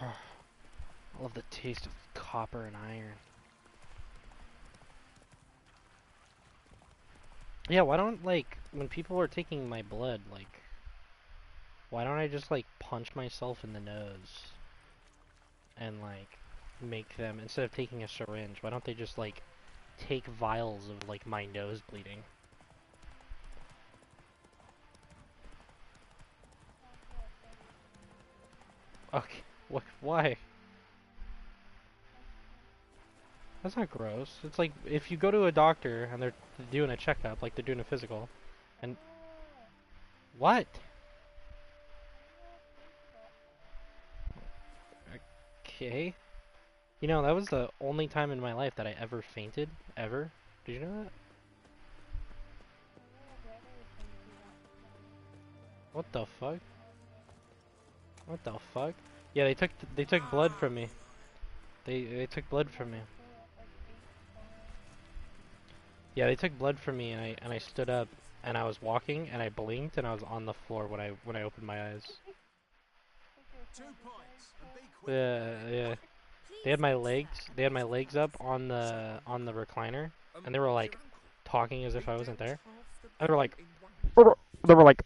I love the taste of copper and iron. Yeah, why don't, like, when people are taking my blood, like, why don't I just, like, punch myself in the nose and, like, make them, instead of taking a syringe, why don't they just, like, take vials of, like, my nose bleeding? Okay, what, why? That's not gross. It's like, if you go to a doctor and they're doing a checkup, like they're doing a physical, and... What? Okay. You know, that was the only time in my life that I ever fainted, ever. Did you know that? What the fuck? What the fuck? Yeah, they took blood from me. They took blood from me. Yeah, they took blood from me, and I stood up and I was walking and I blinked and I was on the floor when I opened my eyes. 2 points. And be quick. Yeah. They had my legs up on the recliner, and they were like talking as if I wasn't there. And they were like,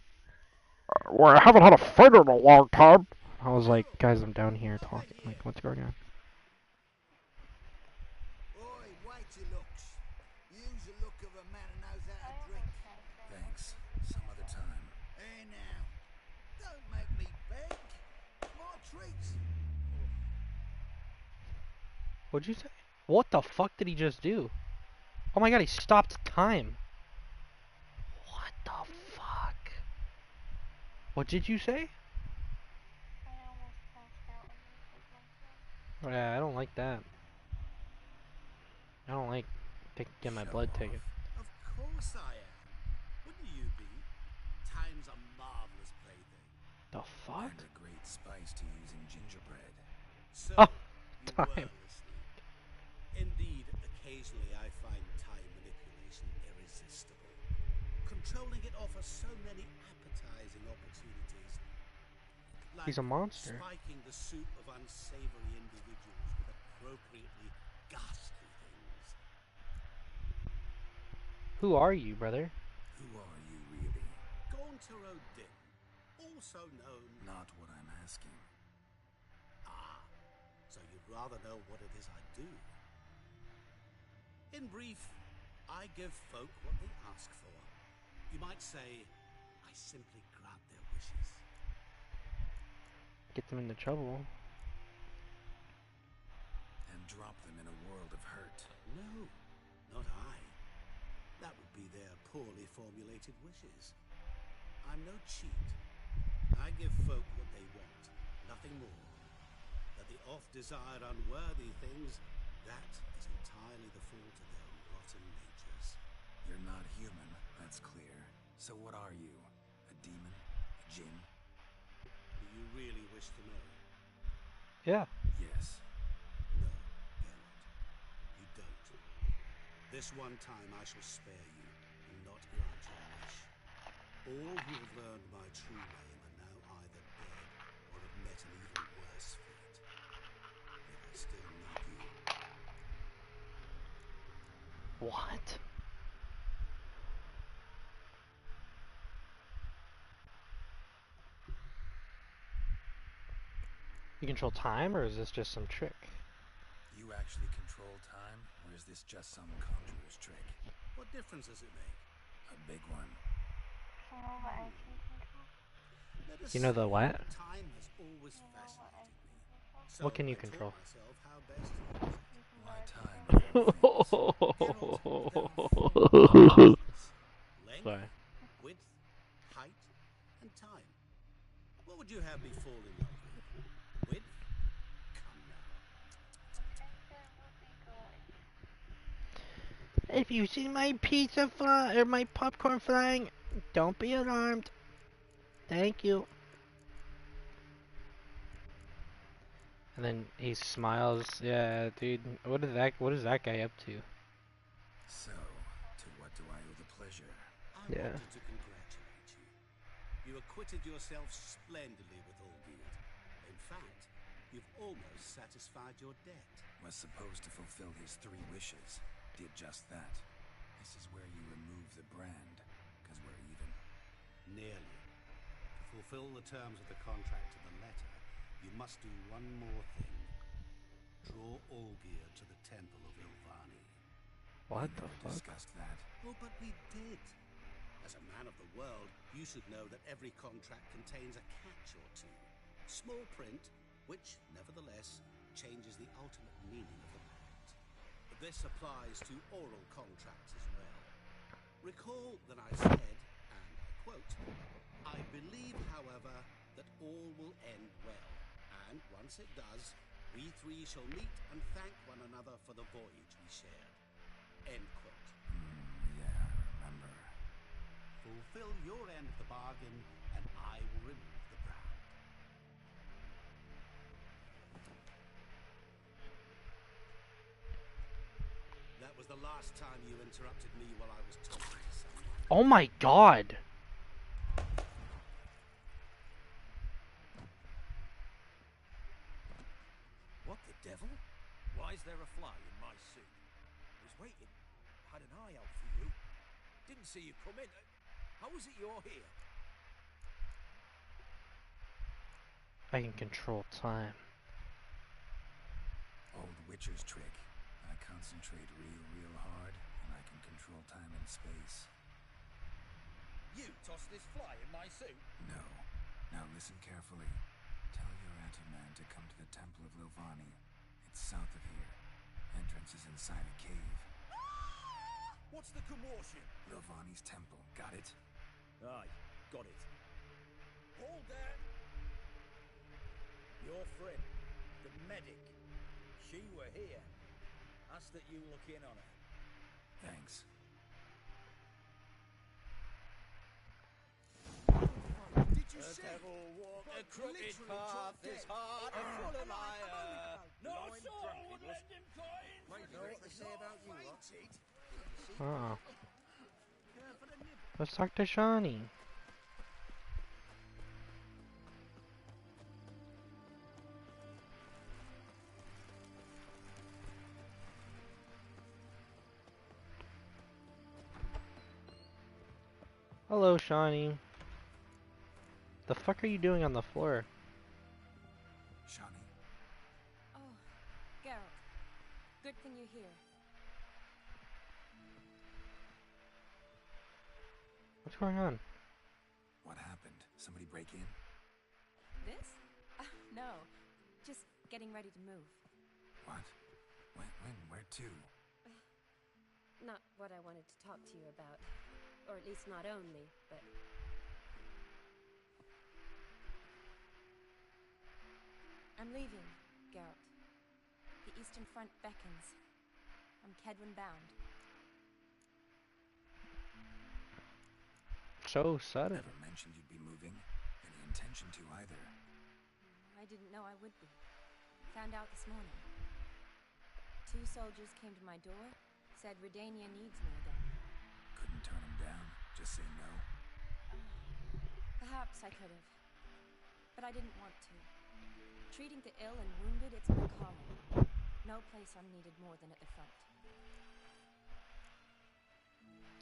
well, I haven't had a fight in a long time. I was like, guys, I'm down here talking. Like, what's going on? Oi, weighty looks. Use the look of a man who knows how to drink. Thanks. Some other time. Hey now, don't make me beg. More treats. What'd you say? What the fuck did he just do? Oh my god, he stopped time. What the fuck? What did you say? Yeah, I don't like that. I don't like getting my Show blood off. taken. Of course I am. Wouldn't you be? Time's a marvelous plaything. The fuck? And a great spice to use in gingerbread. So, Oh, you time. were listening. Indeed, occasionally I find time manipulation irresistible. Controlling it offers so many appetizing opportunities. Like He's a monster. spiking the soup of unsavory individuals with appropriately ghastly things. Who are you, brother? Who are you really? Gauntero Dim, also known... Not what I'm asking. Ah, so you'd rather know what it is I do. In brief, I give folk what they ask for. You might say, I simply grant their wishes. Get them into trouble. And drop them in a world of hurt. No, not I. That would be their poorly formulated wishes. I'm no cheat. I give folk what they want, nothing more. That the oft-desired unworthy things, that is entirely the fault of their rotten natures. You're not human, that's clear. So what are you? A demon? A djinn? Do you really wish to know? Yeah. Yes. No, Geralt. You don't. This one time I shall spare you, and not grant your wish. All who have learned my true name are now either dead, or have met an even worse fate. Yet I still need you. What? You control time, or is this just some trick? You actually control time, or is this just some conjurer's trick? What difference does it make? A big one. Let us You know the say what? Time has always fascinated me. So What can you I taught control? myself how best to use it. Why time? of all things? Geralt, there are 4 dimensions. Length, Sorry. width, height, and time. What would you have me fall in love with? Width? Come now. If you see my pizza fly or my popcorn flying, don't be alarmed. Thank you. And then he smiles. Yeah, dude. What is that guy up to? So, to what do I owe the pleasure? I Yeah. wanted to congratulate you. You acquitted yourself splendidly with Olgierd. In fact, You've almost satisfied your debt. Was supposed to fulfill his 3 wishes. Did just that. This is where you remove the brand, because we're even. Nearly. To fulfill the terms of the contract to the letter, you must do one more thing. Draw Olgierd to the Temple of Ilvani. What We the never fuck? discussed that. Oh, but we did. As a man of the world, you should know that every contract contains a catch or two. Small print, which, nevertheless, changes the ultimate meaning of the pact. But this applies to oral contracts as well. Recall that I said, and I quote, "I believe, however, that all will end well, and once it does, we 3 shall meet and thank one another for the voyage we shared." End quote. Yeah, remember. Fulfill your end of the bargain, and I will remove the brand. That was the last time you interrupted me while I was talking to someone. Oh my god! What the devil? Why is there a fly in my suit? Was waiting. Had an eye out for you. Didn't see you come in. How is it you're here? I can control time. Old Witcher's trick. I concentrate real hard, and I can control time and space. You tossed this fly in my suit? No. Now listen carefully. Tell your anti-man to come to the Temple of Ilvani. It's south of here. Entrance is inside a cave. What's the commotion? Ilvani's temple. Got it? Aye, got it. Hold there. Your friend, the medic. She were here. Ask that you look in on her. Thanks. Did you The see? devil walk a crooked Literally path, dropped his dead. heart a full of liar. No Blind soul drunk would he was. lend him coins. Know what they say about you, what? Oh. Care for the nibble? Let's talk to Shawnee. Hello, Shawnee. The fuck are you doing on the floor? Shawnee? Oh, Geralt. Good thing you're here. What's going on? What happened? Somebody break in? This? No. Just getting ready to move. What? When? Where to? Not what I wanted to talk to you about. Or at least not only, but... I'm leaving, Geralt. The Eastern Front beckons. I'm Kedwin bound. So sudden. Never mentioned you'd be moving. Any intention to either. I didn't know I would be. Found out this morning. 2 soldiers came to my door, said Redania needs me again. Couldn't turn him down. Just say no. Perhaps I could have. But I didn't want to. Treating the ill and wounded, it's my calling. No place I'm needed more than at the front.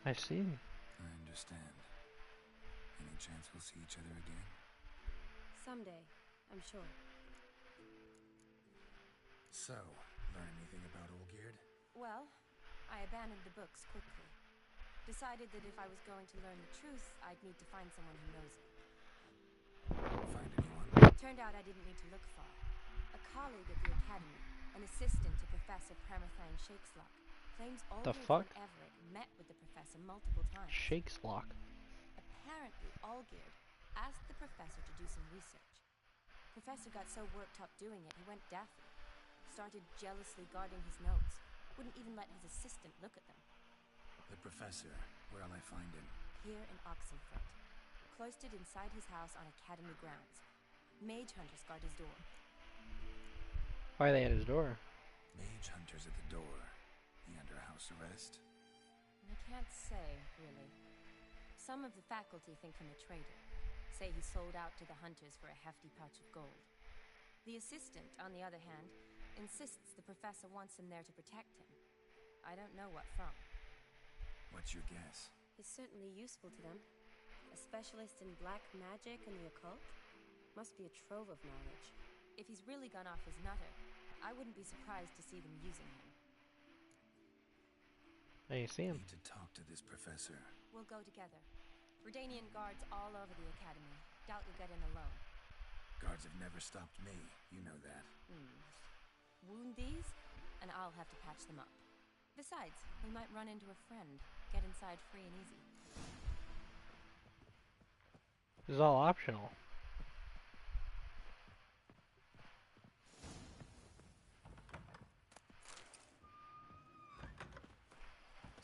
I see. I understand. Any chance we'll see each other again? Someday, I'm sure. So, learn anything about Olgierd? Well, I abandoned the books quickly. Decided that if I was going to learn the truth, I'd need to find someone who knows it. Find anyone? Turned out I didn't need to look far. A colleague at the academy, an assistant to Professor Pramathine Shakeslock, claims The Olgierd fuck? von Everett met with the professor multiple times. Shakes lock. Apparently, Olgierd asked the professor to do some research. Professor got so worked up doing it, he went daffy. Started jealously guarding his notes. Wouldn't even let his assistant look at them. The professor. Where'll I find him? Here in Oxenfurt. Cloistered inside his house on academy grounds. Mage hunters guard his door. Why are they at his door? Mage hunters at the door. He under house arrest? I can't say, really. Some of the faculty think him a traitor. Say he sold out to the hunters for a hefty pouch of gold. The assistant, on the other hand, insists the professor wants him there to protect him. I don't know what from. What's your guess? He's certainly useful to them. A specialist in black magic and the occult? Must be a trove of knowledge. If he's really gone off his nutter, I wouldn't be surprised to see them using him. Hey, you see him? Need to talk to this professor. We'll go together. Redanian guards all over the academy. Doubt you'll get in alone. Guards have never stopped me. You know that. Wound these, and I'll have to patch them up. Besides, we might run into a friend. Get inside free and easy. This is all optional.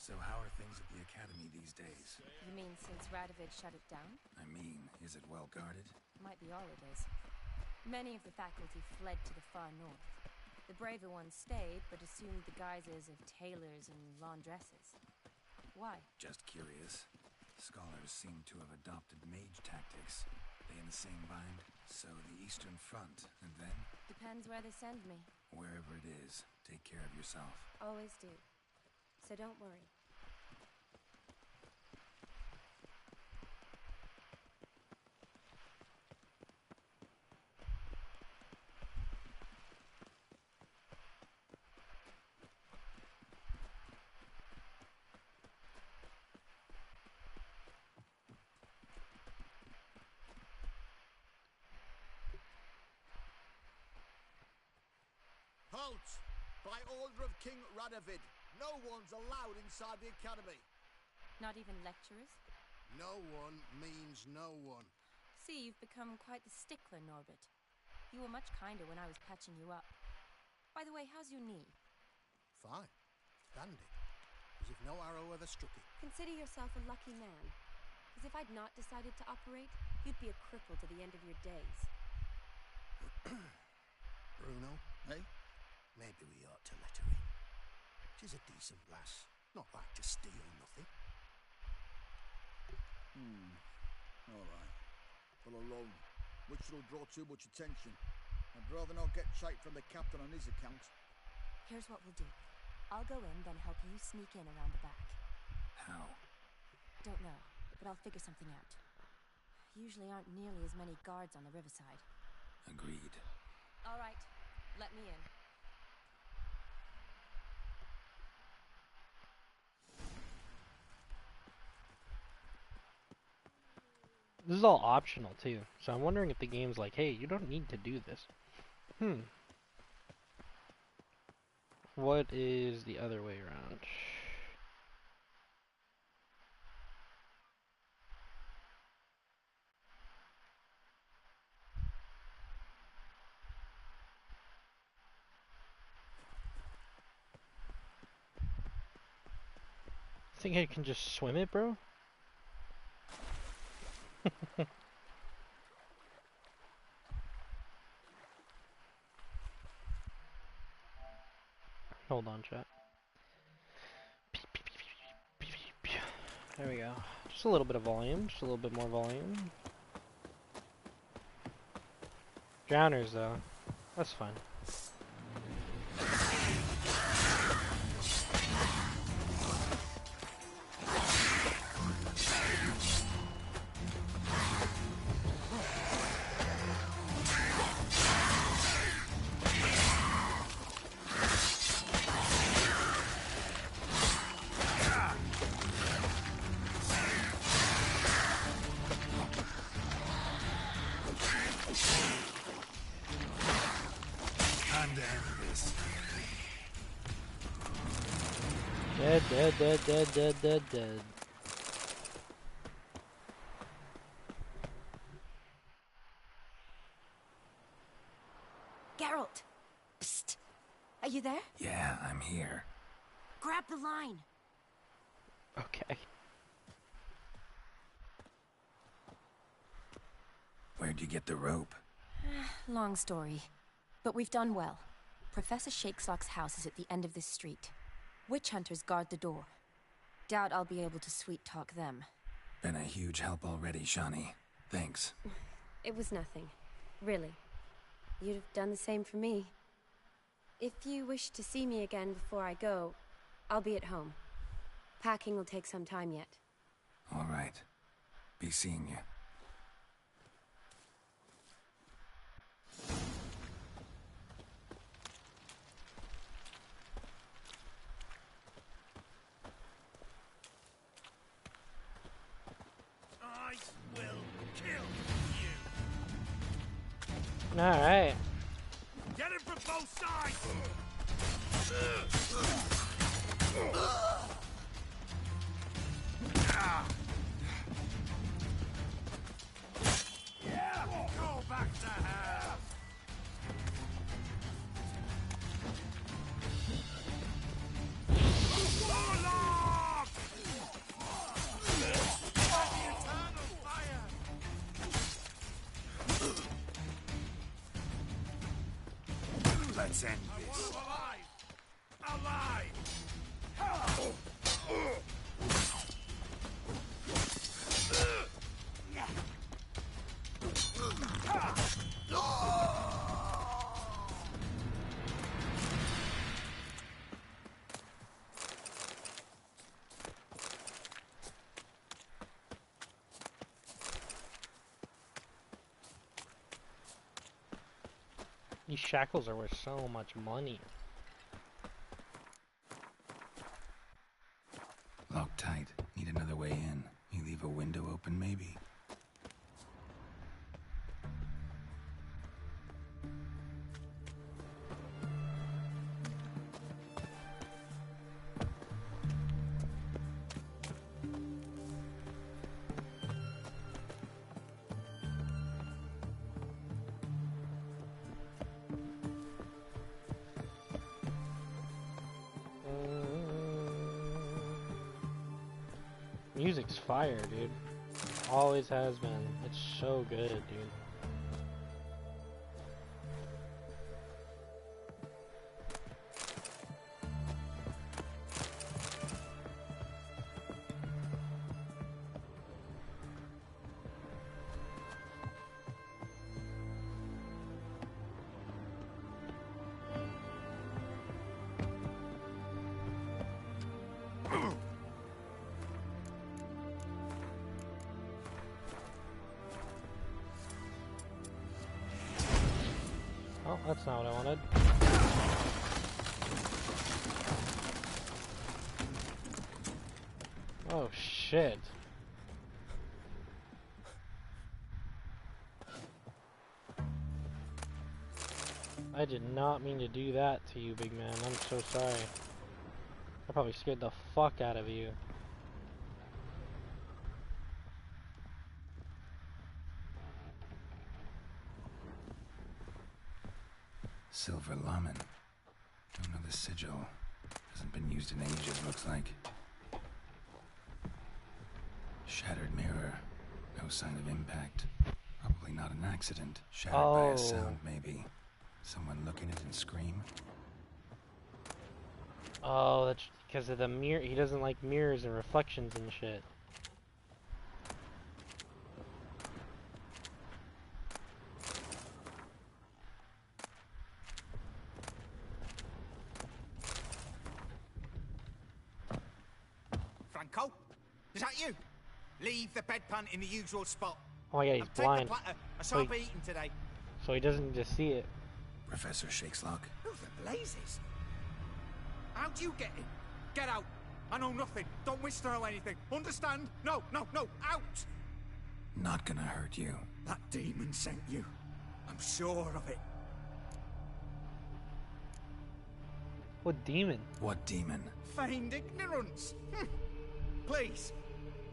So how are things at the academy these days? You mean since Radovid shut it down? I mean, is it well guarded? Might be all it is. Many of the faculty fled to the far north. The braver ones stayed, but assumed the guises of tailors and laundresses. Why? Just curious. Scholars seem to have adopted mage tactics. They in the same bind? So the Eastern Front, and then? Depends where they send me. Wherever it is, take care of yourself. Always do. So don't worry. Halt! By order of King Radovid, no one's allowed inside the academy. Not even lecturers? No one means no one. See, you've become quite the stickler, Norbert. You were much kinder when I was patching you up. By the way, how's your knee? Fine. Dandy. As if no arrow ever struck it. Consider yourself a lucky man. Because if I'd not decided to operate, you'd be a cripple to the end of your days. Bruno, eh? Maybe we ought to let her in. She's a decent lass. Not like to steal nothing. Alright. But alone, which will draw too much attention. I'd rather not get shite from the captain on his account. Here's what we'll do. I'll go in, then help you sneak in around the back. How? Don't know, but I'll figure something out. Usually aren't nearly as many guards on the riverside. Agreed. All right, let me in. This is all optional too, so I'm wondering if the game's like, hey, you don't need to do this. What is the other way around? Think I can just swim it, bro? Hold on, chat. There we go. Just a little bit of volume, just a little bit more volume. Drowners, though. That's fine. Dead. Geralt! Psst! Are you there? Yeah, I'm here. Grab the line! Okay. Where'd you get the rope? Long story. But we've done well. Professor Shakesock's house is at the end of this street. Witch hunters guard the door. Doubt I'll be able to sweet-talk them. Been a huge help already, Shani. Thanks. It was nothing. Really. you'd have done the same for me. If you wish to see me again before I go, I'll be at home. Packing will take some time yet. All right. Be seeing you. I will kill you. All right. Get him from both sides. Go back to hell. Warlock! By the eternal fire! Let's end this. Alive! Alive! These shackles are worth so much money. Locked tight. Need another way in. You leave a window open, maybe? Music's fire, dude. Always has been. It's so good, dude. Oh, that's not what I wanted. Oh, shit. I did not mean to do that to you, big man. I'm so sorry. I probably scared the fuck out of you. Silver Laman. Don't know the sigil. Hasn't been used in ages, looks like. Shattered mirror. No sign of impact. Probably not an accident. Shattered by a sound, maybe. Someone looking at it and scream. Oh, that's because of the mirror. He doesn't like mirrors and reflections and shit. Franco? Is that you? Leave the bedpan in the usual spot. Oh yeah, he's Take blind. the platter. I So shan't be eating today. So he doesn't just see it. Professor Shakeslock. Who the blazes? How do you get in? Get out. I know nothing. Don't wish to know anything. Understand? No, no, no. Out! Not gonna hurt you. That demon sent you. I'm sure of it. What demon? What demon? Feigned ignorance. Please.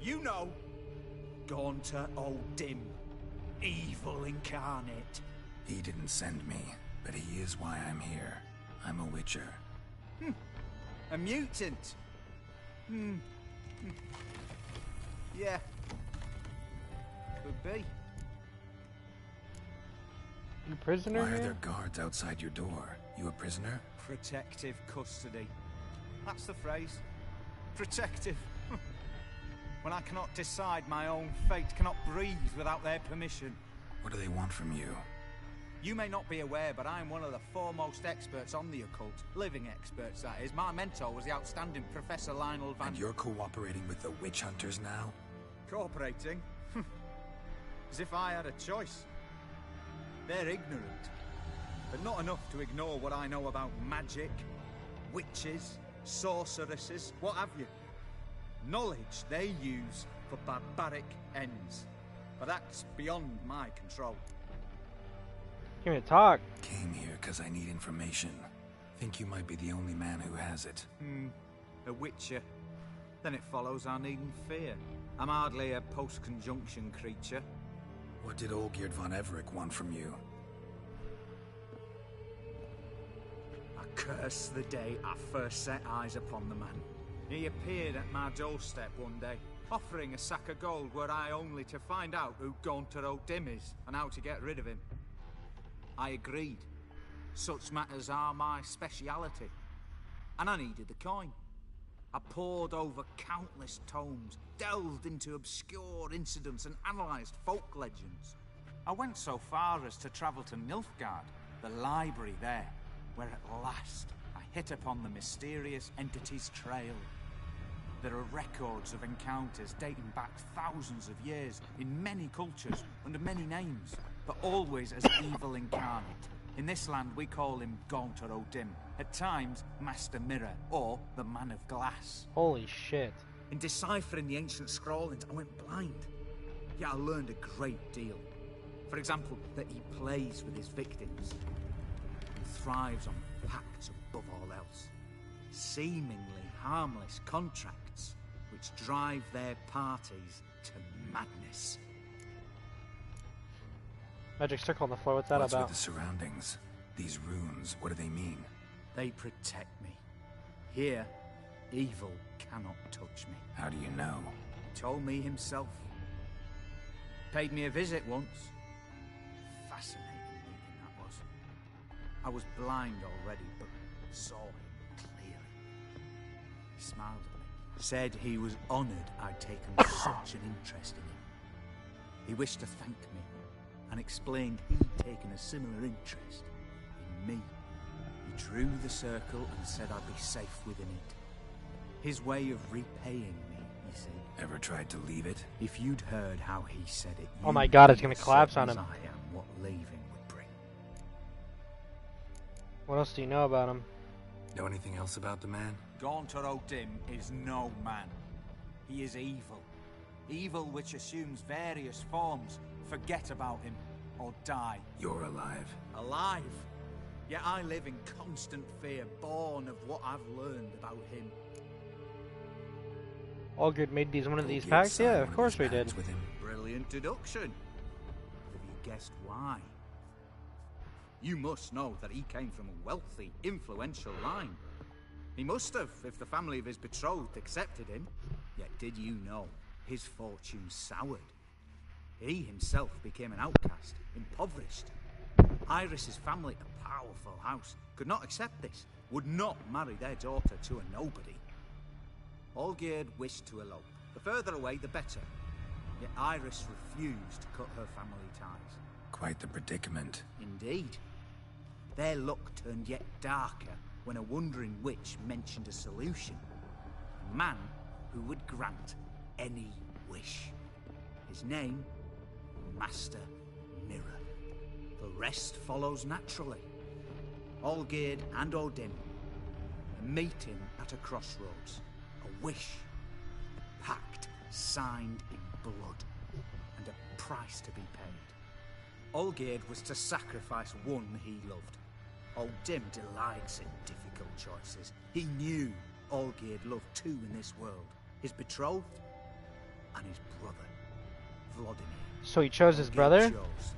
You know. Gaunter O'Dim. Evil incarnate. He didn't send me, but he is why I'm here. I'm a witcher. A mutant. Yeah. Could be. You prisoner Why are here? there guards outside your door? You a prisoner? Protective custody. That's the phrase. Protective. When I cannot decide my own fate, cannot breathe without their permission. What do they want from you? You may not be aware, but I'm one of the foremost experts on the occult. Living experts, that is. My mentor was the outstanding Professor Lionel Van... And you're cooperating with the witch hunters now? Cooperating? As if I had a choice. They're ignorant, but not enough to ignore what I know about magic, witches, sorceresses, what have you. Knowledge they use for barbaric ends. But that's beyond my control. Give me a talk. Came here because I need information. Think you might be the only man who has it. A witcher. Then it follows I needn't fear. I'm hardly a post-conjunction creature. What did Olgierd von Everec want from you? I curse the day I first set eyes upon the man. He appeared at my doorstep one day, offering a sack of gold were I only to find out who Gaunter O'Dim is and how to get rid of him. I agreed. Such matters are my speciality. And I needed the coin. I pored over countless tomes, delved into obscure incidents and analysed folk legends. I went so far as to travel to Nilfgaard, the library there, where at last I hit upon the mysterious entity's trail. There are records of encounters dating back thousands of years in many cultures under many names, but always as evil incarnate. In this land we call him Gaunter O'Dim, at times Master Mirror or the Man of Glass. Holy shit. In deciphering the ancient scrawlings I went blind, yet I learned a great deal. For example, that he plays with his victims and thrives on pacts above all else. Seemingly harmless contracts which drive their parties to madness. Magic circle on the floor, what's that What's about? with the surroundings? These runes, what do they mean? They protect me. Here, evil cannot touch me. How do you know? He told me himself. Paid me a visit once. Fascinating meeting that was. I was blind already, but saw him clearly. He smiled at me. Said he was honoured I'd taken such an interest in him. He wished to thank me and explained he'd taken a similar interest in me. He drew the circle and said I'd be safe within it. His way of repaying me, you see. Ever tried to leave it? If you'd heard how he said it, Oh my god, it's gonna collapse on him. I am what leaving would bring. What else do you know about him? Know anything else about the man? Gaunter O'Dim is no man. He is evil. Evil which assumes various forms. Forget about him, or die. You're alive. Alive? Yet I live in constant fear, born of what I've learned about him. Olgierd made these one of these Olgierd packs? signed Yeah, one of course these we did. pacts with him. Brilliant deduction. Have you guessed why? You must know that he came from a wealthy, influential line. He must have, if the family of his betrothed accepted him. Yet did you know his fortune soured? He himself became an outcast, impoverished. Iris's family, a powerful house, could not accept this, would not marry their daughter to a nobody. Olgierd wished to elope. The further away, the better. Yet Iris refused to cut her family ties. Quite the predicament. Indeed. Their luck turned yet darker when a wandering witch mentioned a solution. A man who would grant any wish. His name, Master Mirror. The rest follows naturally. Olgierd and O'Dim, a meeting at a crossroads, a wish, a pact signed in blood, and a price to be paid. Olgierd was to sacrifice one he loved. O'Dim delights in difficult choices. He knew Olgierd loved two in this world, his betrothed and his brother, Vladimir. So he chose his Olgierd brother? chose,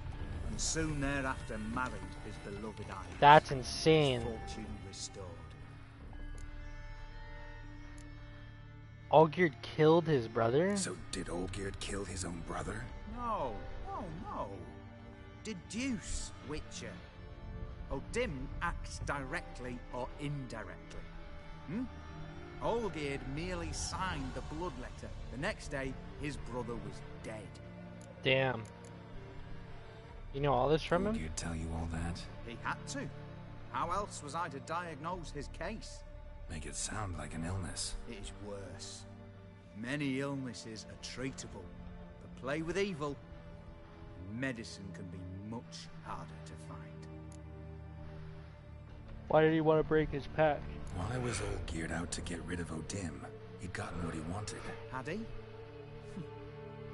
and soon thereafter married his beloved Iris. That's insane. Fortune restored. Olgierd killed his brother? So did Olgierd kill his own brother? No. Deduce, Witcher. O'Dim acts directly or indirectly. Olgierd merely signed the blood letter. The next day, his brother was dead. Damn. You know all this from him? Olgierd tell you all that? He had to. How else was I to diagnose his case? Make it sound like an illness. It is worse. Many illnesses are treatable, but play with evil, medicine can be much harder to find. Why did he want to break his pact? Why was Olgierd out to get rid of Odim? He'd gotten what he wanted. Had he?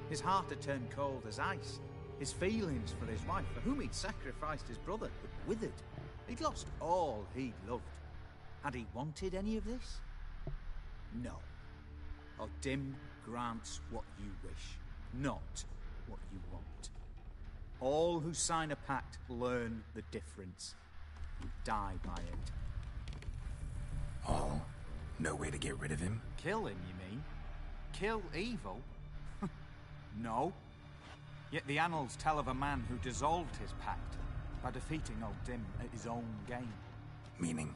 His heart had turned cold as ice. His feelings for his wife, for whom he'd sacrificed his brother, had withered. He'd lost all he'd loved. Had he wanted any of this? No. Odim grants what you wish, not what you want. All who sign a pact learn the difference and die by it. All? No way to get rid of him? Kill him, you mean? Kill evil? No. Yet the annals tell of a man who dissolved his pact by defeating Odim at his own game. Meaning?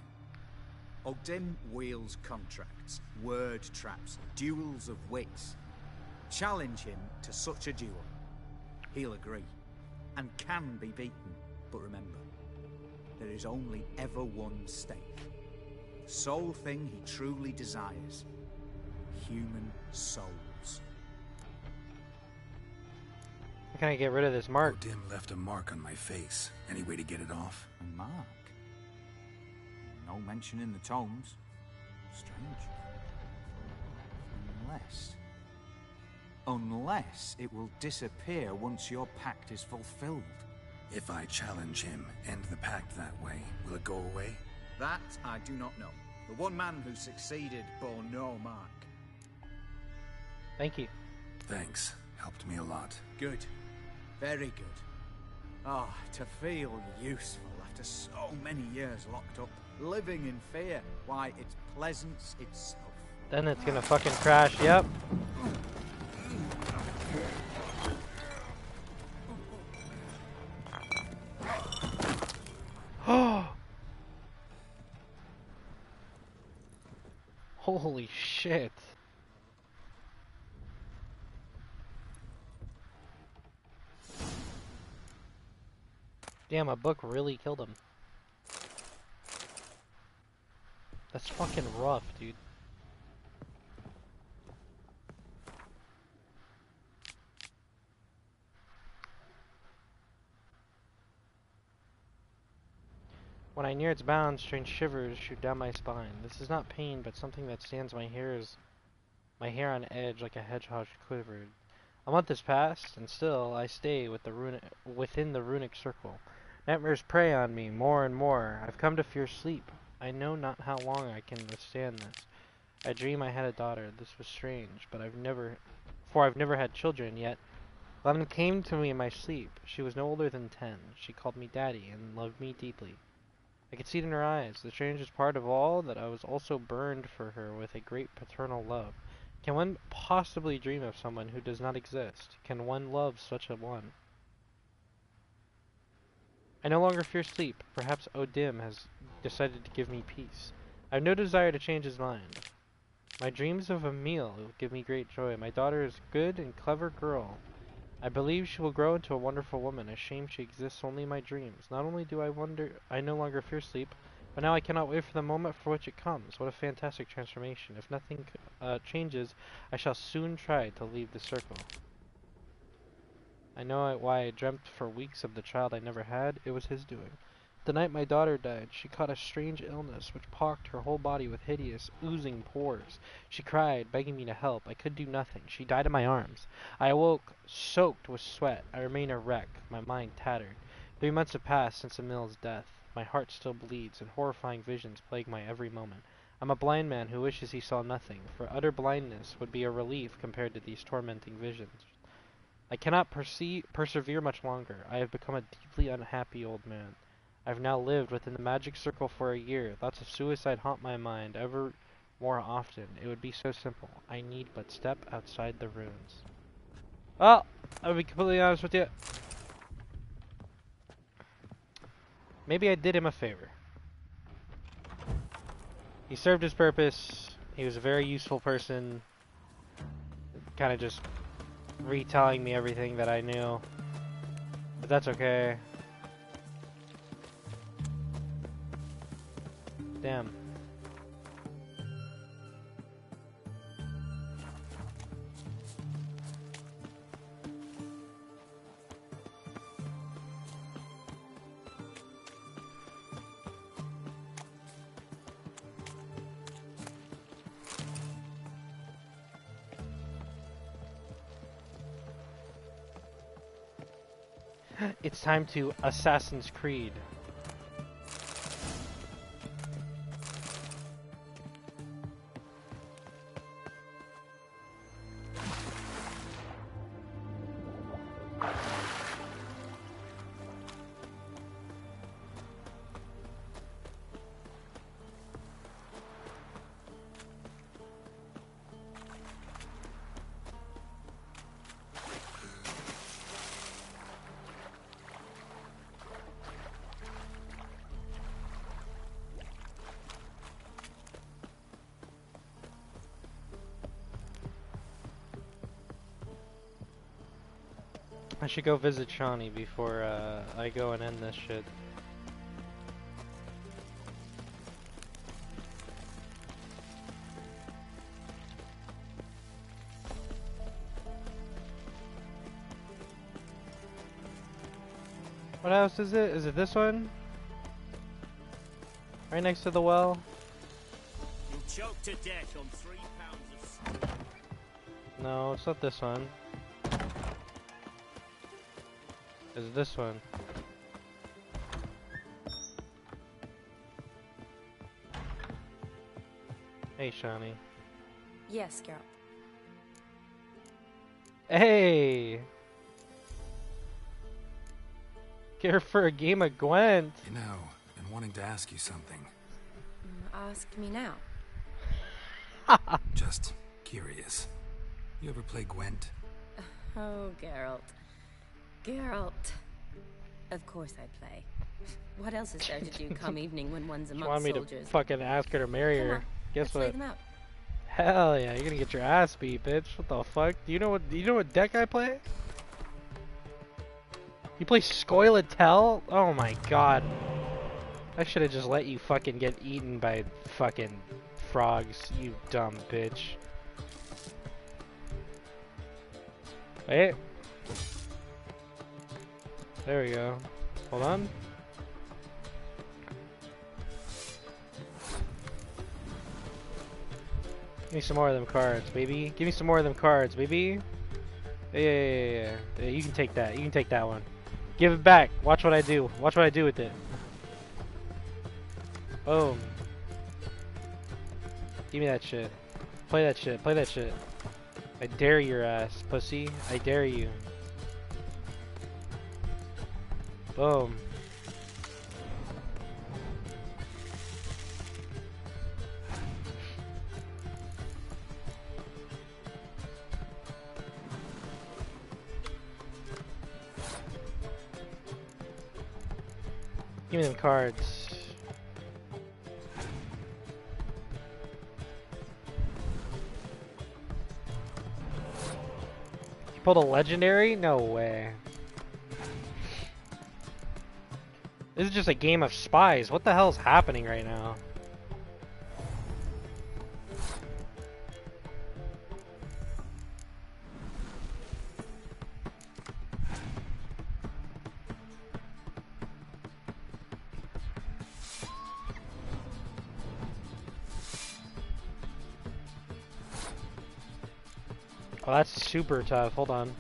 Odim wields contracts, word traps, duels of wits. Challenge him to such a duel. He'll agree, and can be beaten. But remember, there is only ever one stake. The sole thing he truly desires. Human souls. How can I get rid of this mark? Odim left a mark on my face. Any way to get it off? A mark? No mention in the tomes. Strange. Unless it will disappear once your pact is fulfilled. If I challenge him, end the pact that way, will it go away? That I do not know. The one man who succeeded bore no mark. Thank you. Thanks. Helped me a lot. Good. Very good. Oh, to feel useful after so many years locked up, living in fear. Why, it's pleasance itself. Then it's gonna fucking crash, yep. Holy shit. Damn, a book really killed him. That's fucking rough, dude. When I near its bounds, strange shivers shoot down my spine. This is not pain, but something that stands my hair on edge like a hedgehog quivered. A month has passed, and still I stay within the runic circle. Nightmares prey on me more and more. I've come to fear sleep. I know not how long I can withstand this. I dream I had a daughter. This was strange, but I've never had children yet. Lemon came to me in my sleep. She was no older than 10. She called me daddy and loved me deeply. I could see it in her eyes. The strangest part of all, that I was also burned for her with a great paternal love. Can one possibly dream of someone who does not exist? Can one love such a one? I no longer fear sleep. Perhaps Odim has decided to give me peace. I have no desire to change his mind. My dreams of a meal give me great joy. My daughter is a good and clever girl. I believe she will grow into a wonderful woman. A shame she exists only in my dreams. Not only do I no longer fear sleep, but now I cannot wait for the moment for which it comes. What a fantastic transformation. If nothing changes, I shall soon try to leave the circle. I know why I dreamt for weeks of the child I never had. It was his doing. The night my daughter died, she caught a strange illness which pocked her whole body with hideous, oozing pores. She cried, begging me to help. I could do nothing. She died in my arms. I awoke, soaked with sweat. I remain a wreck, my mind tattered. 3 months have passed since Emil's death. My heart still bleeds, and horrifying visions plague my every moment. I'm a blind man who wishes he saw nothing, for utter blindness would be a relief compared to these tormenting visions. I cannot persevere much longer. I have become a deeply unhappy old man. I've now lived within the magic circle for a year. Thoughts of suicide haunt my mind ever more often. It would be so simple. I need but step outside the ruins. Well, I'll be completely honest with you. Maybe I did him a favor. He served his purpose. He was a very useful person. Kind of just retelling me everything that I knew. But that's okay. Damn. It's time to Assassin's Creed. I should go visit Shawnee before I go and end this shit. What house is it? Is it this one? Right next to the well? You'll choke to death on 3 pounds of... No, it's not this one. Is this one? Hey, Shawnee. Yes, Geralt. Hey! Care for a game of Gwent? You know, been wanting to ask you something. Ask me now. Just curious. You ever play Gwent? Oh, Geralt. Geralt. Of course I play. What else is there to do come evening when one's You among want me soldiers? to fucking ask her to marry Come her? on, Guess let's lay what? them out. Hell yeah, you're gonna get your ass beat, bitch. What the fuck? Do you know what deck I play? You play Scoil and Tell? Oh my god. I should have just let you fucking get eaten by fucking frogs, you dumb bitch. Wait. There we go. Hold on. Give me some more of them cards, baby. Give me some more of them cards, baby. Yeah. You can take that. You can take that one. Give it back. Watch what I do. Watch what I do with it. Boom. Give me that shit. Play that shit. Play that shit. I dare your ass, pussy. I dare you. Boom. Give me them cards. You pulled a legendary? No way. This is just a game of spies. What the hell's happening right now? Oh, that's super tough. Hold on.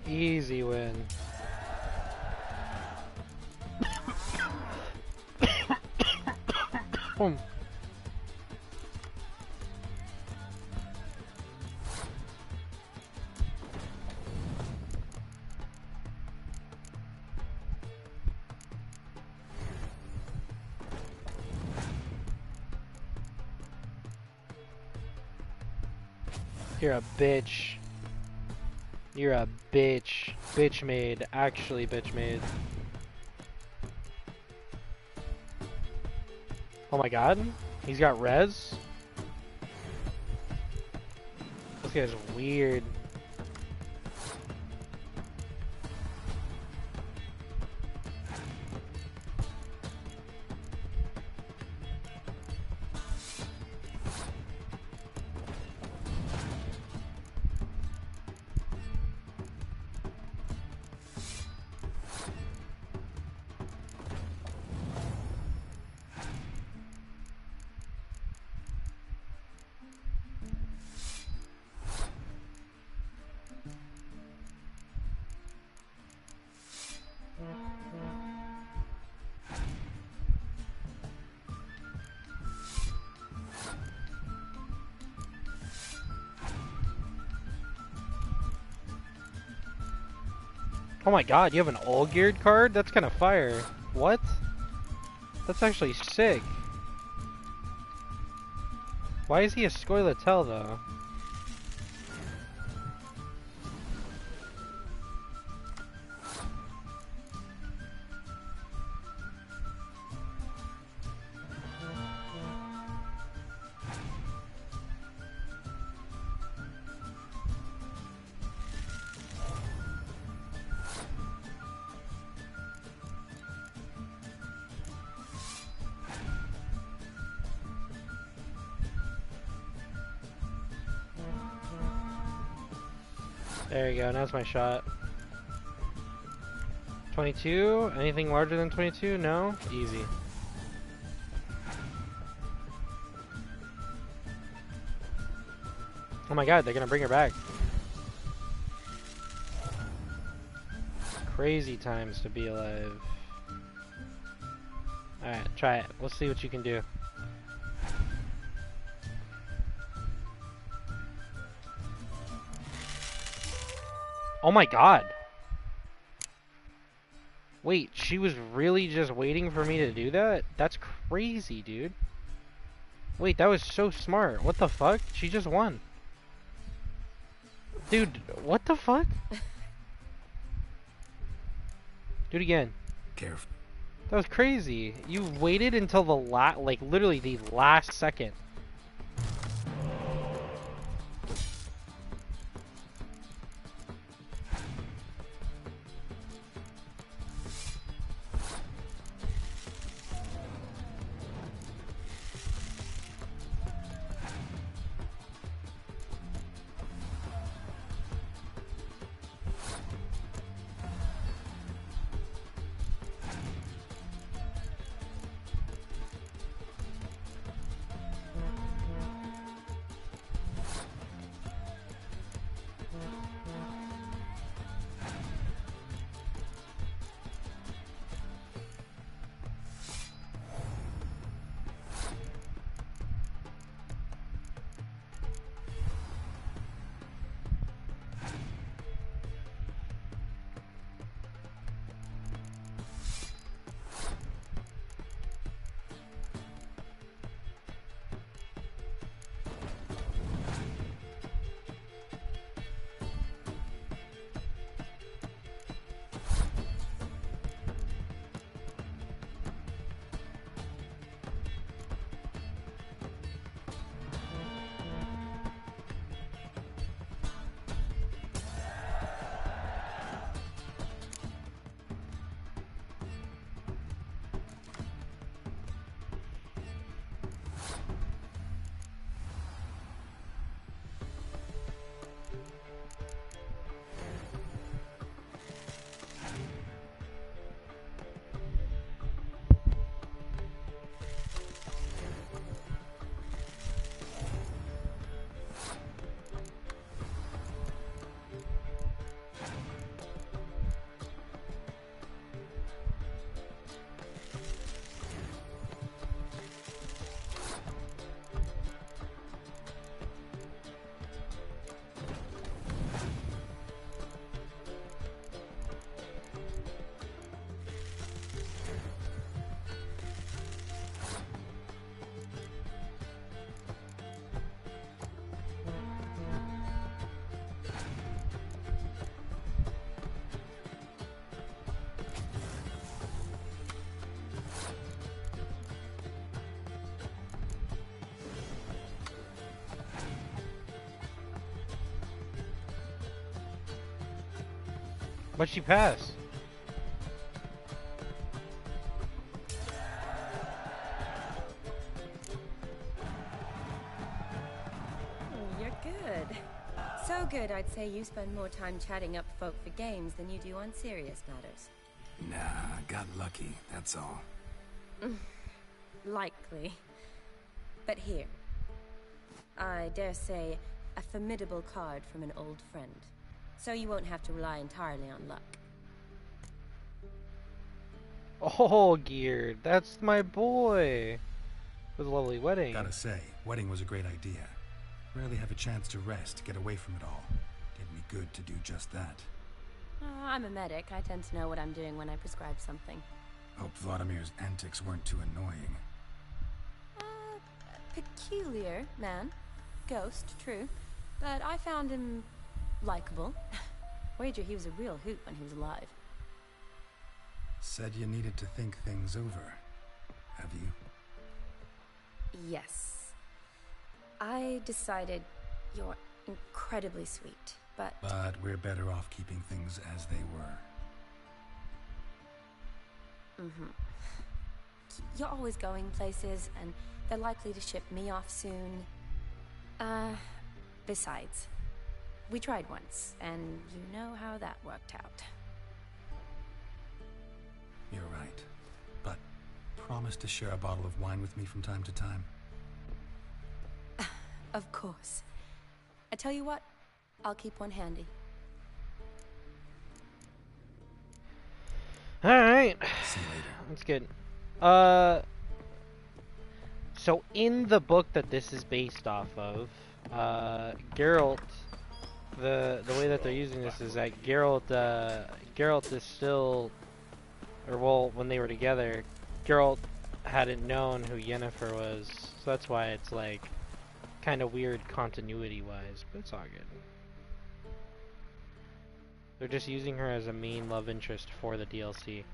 Easy win. Boom. You're a bitch. You're a bitch. Bitch made. Actually bitch made. Oh my god. He's got res. This guy's weird. Oh my god, you have an Olgierd card? That's kind of fire. What? That's actually sick. Why is he a Scoia'tael though? There you go, now's my shot. 22? Anything larger than 22? No? Easy. Oh my god, they're gonna bring her back. Crazy times to be alive. Alright, try it. Let's see what you can do. Oh my god. Wait, she was really just waiting for me to do that? That's crazy, dude. Wait, that was so smart. What the fuck? She just won. Dude, what the fuck? Do it again. Careful. That was crazy. You waited until the like literally the last second. But she passed. Oh, you're good. So good, I'd say you spend more time chatting up folk for games than you do on serious matters. Nah, got lucky, that's all. Likely. But here. I dare say, a formidable card from an old friend. So you won't have to rely entirely on luck. Olgierd, that's my boy. It was a lovely wedding. Gotta say, wedding was a great idea. Rarely have a chance to rest, get away from it all. Did me good to do just that. I'm a medic. I tend to know what I'm doing when I prescribe something. Hope Vladimir's antics weren't too annoying. Peculiar man. Ghost, true. But I found him likable. Wager he was a real hoot when he was alive. Said you needed to think things over. Have you? Yes. I decided you're incredibly sweet, but... But we're better off keeping things as they were. You're always going places, and they're likely to ship me off soon. Besides, we tried once, and you know how that worked out. You're right. But promise to share a bottle of wine with me from time to time. Of course. I tell you what, I'll keep one handy. Alright. See you later. That's good. So in the book that this is based off of, Geralt, the way that they're using this is that Geralt is still, or well, when they were together, Geralt hadn't known who Yennefer was, so that's why it's like kind of weird continuity-wise, but it's all good. They're just using her as a main love interest for the DLC.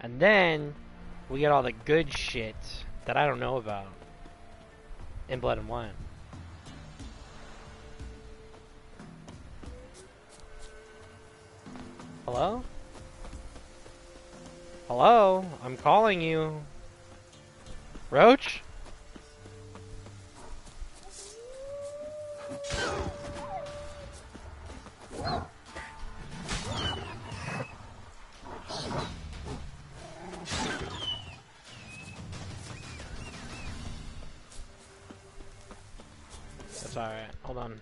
And then we get all the good shit that I don't know about in Blood and Wine. Hello? Hello? I'm calling you. Roach? That's alright. Hold on.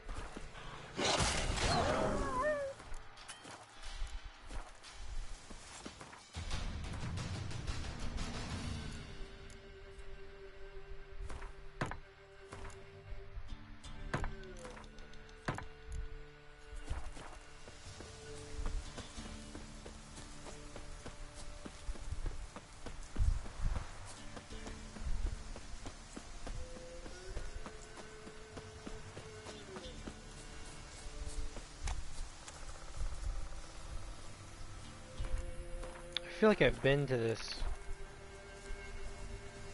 I feel like I've been to this.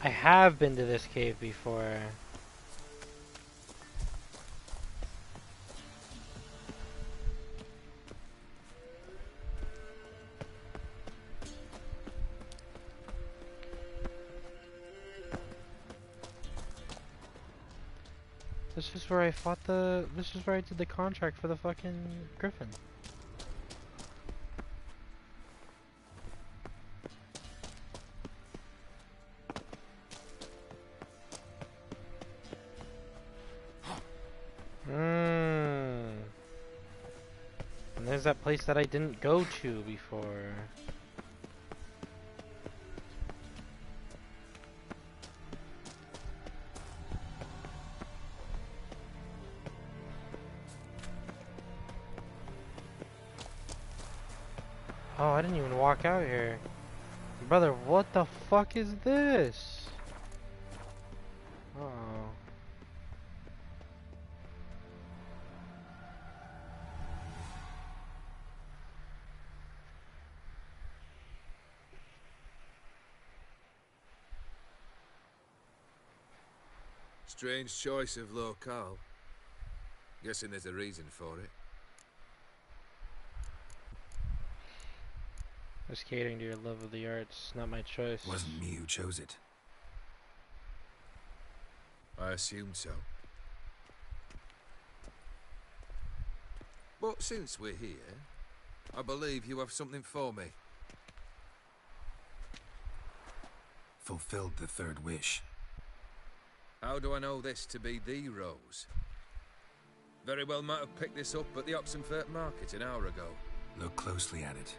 I have been to this cave before. This is where I fought the. This is where I did the contract for the fucking griffin. And there's that place that I didn't go to before. Oh, I didn't even walk out here. Brother, what the fuck is this? Uh-oh. Strange choice of locale. Guessing there's a reason for it. Just catering to your love of the arts, not my choice. It wasn't me who chose it. I assumed so. But since we're here, I believe you have something for me. Fulfilled the third wish. How do I know this to be the rose? Very well might have picked this up at the Oxenfurt market an hour ago. Look closely at it.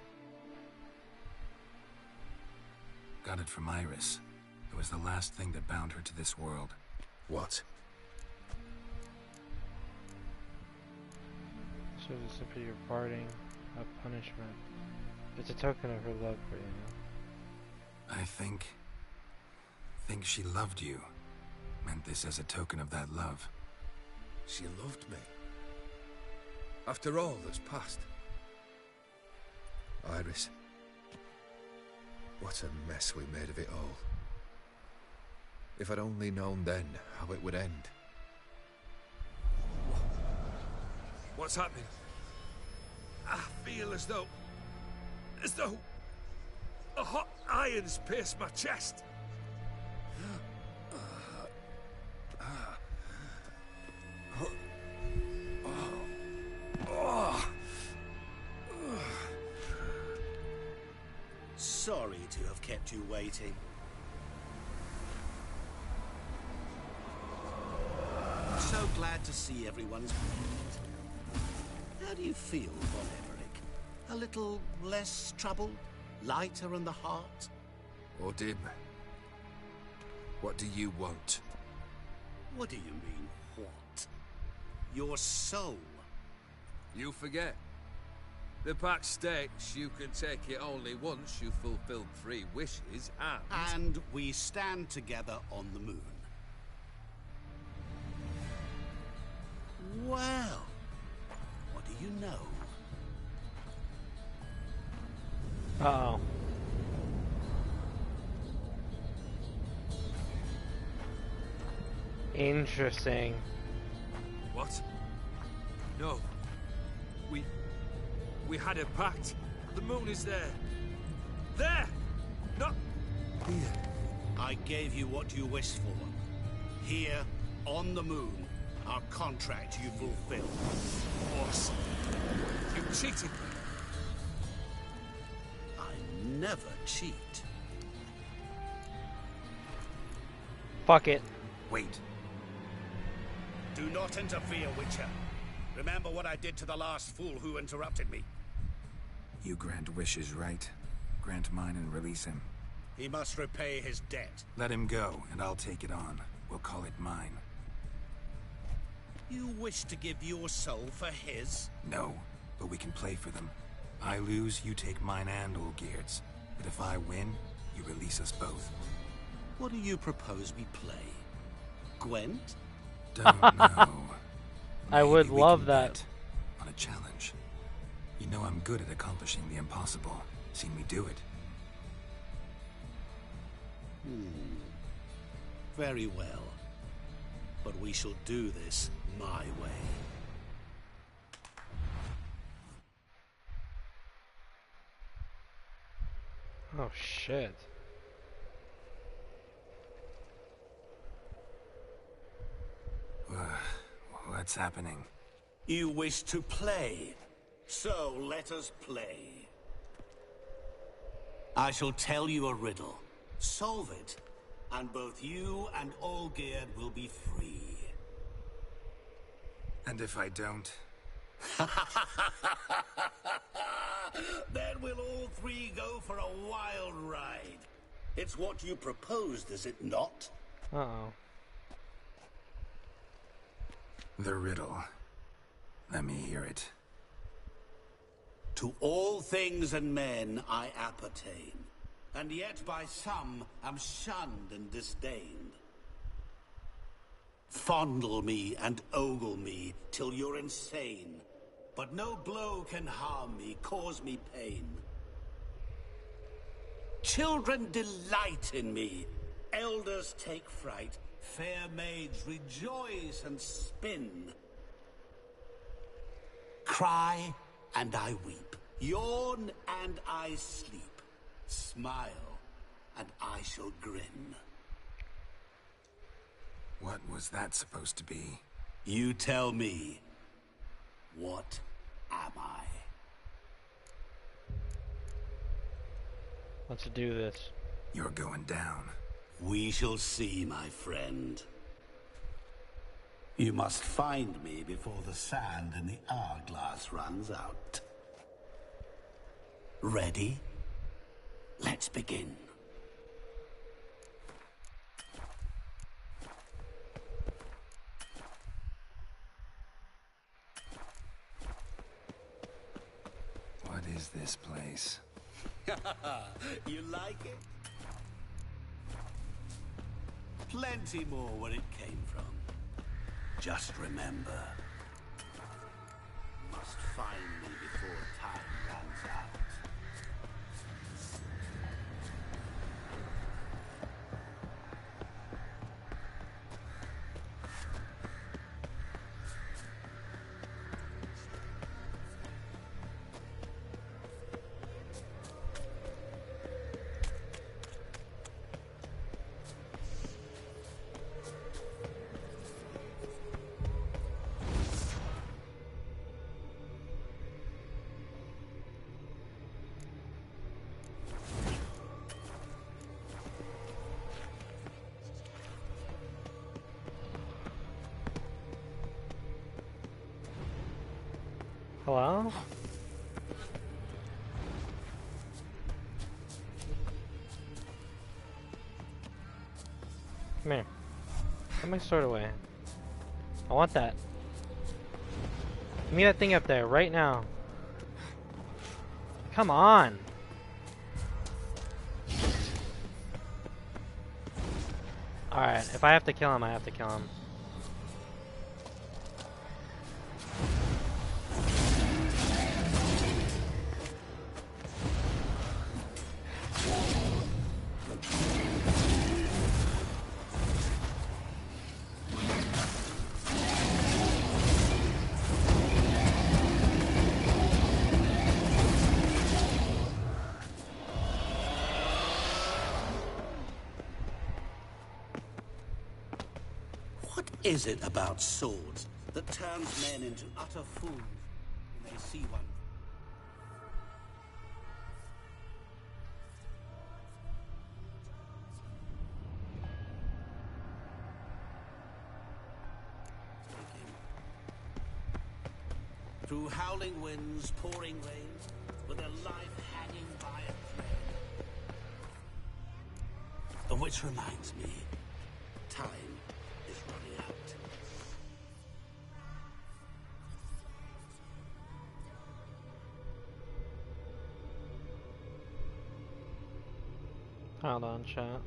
Got it from Iris. It was the last thing that bound her to this world. What? Shows a sympathy of parting, a punishment. It's a token of her love for you. I think she loved you. Meant this as a token of that love. She loved me. After all that's passed. Iris. What a mess we made of it all. If I'd only known then how it would end. What's happening? I feel as though a hot iron's pierced my chest. Sorry to have kept you waiting. So glad to see everyone's pleased. How do you feel, Von Emmerich? A little less troubled? Lighter in the heart? Or dim? What do you want? What do you mean, what? Your soul. You forget. The pact states you can take it only once you've fulfilled 3 wishes, And we stand together on the moon. Well, what do you know? Uh-oh. Interesting. What? No. We had a pact. The moon is there. There! Not here. I gave you what you wished for. Here, on the moon, our contract you fulfilled. Boss, you cheated me. I never cheat. Fuck it. Wait. Do not interfere, Witcher. Remember what I did to the last fool who interrupted me. You grant wishes, right? Grant mine and release him. He must repay his debt. Let him go, and I'll take it on. We'll call it mine. You wish to give your soul for his? No, but we can play for them. I lose, you take mine and Olgierd's. But if I win, you release us both. What do you propose we play? Gwent? Don't know. I would Maybe we love can that. bet on a challenge. You know I'm good at accomplishing the impossible. Seen me do it. Very well. But we shall do this my way. Oh shit. What's happening? You wish to play, so let us play. I shall tell you a riddle. Solve it, and both you and Olgierd will be free. And if I don't? Then we'll all 3 go for a wild ride. It's what you proposed, is it not? Uh-oh. The riddle. Let me hear it. To all things and men I appertain, and yet by some am shunned and disdained. Fondle me and ogle me till you're insane, but no blow can harm me, cause me pain. Children delight in me, elders take fright, fair maids rejoice and spin. Cry and I weep, yawn and I sleep. Smile, and I shall grin. What was that supposed to be? You tell me. What am I? Let's do this. You're going down. We shall see, my friend. You must find me before the sand in the hourglass runs out. Ready? Let's begin. What is this place? You like it? Plenty more where it came from. Just remember, you must find me before time runs out. Hello? Come here. Put my sword away. I want that. Give me that thing up there right now. Come on. Alright, if I have to kill him, I have to kill him. What is it about swords that turns men into utter fools when they see one? Through howling winds, pouring rain, with their life hanging by a thread. Which reminds me, time is running out. Hold on, chat.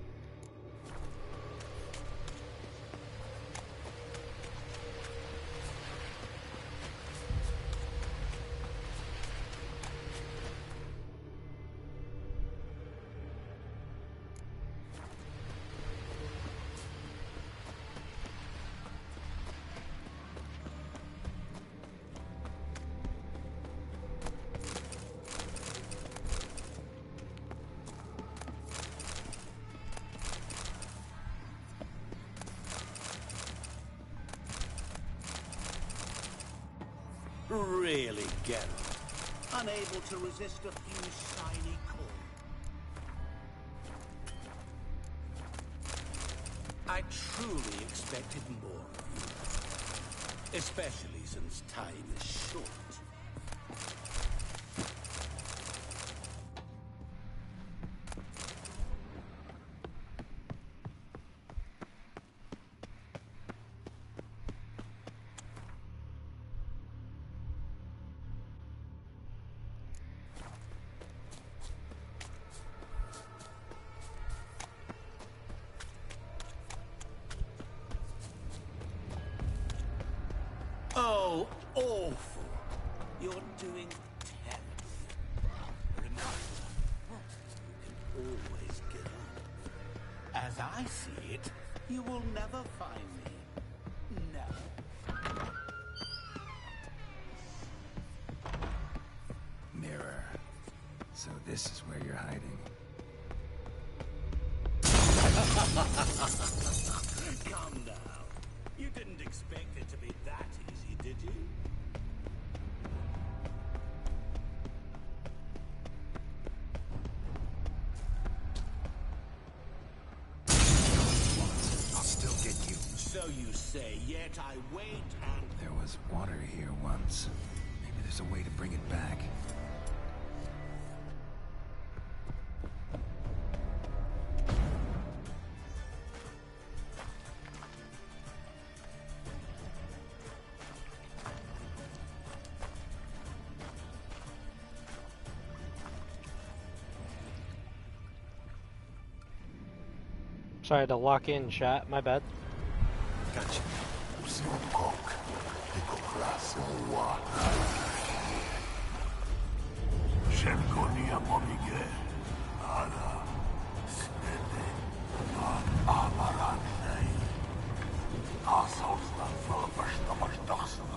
Really, Geralt? Unable to resist a few shiny coins? I truly expected more of you. Especially since time is short. Oh, awful. You're doing terribly. Remember, you can always get up. As I see it, you will never find me. Never. Mirror. So this is where you're hiding. Calm down. You didn't expect it to be that easy, did you? I'll still get you. So you say, yet I wait and... There was water here once. Maybe there's a way to bring it back. Sorry to lock in, chat. My bad. Gotcha.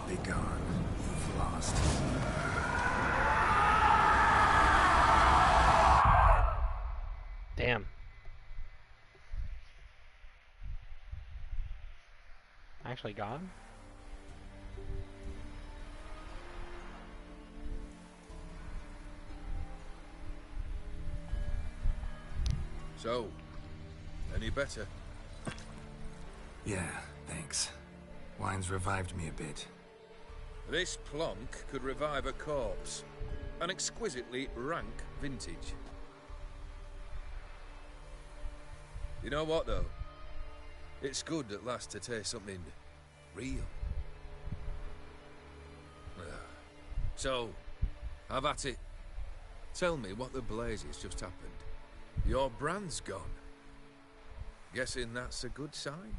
Be gone. You've lost. Damn. I actually got him? So, any better? Yeah, thanks. Wine's revived me a bit. This plonk could revive a corpse. An exquisitely rank vintage. You know what, though? It's good at last to taste something real. So, have at it. Tell me what the blazes just happened. Your brand's gone. Guessing that's a good sign?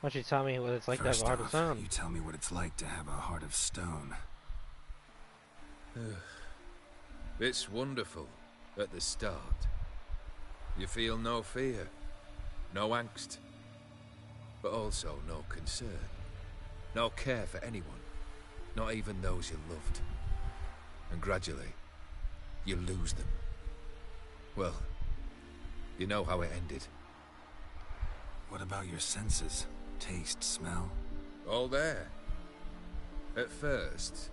Why don't you tell me what it's like First to have a heart of off, stone? you tell me what it's like to have a heart of stone. It's wonderful at the start. You feel no fear, no angst, but also no concern. No care for anyone, not even those you loved. And gradually, you lose them. Well, you know how it ended. What about your senses? Taste, smell? All there. At first,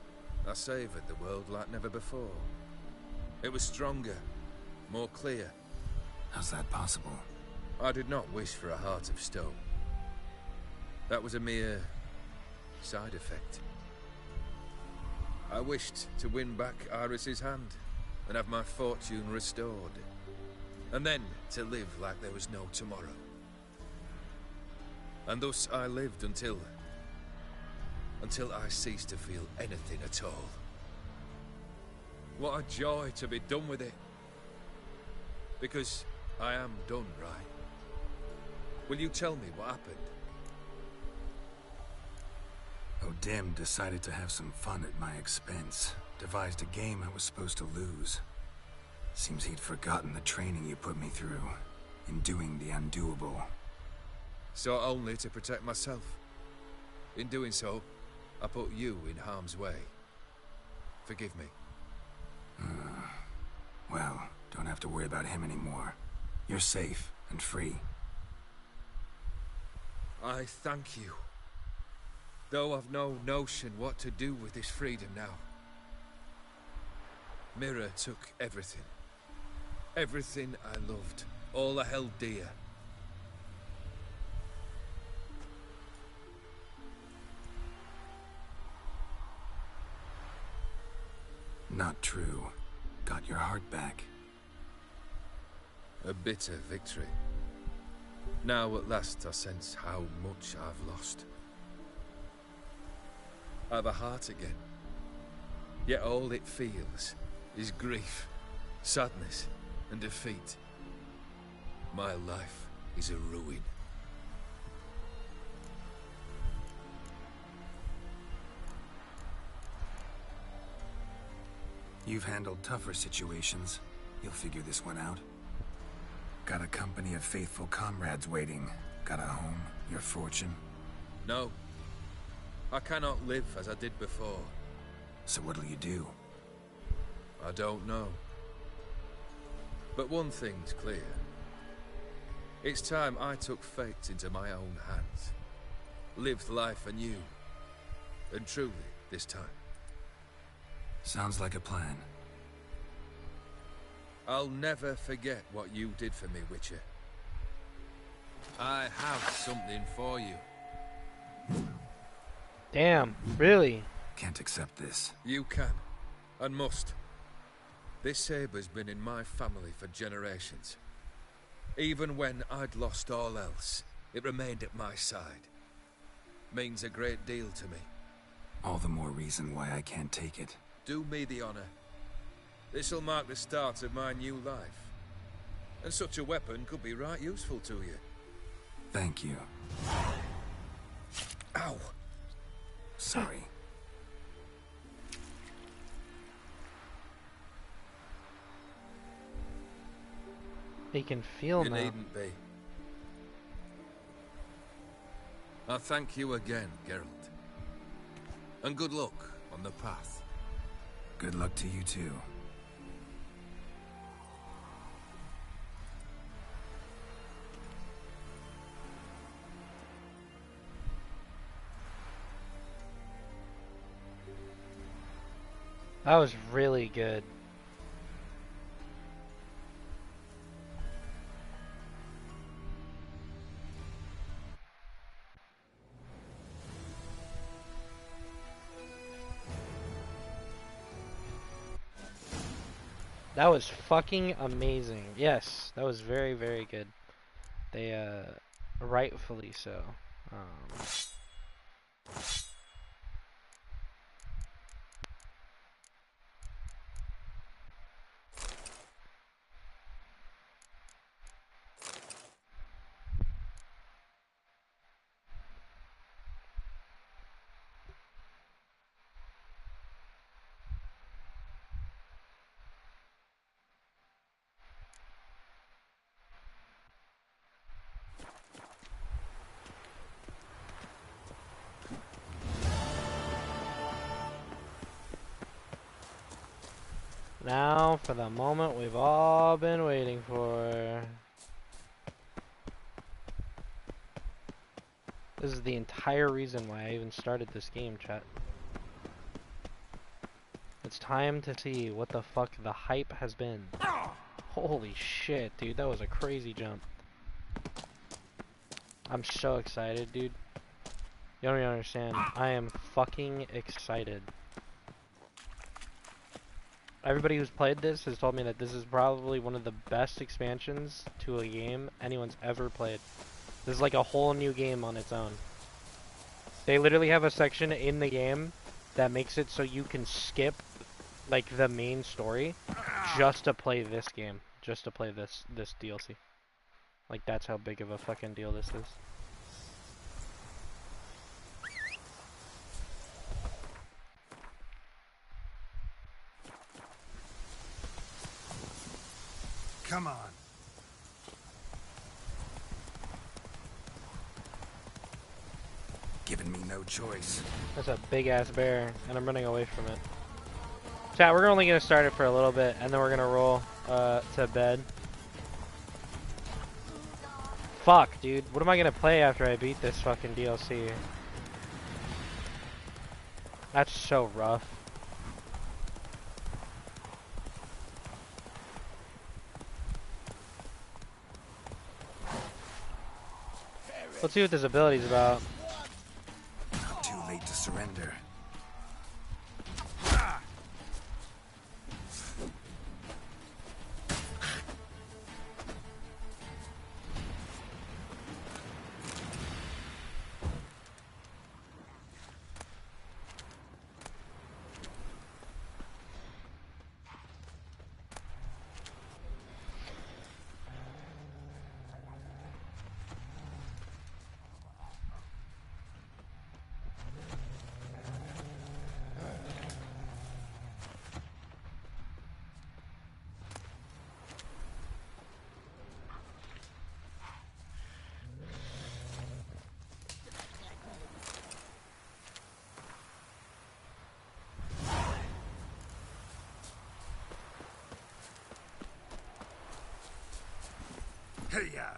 I savoured the world like never before. It was stronger, more clear. How's that possible? I did not wish for a heart of stone. That was a mere side effect. I wished to win back Iris's hand and have my fortune restored. And then to live like there was no tomorrow. And thus I lived until I ceased to feel anything at all. What a joy to be done with it. Because I am done, right? Will you tell me what happened? O'Dim decided to have some fun at my expense. Devised a game I was supposed to lose. Seems he'd forgotten the training you put me through in doing the undoable. So only to protect myself. In doing so, I put you in harm's way. Forgive me. Well, don't have to worry about him anymore. You're safe and free. I thank you. Though I've no notion what to do with this freedom now. Mirror took everything. Everything I loved. All I held dear. Not true. Got your heart back. A bitter victory. Now at last I sense how much I've lost. I've a heart again. Yet all it feels is grief, sadness, and defeat. My life is a ruin. You've handled tougher situations. You'll figure this one out. Got a company of faithful comrades waiting. Got a home, your fortune. No. I cannot live as I did before. So what'll you do? I don't know. But one thing's clear. It's time I took fate into my own hands. Lived life anew. And truly, this time. Sounds like a plan. I'll never forget what you did for me, Witcher. I have something for you. Damn, really? Can't accept this. You can, and must. This sabre's been in my family for generations. Even when I'd lost all else, it remained at my side. Means a great deal to me. All the more reason why I can't take it. Do me the honor. This'll mark the start of my new life. And such a weapon could be right useful to you. Thank you. Ow! Sorry. He can feel You now. needn't be. I thank you again, Geralt. And good luck on the path. Good luck to you too. That was really good. That was fucking amazing. Yes, that was very, very good. They, rightfully so. Now for the moment we've all been waiting for. This is the entire reason why I even started this game, chat. It's time to see what the fuck the hype has been. Holy shit, dude, that was a crazy jump. I'm so excited, dude. You don't even understand. I am fucking excited. Everybody who's played this has told me that this is probably one of the best expansions to a game anyone's ever played. This is like a whole new game on its own. They literally have a section in the game that makes it so you can skip like the main story just to play this game, just to play this DLC. Like that's how big of a fucking deal this is. Come on. Giving me no choice. That's a big ass bear, and I'm running away from it. Chat, we're only gonna start it for a little bit, and then we're gonna roll to bed. Fuck, dude. What am I gonna play after I beat this fucking DLC? That's so rough. Let's see what this ability's about. Not too late to surrender. Hey-ya!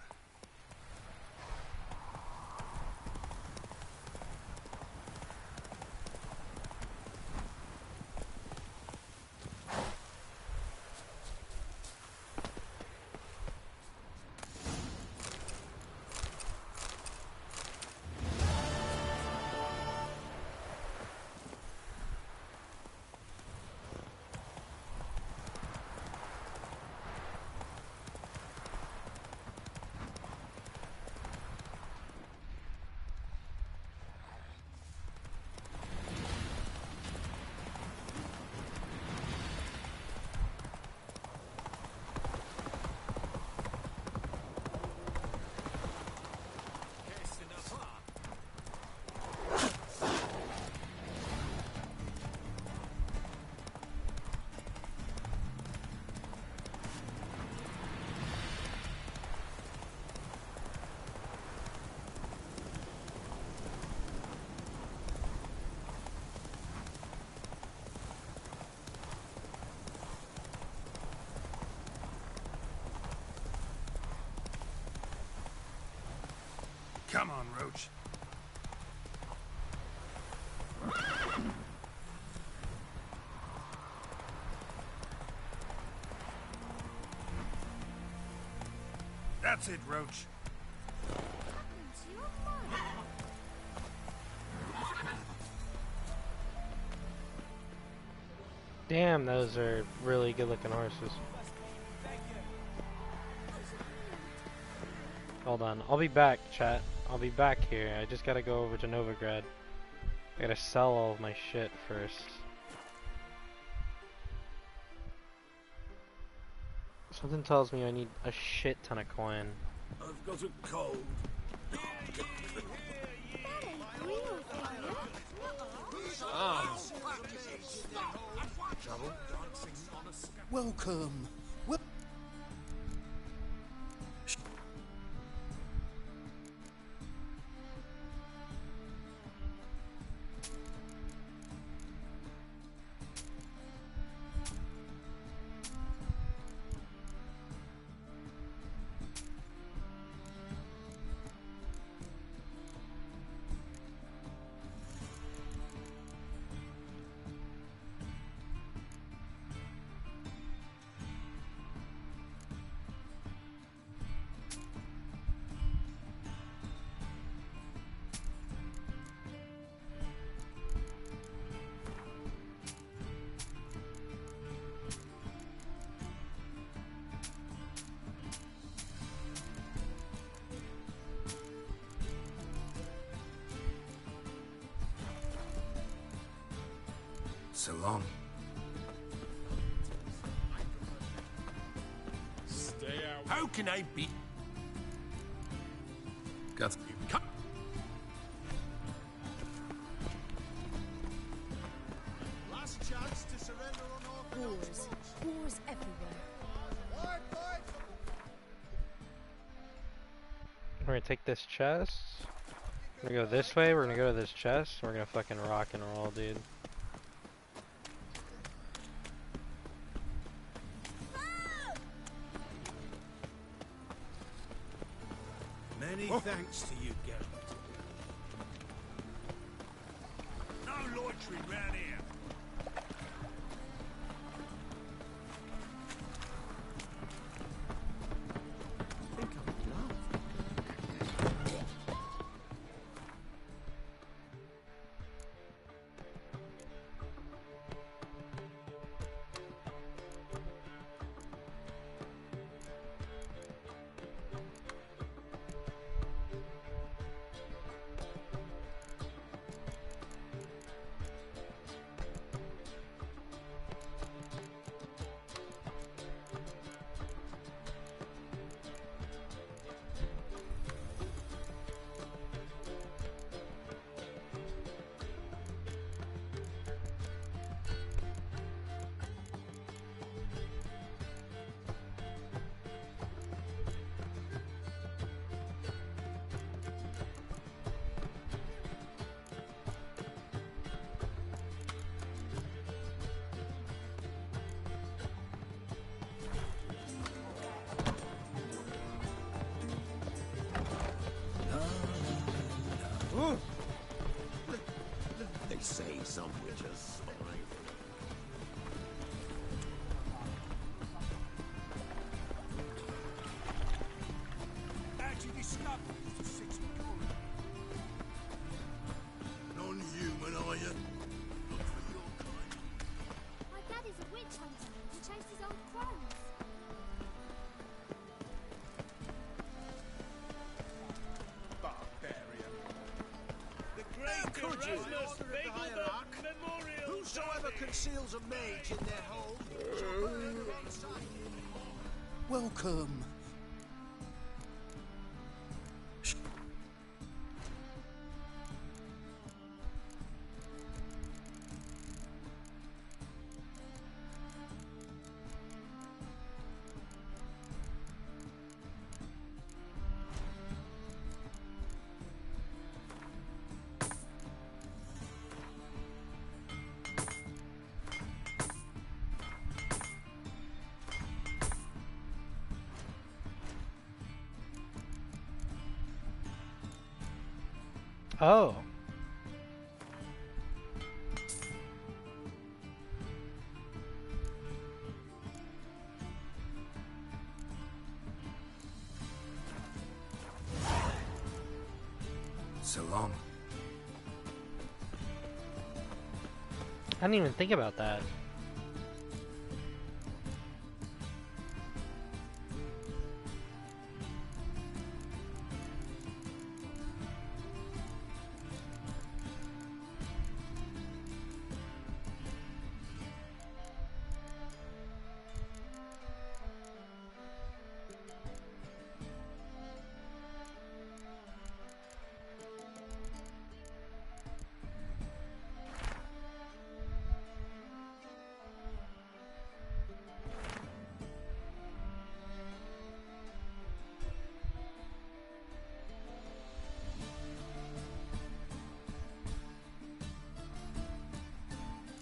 Come on, Roach. That's it, Roach. Damn, those are really good looking horses. Hold on, I'll be back, chat. I'll be back here. I just gotta go over to Novigrad. I gotta sell all of my shit first. Something tells me I need a shit ton of coin. I've got a cold. Welcome. So long. Stay out. How can I be? Got Cut. Last chance to surrender on Wars. Wars everywhere. We're gonna take this chest. We're gonna go this way, we're gonna go to this chest, we're gonna fucking rock and roll, dude. Many thanks to you, Geralt. No loitering round here. witch hunter who chased his old crows. Barbarian. The great Could you? Erasmus Order of the hierarch. Memorial. Whosoever conceals a mage in their home shall burn them on sight. Welcome. Oh. So long. I didn't even think about that.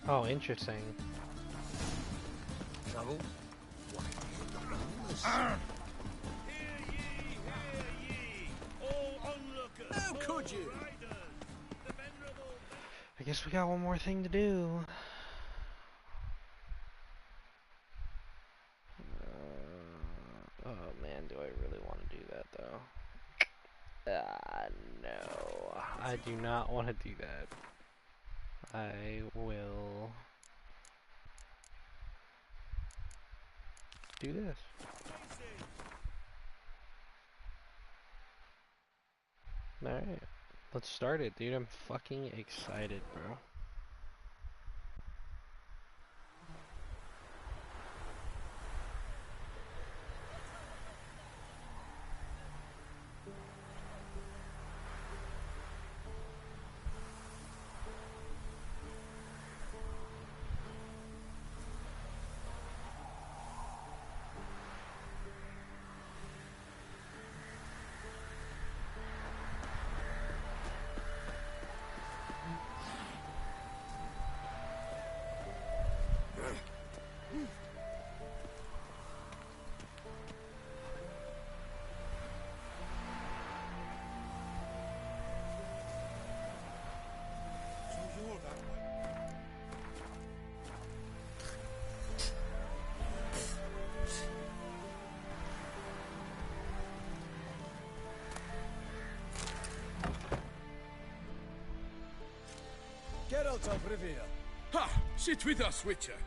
Oh, interesting. Trouble? Hear ye, all onlookers. How could you? Riders, the venerable. I guess we got one more thing to do. Oh man, do I really want to do that though? No. I do not want to do that. I will do this. Alright. Let's start it, dude. I'm fucking excited, bro. Geralt of Rivia. Ha! Sit with us, Witcher.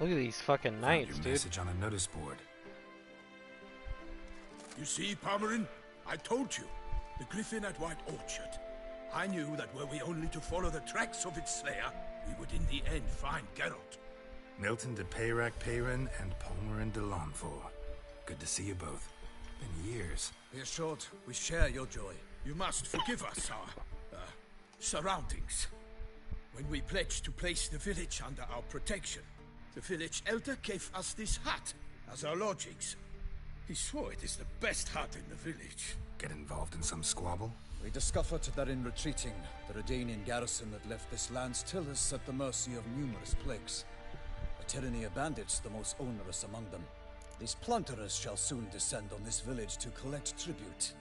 Look at these fucking knights, Your dude. message on a notice board. You see, Palmerin? I told you. The griffin at White Orchard. I knew that were we only to follow the tracks of its slayer, we would in the end find Geralt. Milton de Peyrac Peyran and Palmerin de Lanfort. Good to see you both. Been years. Be assured, we share your joy. You must forgive us our surroundings. When we pledged to place the village under our protection, the village elder gave us this hut as our lodgings. He swore it is the best hut in the village. Get involved in some squabble? We discovered that in retreating, the Redanian garrison that left this land still is at the mercy of numerous plagues. A tyranny of bandits the most onerous among them. These plunderers shall soon descend on this village to collect tribute.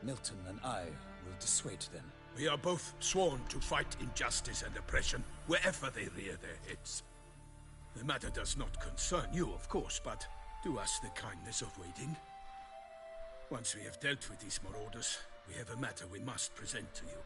Milton and I will dissuade them. We are both sworn to fight injustice and oppression wherever they rear their heads. The matter does not concern you, of course, but do us the kindness of waiting. Once we have dealt with these marauders, we have a matter we must present to you.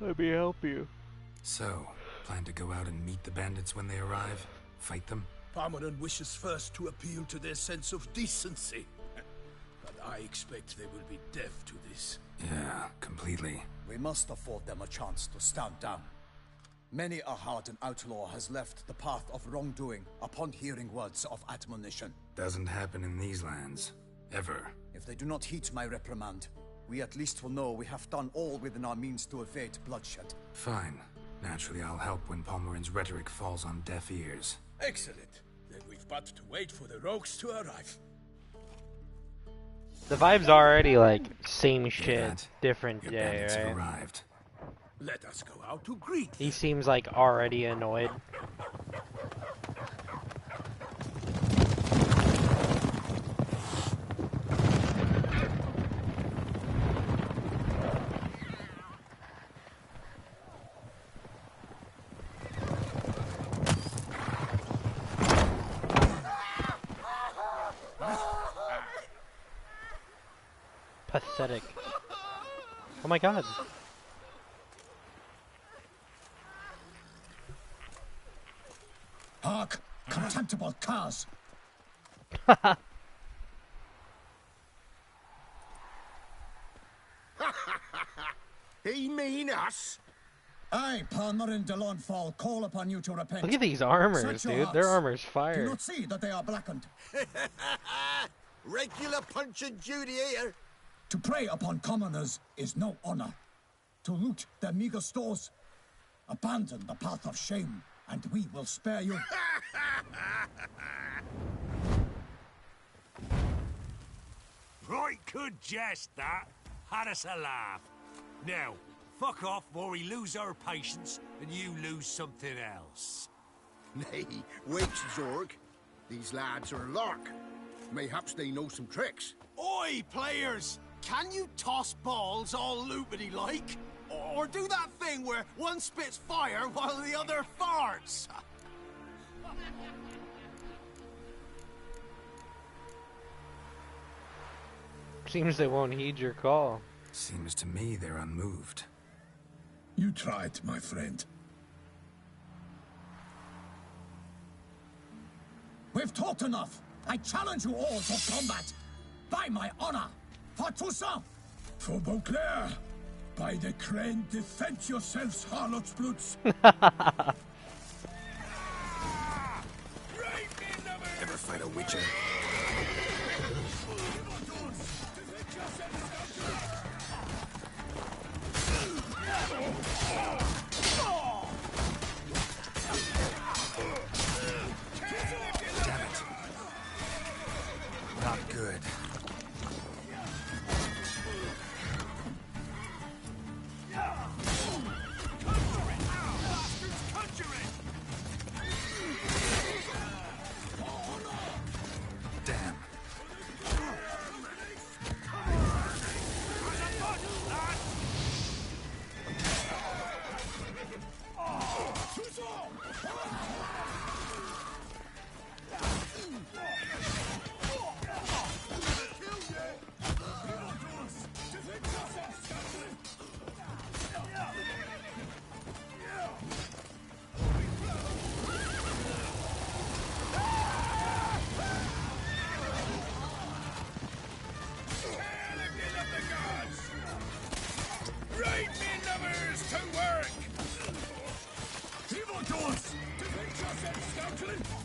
Let me help you. So, plan to go out and meet the bandits when they arrive? Fight them? Parmeran wishes first to appeal to their sense of decency. But I expect they will be deaf to this. Yeah, completely. We must afford them a chance to stand down. Many a hardened outlaw has left the path of wrongdoing upon hearing words of admonition. Doesn't happen in these lands. Ever. If they do not heed my reprimand, we at least will know we have done all within our means to evade bloodshed. Fine. Naturally, I'll help when Palmerin's rhetoric falls on deaf ears. Excellent. Then we've but to wait for the rogues to arrive. The vibe's already like same shit, That, different your day, bandits have right? arrived. Let us go out to greet them. He seems like already annoyed. Pathetic. Oh my god. Hark! Contemptible curs! He mean us? I, Palmerin de Lawnfall, call upon you to repent. Look at these armors, Set your dude. Their hearts. armor's Do fire. not see that they are blackened. Regular punch and Judy here. To prey upon commoners is no honor. To loot their meager stores, abandon the path of shame, and we will spare you. Right good jest, that. Had us a laugh. Now, fuck off or we lose our patience and you lose something else. Nay, wait, Zorg. These lads are lark. Mayhaps they know some tricks. Oi, players! Can you toss balls all loopity like? Or do that thing where one spits fire while the other farts? Seems they won't heed your call. Seems to me they're unmoved. You tried, my friend. We've talked enough. I challenge you all to combat. By my honor, for Toussaint. For Beauclair, by the crane, defend yourselves, harlots bloods. Ever fight a witcher? Damn it. Not good. Damn. Right, me lovers, to work! Evil doors! Defend yourselves, scoundrel!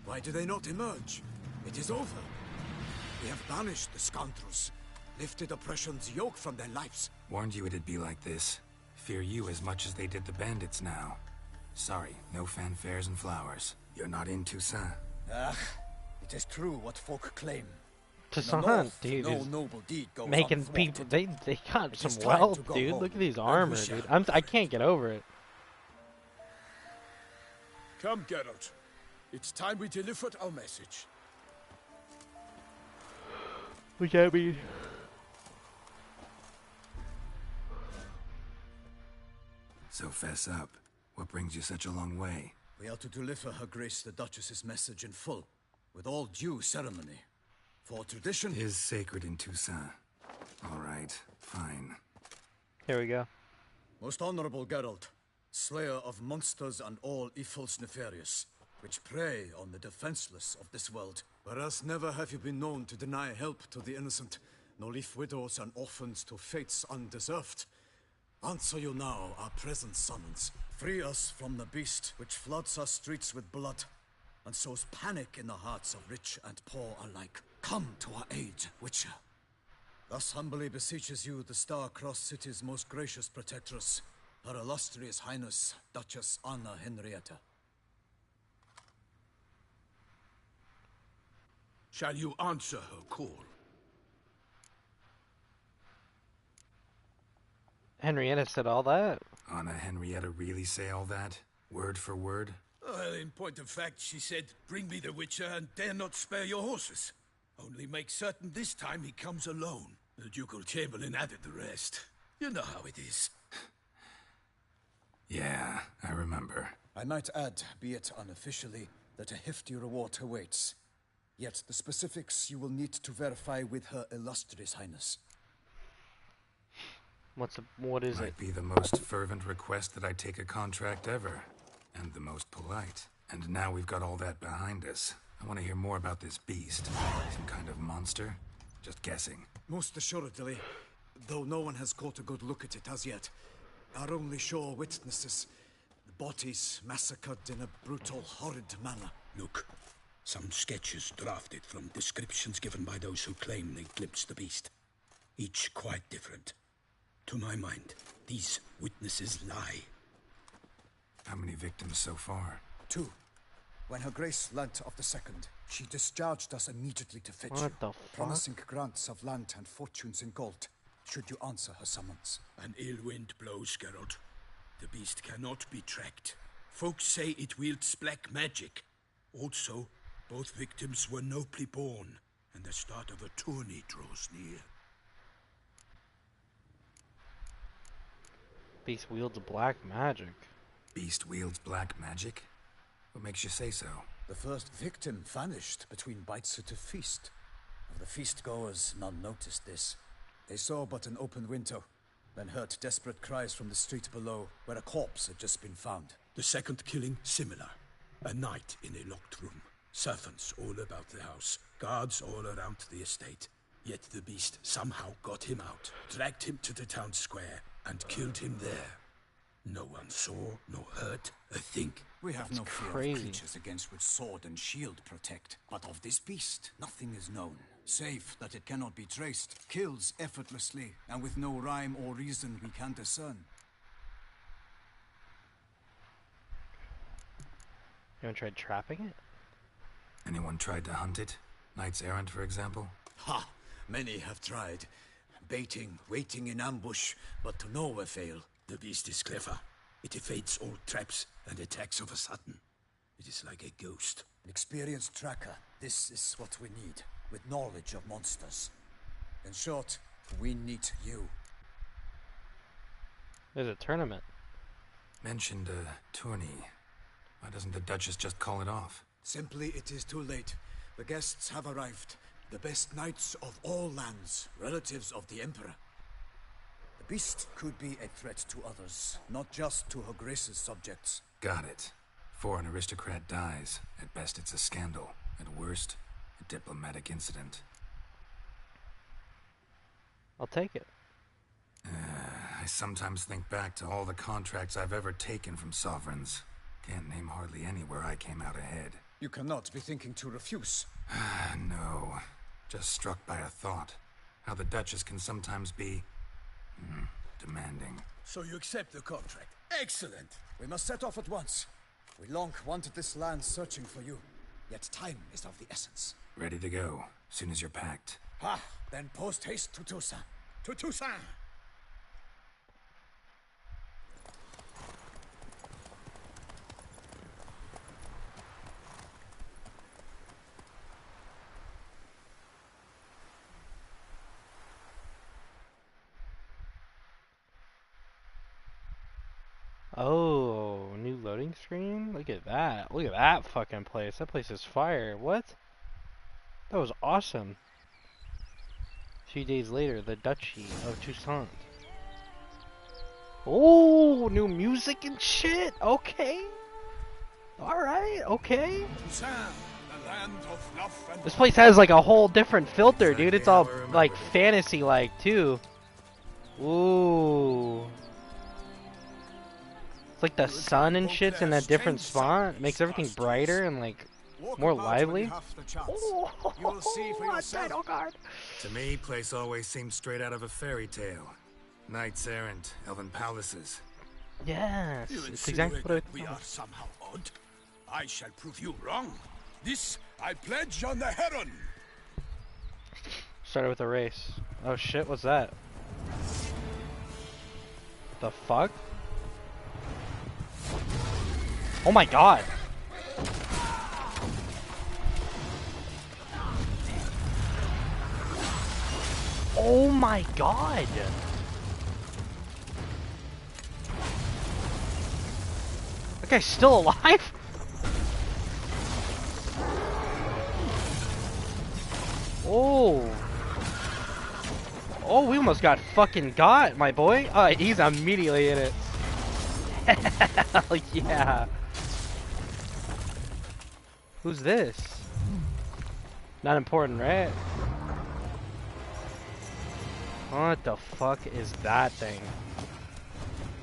Why do they not emerge? It is over. We have banished the scoundrels, lifted oppression's yoke from their lives. Warned you it'd be like this. Fear you as much as they did the bandits now. Sorry, no fanfares and flowers. You're not in Toussaint. Ah, it is true what folk claim. Toussaint, dude, no is noble deed goes making unthwarted. people. They got It is some time wealth, to go dude. home. Look at these Then armor, we shall dude. I can't get over it. Come, Geralt. It's time we delivered our message. We can't be. So fess up. What brings you such a long way? We are to deliver Her Grace the Duchess's message in full, with all due ceremony. For tradition Is sacred in Toussaint. All right, fine. Here we go. Most honorable Geralt, slayer of monsters and all evils nefarious, which prey on the defenseless of this world. Whereas never have you been known to deny help to the innocent, nor leave widows and orphans to fates undeserved. Answer you now our present summons. Free us from the beast which floods our streets with blood, and sows panic in the hearts of rich and poor alike. Come to our aid, Witcher. Thus humbly beseeches you the Star-Crossed City's most gracious protectress, Her Illustrious Highness, Duchess Anna Henrietta. Shall you answer her call? Henrietta said all that. Anna Henrietta really say all that? Word for word? Well, in point of fact, she said, bring me the Witcher and dare not spare your horses. Only make certain this time he comes alone. The Ducal Chamberlain added the rest. You know how it is. Yeah, I remember. I might add, be it unofficially, that a hefty reward awaits. Yet the specifics you will need to verify with Her Illustrious Highness. What is it? Might be the most fervent request that I take a contract ever. And the most polite. And now we've got all that behind us. I want to hear more about this beast. Some kind of monster? Just guessing. Most assuredly, though no one has caught a good look at it as yet. Our only sure witnesses, the bodies massacred in a brutal, horrid manner. Look, some sketches drafted from descriptions given by those who claim they glimpsed the beast. Each quite different. To my mind, these witnesses lie. How many victims so far? 2. When Her Grace learnt of the second, she discharged us immediately to fetch What you, the fuck? promising grants of land and fortunes in gold, should you answer her summons. An ill wind blows, Geralt. The beast cannot be tracked. Folks say it wields black magic. Also, both victims were nobly born, and the start of a tourney draws near. Beast wields black magic. Beast wields black magic? What makes you say so? The first victim vanished between bites at a feast. Of the feast-goers, none noticed this. They saw but an open window, then heard desperate cries from the street below, where a corpse had just been found. The second killing, similar. A night in a locked room. Servants all about the house. Guards all around the estate. Yet the beast somehow got him out, dragged him to the town square, and killed him there. No one saw, nor heard a thing. We have That's no fear crazy. of creatures against which sword and shield protect. But of this beast, nothing is known, save that it cannot be traced, kills effortlessly, and with no rhyme or reason we can discern. Anyone tried trapping it? Anyone tried to hunt it? Knights errant, for example? Ha! Many have tried. Baiting, waiting in ambush, but to no avail. The beast is clever. It evades all traps and attacks of a sudden. It is like a ghost. An experienced tracker. This is what we need, with knowledge of monsters. In short, we need you. There's a tournament. Mentioned a tourney. Why doesn't the Duchess just call it off? Simply, it is too late. The guests have arrived. The best knights of all lands, relatives of the Emperor. The beast could be a threat to others, not just to Her Grace's subjects. Got it. Before an aristocrat dies, at best it's a scandal. At worst, a diplomatic incident. I'll take it. I sometimes think back to all the contracts I've ever taken from sovereigns. Can't name hardly any where I came out ahead. You cannot be thinking to refuse. No. Just struck by a thought. How the Duchess can sometimes be... demanding. So you accept the contract. Excellent! We must set off at once. We long wanted this land searching for you. Yet time is of the essence. Ready to go, soon as you're packed. Ah, then post haste to Toussaint. To Toussaint! Oh, new loading screen? Look at that. Look at that fucking place. That place is fire. What? That was awesome. A few days later, the Duchy of Toussaint. Oh, new music and shit. Okay. Alright, okay. This place has like a whole different filter, dude. It's all like fantasy-like too. Ooh. It's like the sun and shit's in a different spot. It makes everything brighter and like more lively. Oh, to me, place always seemed straight out of a fairy tale. Knights errant, elven palaces. Yes, You it's exactly what I we are somehow odd. I shall prove you wrong. This I pledge on the Heron. Started with a race. Oh shit, what's that? The fuck? Oh my god! Oh my god! That guy's still alive? Oh! Oh, we almost got fucking got, my boy! He's immediately in it. Hell yeah! Who's this? Not important, right? What the fuck is that thing?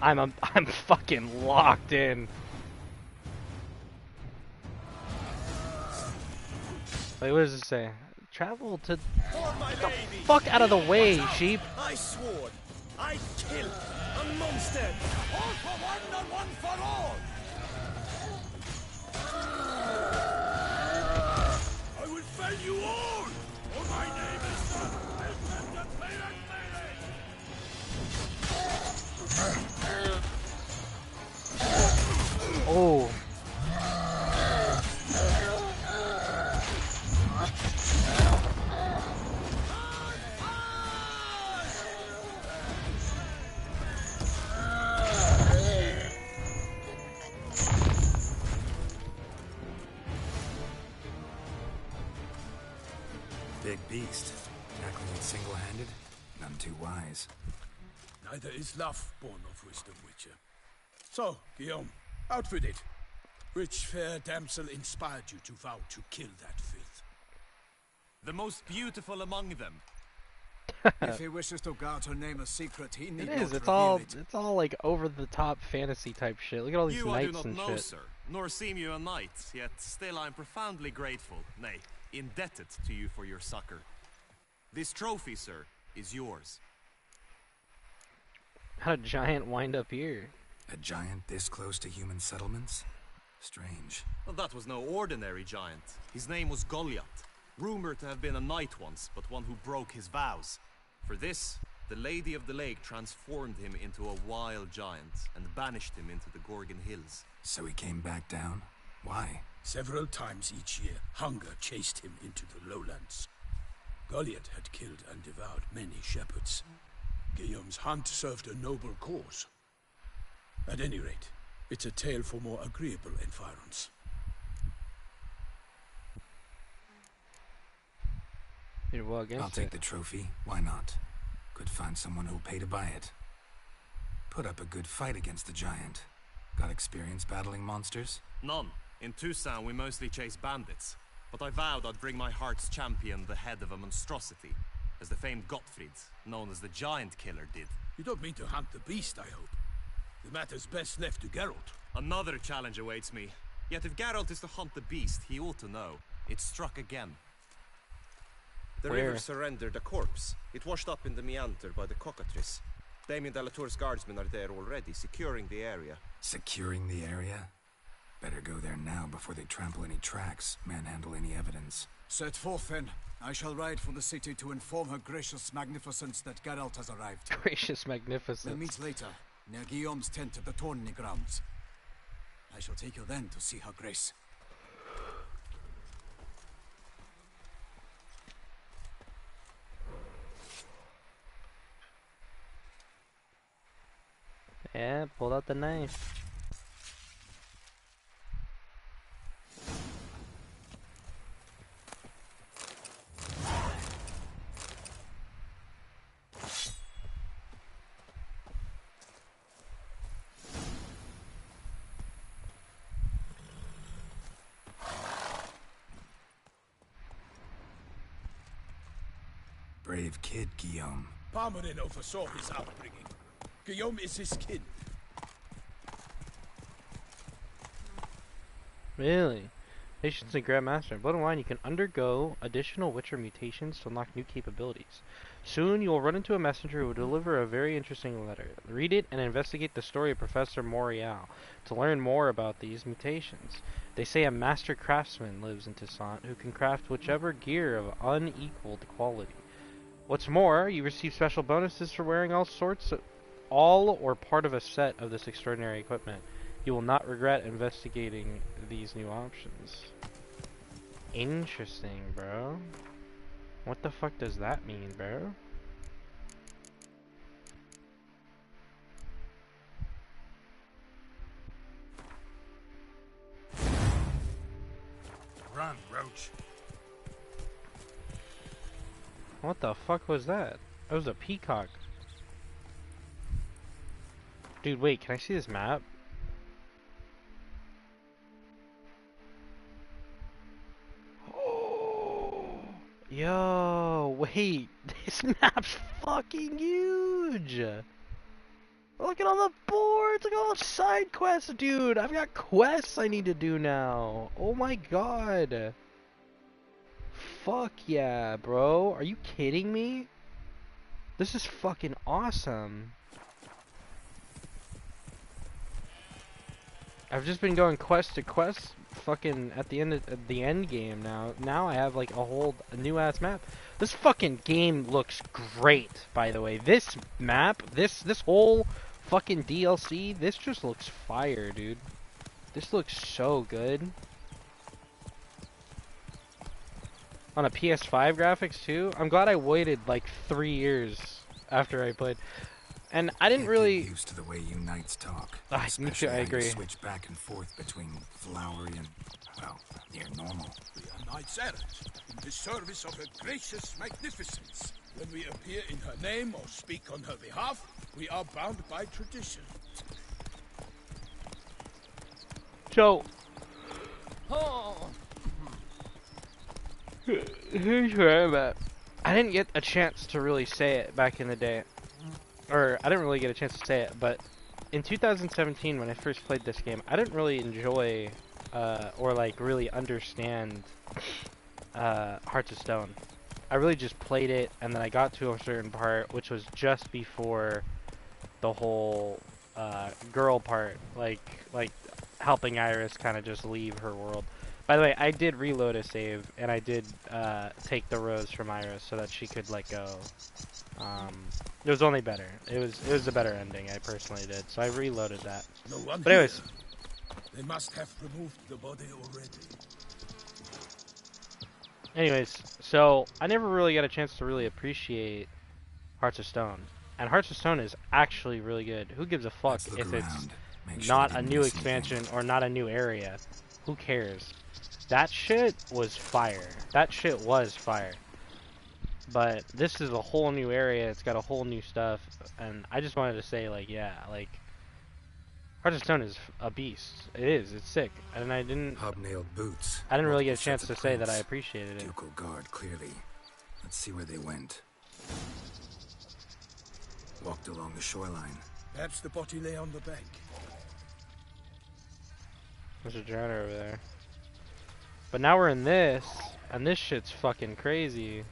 I'm fucking locked in. Wait, what does it say? Travel to... Get the fuck out of the way, sheep! I swore I'd kill a monster! All for one and one for all! I will fell you all! For my name is the Oh. Big beast. Tackling it single-handed? None too wise. Neither is love born of wisdom, Witcher. So, Guillaume, out with it. Which fair damsel inspired you to vow to kill that filth? The most beautiful among them. If he wishes to guard her name a secret, he need It not is. It's reveal it. It's all like over the top fantasy type shit. Look at all these You I do knights not and know, shit. sir, nor seem you a knight, yet still I am profoundly grateful, nay, indebted to you for your succor. This trophy, sir, is yours. How'd a giant wind up here? A giant this close to human settlements? Strange. Well, that was no ordinary giant. His name was Olgierd, rumored to have been a knight once, but one who broke his vows. For this, the Lady of the Lake transformed him into a wild giant and banished him into the Gorgon Hills. So he came back down? Why? Several times each year, hunger chased him into the lowlands. Olgierd had killed and devoured many shepherds. Guillaume's hunt served a noble cause. At any rate, it's a tale for more agreeable environs. You're well against I'll take it. the trophy. Why not? Could find someone who'll pay to buy it. Put up a good fight against the giant. Got experience battling monsters? None. In Toussaint, we mostly chase bandits. But I vowed I'd bring my heart's champion the head of a monstrosity, as the famed Gottfried, known as the Giant Killer, did. You don't mean to hunt the beast, I hope. The matter's best left to Geralt. Another challenge awaits me. Yet if Geralt is to hunt the beast, he ought to know. It struck again. The river surrendered a corpse. It washed up in the meander by the cockatrice. Damien de la Tour's guardsmen are there already, securing the area. Securing the area? Better go there now before they trample any tracks, manhandle any evidence. Set forth then. I shall ride for the city to inform her gracious magnificence that Geralt has arrived. Gracious magnificence. We'll meet later, near Guillaume's tent at the Tourney grounds. I shall take you then to see her grace. Yeah, pulled out the knife. Brave kid, Guillaume. Parmarin oversaw his upbringing. Guillaume is his kin. Really? Patience and Grandmaster. In Blood and Wine, you can undergo additional Witcher mutations to unlock new capabilities. Soon, you will run into a messenger who will deliver a very interesting letter. Read it and investigate the story of Professor Morial to learn more about these mutations. They say a master craftsman lives in Toussaint who can craft whichever gear of unequaled quality. What's more, you receive special bonuses for wearing all or part of a set of this extraordinary equipment. You will not regret investigating these new options. Interesting, bro. What the fuck does that mean, bro? Run, Roach. What the fuck was that? That was a peacock. Dude, wait, can I see this map? Yo, wait, this map's fucking huge! Look at all the boards, look at all the side quests, dude! I've got quests I need to do now! Oh my god! Fuck yeah, bro! Are you kidding me? This is fucking awesome! I've just been going quest to quest, fucking at the end game now. Now I have like a new ass map. This fucking game looks great, by the way. This map, this whole fucking DLC, this just looks fire, dude. This looks so good. On a PS5 graphics too. I'm glad I waited like 3 years after I played. And I didn't really get used to the way you knights talk. Me too, I agree. Switch back and forth between flowery and, well, near normal. We are knights errant, in the service of her gracious magnificence. When we appear in her name or speak on her behalf, we are bound by tradition. So, here's where I'm at. I didn't get a chance to really say it back in the day. Or, I didn't really get a chance to say it, but in 2017 when I first played this game, I didn't really enjoy, or like really understand, Hearts of Stone. I really just played it, and then I got to a certain part, which was just before the whole, girl part, like helping Iris kind of just leave her world. By the way, I did reload a save, and I did, take the rose from Iris so that she could let go. It was only better. It was a better ending, I personally did. So I reloaded that. No one but anyways. They must have removed the body already. Anyways, so I never really got a chance to really appreciate Hearts of Stone. And Hearts of Stone is actually really good. Who gives a fuck if it's not a new expansion or not a new area? Who cares? That shit was fire. That shit was fire. But this is a whole new area, it's got a whole new stuff, and I just wanted to say, like, yeah, like, Hearts of Stone is a beast. It is, it's sick. And I didn't... Hobnailed boots. I didn't really get a chance to say that I appreciated it. Ducal guard, clearly. Let's see where they went. Walked along the shoreline. Perhaps the body lay on the bank. There's a drowner over there. But now we're in this, and this shit's fucking crazy.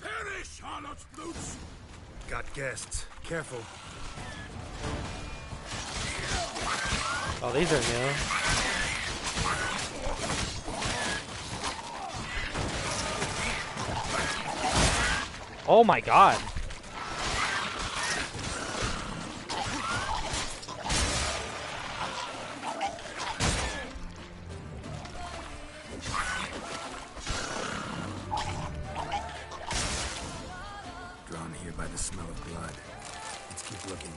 Perish, harlot's boots! Got guests. Careful. Oh, these are new. Oh my god. Drawn here by the smell of blood. Let's keep looking.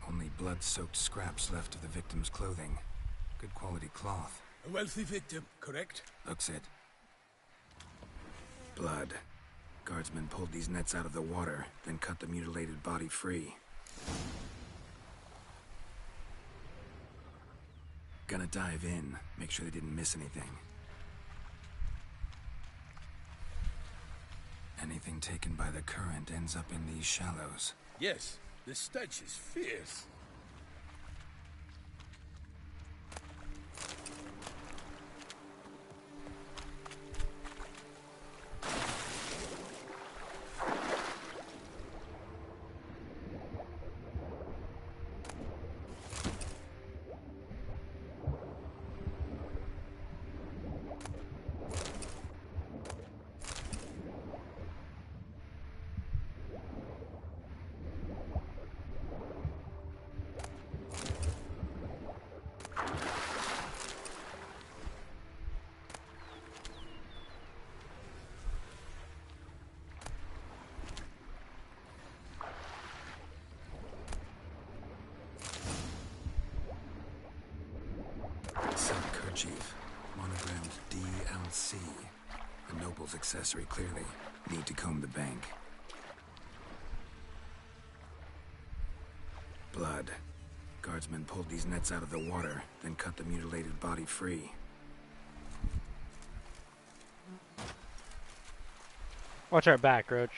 Only blood-soaked scraps left of the victim's clothing. Good quality cloth. A wealthy victim, correct? Looks it. Blood. Guardsmen pulled these nets out of the water, then cut the mutilated body free. Gonna dive in, make sure they didn't miss anything. Anything taken by the current ends up in these shallows. Yes, the stench is fierce. Silk kerchief, monogrammed DLC. A noble's accessory, clearly. Need to comb the bank. Blood. Guardsmen pulled these nets out of the water, then cut the mutilated body free. Watch our back, Roach.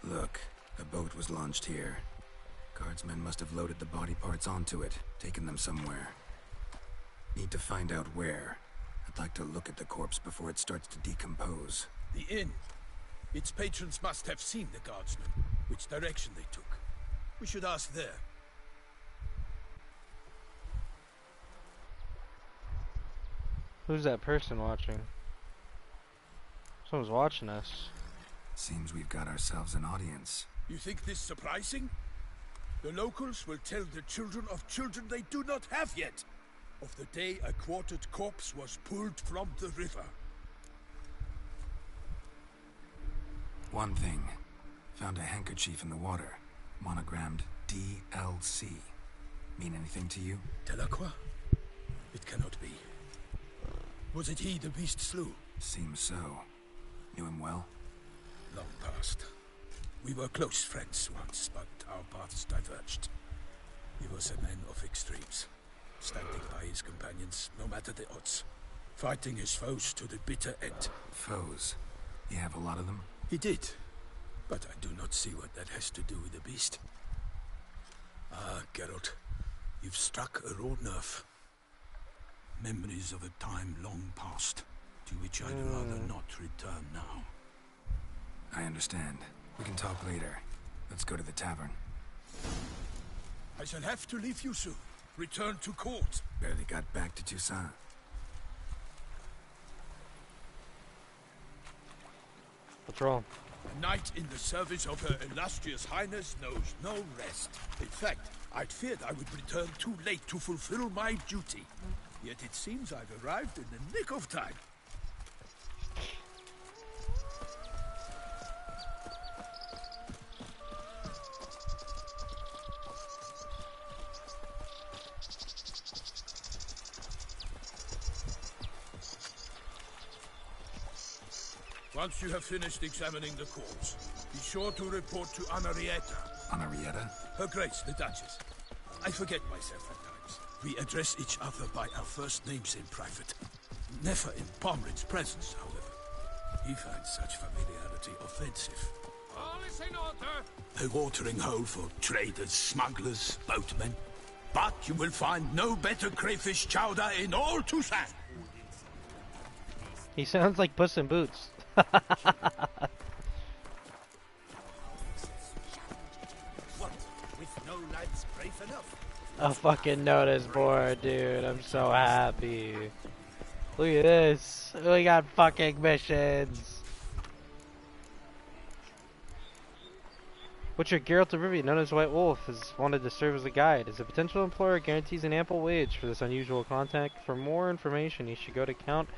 Look, a boat was launched here. Guardsmen must have loaded the body parts onto it, taken them somewhere. Need to find out where. I'd like to look at the corpse before it starts to decompose. The inn. Its patrons must have seen the guardsmen, which direction they took. We should ask there. Who's that person watching? Someone's watching us. Seems we've got ourselves an audience. You think this surprising? The locals will tell the children of children they do not have yet, of the day a quartered corpse was pulled from the river. One thing. Found a handkerchief in the water. Monogrammed DLC. Mean anything to you? Delacroix? It cannot be. Was it he the beast slew? Seems so. Knew him well? Long past. We were close friends once, but our paths diverged. He was a man of extremes, standing by his companions, no matter the odds, fighting his foes to the bitter end. Foes? You have a lot of them? He did, but I do not see what that has to do with the beast. Ah, Geralt, you've struck a raw nerve. Memories of a time long past, to which I'd rather not return now. I understand. We can talk later. Let's go to the tavern. I shall have to leave you soon. Return to court. Barely got back to Toussaint. What's wrong? A knight in the service of Her Illustrious Highness knows no rest. In fact, I'd feared I would return too late to fulfill my duty. Yet it seems I've arrived in the nick of time. Once you have finished examining the corpse, be sure to report to Anarietta. Anarietta? Her Grace, the Duchess. I forget myself at times. We address each other by our first names in private. Never in Pomrin's presence, however. He finds such familiarity offensive. All is in order. A watering hole for traders, smugglers, boatmen. But you will find no better crayfish chowder in all Toussaint. He sounds like Puss in Boots. no lads brave enough. A fucking notice board, dude. I'm so happy. Look at this. We got fucking missions. Butcher Geralt of Rivia, known as White Wolf, has wanted to serve as a guide. As a potential employer, guarantees an ample wage for this unusual contact. For more information, you should go to Count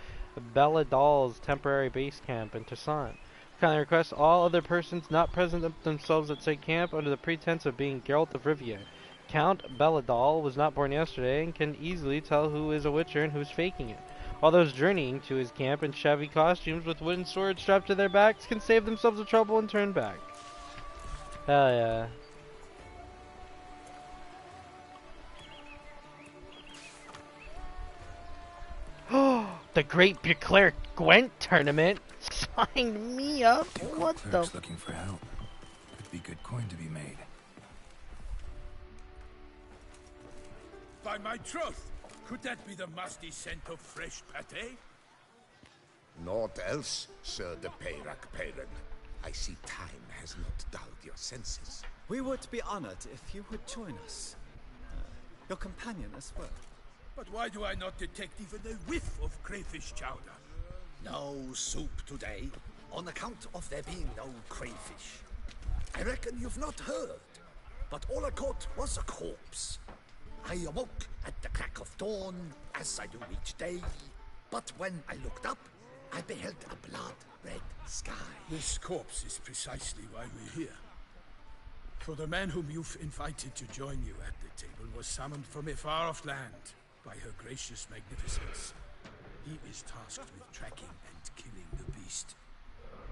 Belladal's temporary base camp in Toussaint. Kindly request all other persons not present themselves at said camp under the pretense of being Geralt of Rivia. Count Belladal was not born yesterday and can easily tell who is a witcher and who's faking it. All those journeying to his camp in shabby costumes with wooden swords strapped to their backs can save themselves the trouble and turn back. Hell yeah. The Great Beclair Gwent tournament signed me up. What the? Looking for help. Could be good coin to be made. By my troth, could that be the musty scent of fresh pate? Naught else, Sir de Peyrac Peyren. I see time has not dulled your senses. We would be honored if you would join us. Your companion as well. But why do I not detect even a whiff of crayfish chowder? No soup today, on account of there being no crayfish. I reckon you've not heard, but all I caught was a corpse. I awoke at the crack of dawn, as I do each day, but when I looked up, I beheld a blood-red sky. This corpse is precisely why we're here. For the man whom you've invited to join you at the table was summoned from a far-off land by her gracious magnificence. He is tasked with tracking and killing the beast.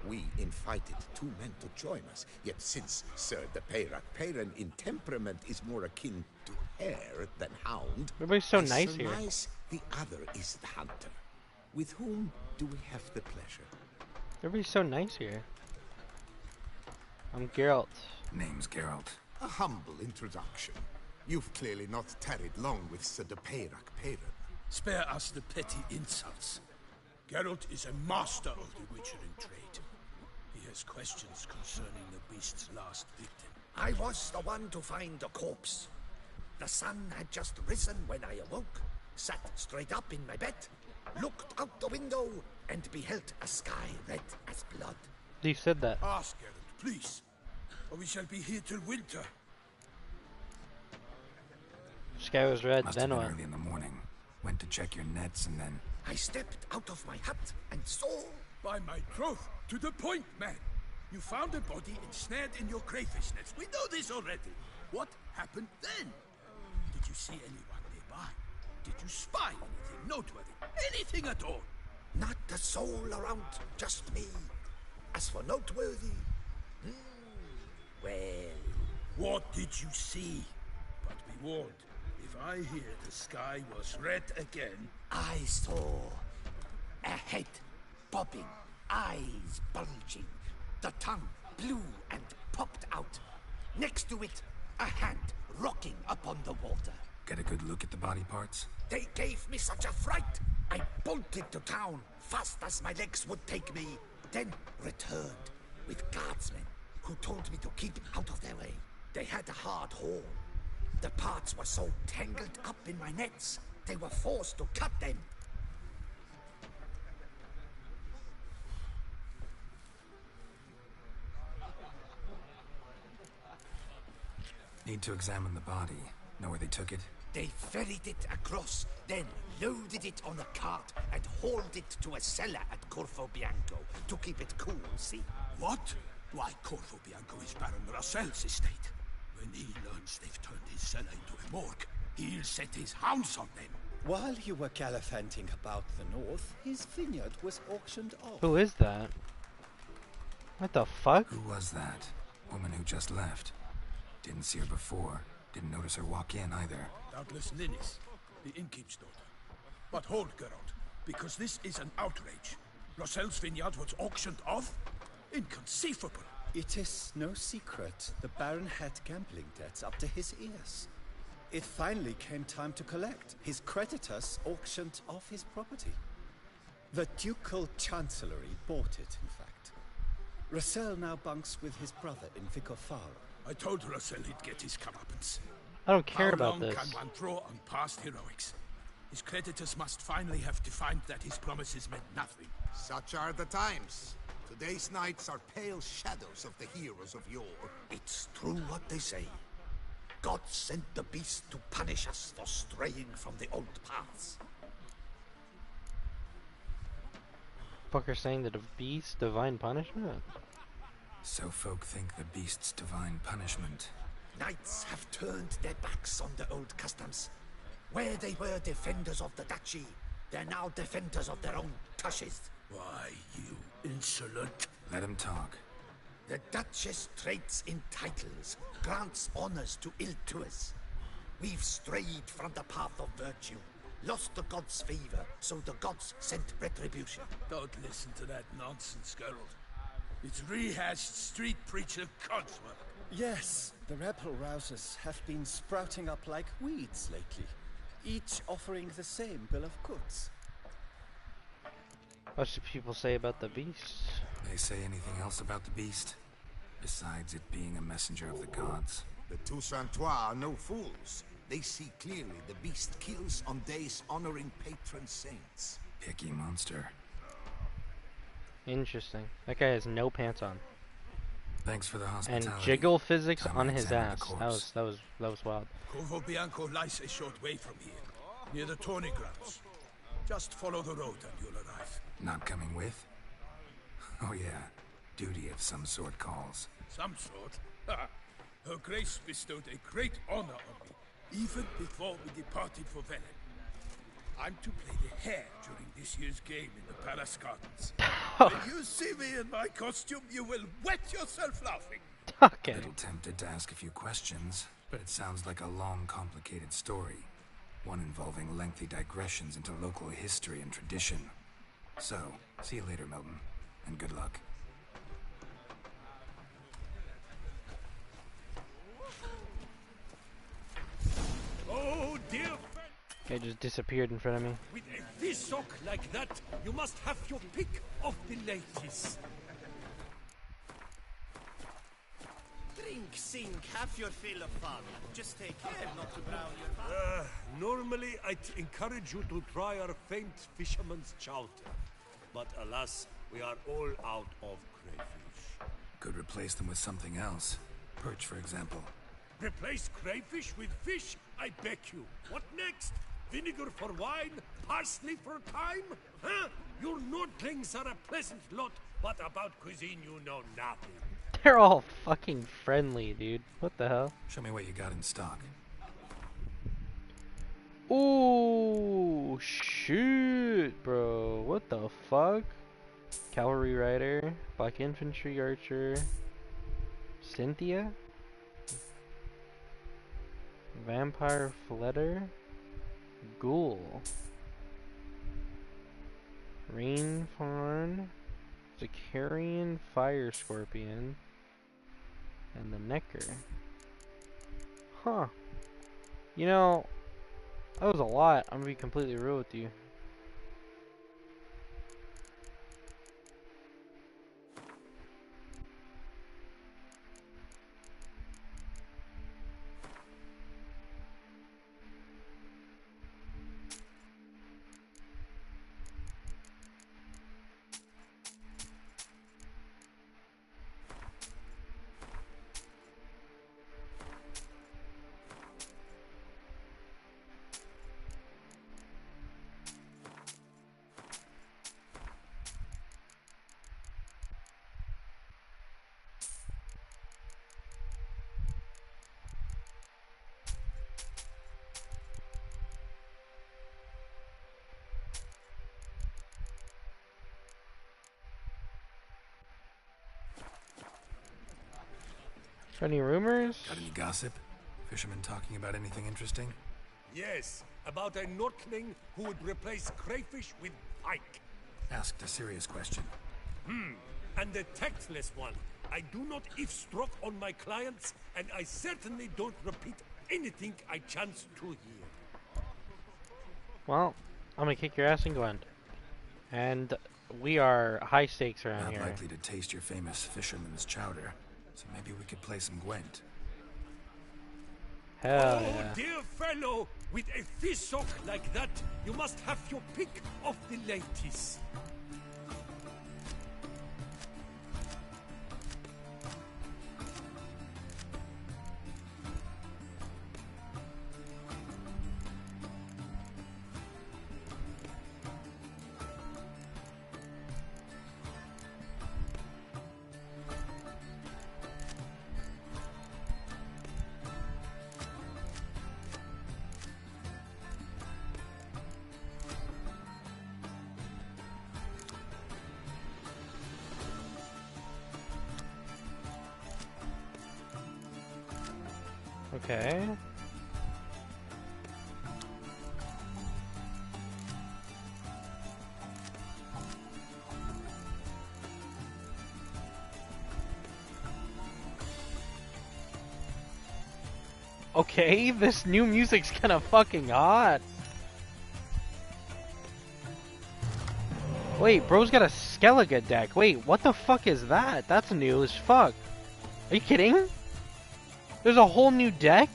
We invited two men to join us, yet since Sir de Peyrac Peyren in temperament is more akin to hare than hound, everybody's so nice here. The other is the hunter. With whom do we have the pleasure? Everybody's so nice here. I'm Geralt. Name's Geralt. A humble introduction. You've clearly not tarried long with Sir de Peyrac Peyren. Spare us the petty insults. Geralt is a master of the witchering trade. He has questions concerning the beast's last victim. I was the one to find the corpse. The sun had just risen when I awoke, sat straight up in my bed, looked out the window, and beheld a sky red as blood. You said that. Ask Geralt, please, or we shall be here till winter. Sky was red, Must then have been what? early in the morning. Went to check your nets and then... I stepped out of my hut and saw... By my troth, to the point, man. You found a body ensnared in your crayfish nets. We know this already. What happened then? Did you see anyone nearby? Did you spy anything noteworthy? Anything at all? Not a soul around, just me. As for noteworthy... well... What did you see? But be warned, if I hear the sky was red again... I saw a head bobbing, eyes bulging, the tongue blew and popped out. Next to it, a hand rocking upon the water. Get a good look at the body parts? They gave me such a fright. I bolted to town, fast as my legs would take me, then returned with guardsmen who told me to keep out of their way. They had a hard haul. The parts were so tangled up in my nets, they were forced to cut them. Need to examine the body. Know where they took it? They ferried it across, then loaded it on a cart and hauled it to a cellar at Corvo Bianco to keep it cool, see? What? Why, Corvo Bianco is Baron Rossel's estate. When he learns they've turned his cellar into a morgue, he'll set his hounds on them. While you were gallivanting about the north, his vineyard was auctioned off. Who is that? What the fuck? Who was that? Woman who just left. Didn't see her before. Didn't notice her walk in either. Doubtless Ninnis, the innkeep's daughter. But hold, Geralt, because this is an outrage. Rossel's vineyard was auctioned off? Inconceivable. It is no secret the Baron had gambling debts up to his ears. It finally came time to collect. His creditors auctioned off his property. The Ducal Chancellery bought it, in fact. Rossel now bunks with his brother in Vicofaro. I told Russell he'd get his comeuppance. I don't care How about long this. can one draw on past heroics? His creditors must finally have defined that his promises meant nothing. Such are the times. Today's knights are pale shadows of the heroes of yore. It's true what they say. God sent the beast to punish us for straying from the old paths. Fucker saying that the beast divine punishment? So folk think the beast's divine punishment. Knights have turned their backs on the old customs. Where they were defenders of the duchy, they're now defenders of their own tushes. Why, you insolent... Let him talk. The Duchess trades in titles, grants honors to ill-doers. We've strayed from the path of virtue, lost the gods' favor, so the gods sent retribution. Don't listen to that nonsense, Geralt. It's rehashed street preacher codswork. Yes, the rebel rousers have been sprouting up like weeds lately, each offering the same bill of goods. What should people say about the beast? They say anything else about the beast? Besides it being a messenger of the gods. The Toussaintois are no fools. They see clearly the beast kills on days honoring patron saints. Picky monster. Interesting. That guy has no pants on. Thanks for the And hospitality. jiggle physics Time on to his examine ass. the That was wild. Corvo Bianco lies a short way from here, near the tourney grounds. Just follow the road and you'll arrive. Not coming with? Oh yeah, duty of some sort calls. Some sort? Her Grace bestowed a great honor on me, even before we departed for Velen. I'm to play the hare during this year's game in the palace gardens. When you see me in my costume, you will wet yourself laughing. Okay. A little tempted to ask a few questions, but it sounds like a long, complicated story. One involving lengthy digressions into local history and tradition. So, see you later, Milton, and good luck. Oh, dear friend. Guy just disappeared in front of me. With a fish-sock like that, you must have your pick of the ladies. Drink, sing, have your fill of fun. Just take care not to drown your mouth. Normally, I'd encourage you to try our famed fisherman's chowder. But alas, we are all out of crayfish. Could replace them with something else. Perch, for example. Replace crayfish with fish? I beg you. What next? Vinegar for wine? Parsley for thyme? Huh? Your Nordlings are a pleasant lot, but about cuisine you know nothing. They're all fucking friendly, dude. What the hell? Show me what you got in stock. Ooh, shoot, bro. What the fuck? Cavalry rider, black infantry archer, Cynthia, vampire fletter, ghoul, rain fawn, Zicarian fire scorpion, and the necker. Huh. You know, that was a lot. I'm gonna be completely real with you. Any rumors? Got any gossip? Fishermen talking about anything interesting? Yes, about a Nordling who would replace crayfish with pike. Asked a serious question. And a tactless one. I do not eavesdrop on my clients, and I certainly don't repeat anything I chance to hear. Well, I'm gonna kick your ass in Gwent. And we are high stakes around Not here. likely to taste your famous fisherman's chowder, so maybe we could play some Gwent. Hell Oh, yeah. dear fellow, with a fish hook like that, you must have your pick of the ladies. Okay. Okay, this new music's kinda fucking hot. Wait, bro's got a Skellige deck. Wait, what the fuck is that? That's new as fuck. Are you kidding? There's a whole new deck?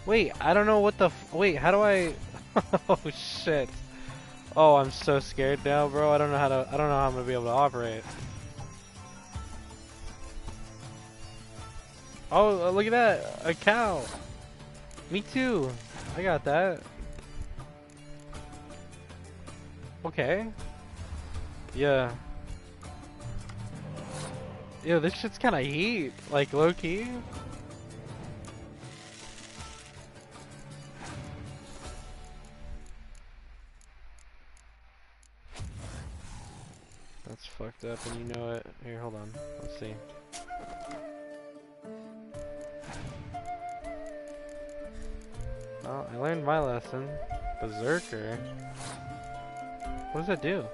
Wait, I don't know what the wait, how do I oh shit. Oh, I'm so scared now, bro. I don't know how I'm gonna be able to operate. Oh, look at that! A cow! Me too! I got that. Okay. Yeah. Yeah, this shit's kinda heat. Like, low-key. That's fucked up and you know it. Here, hold on. Let's see. Well, I learned my lesson. Berserker. What does that do?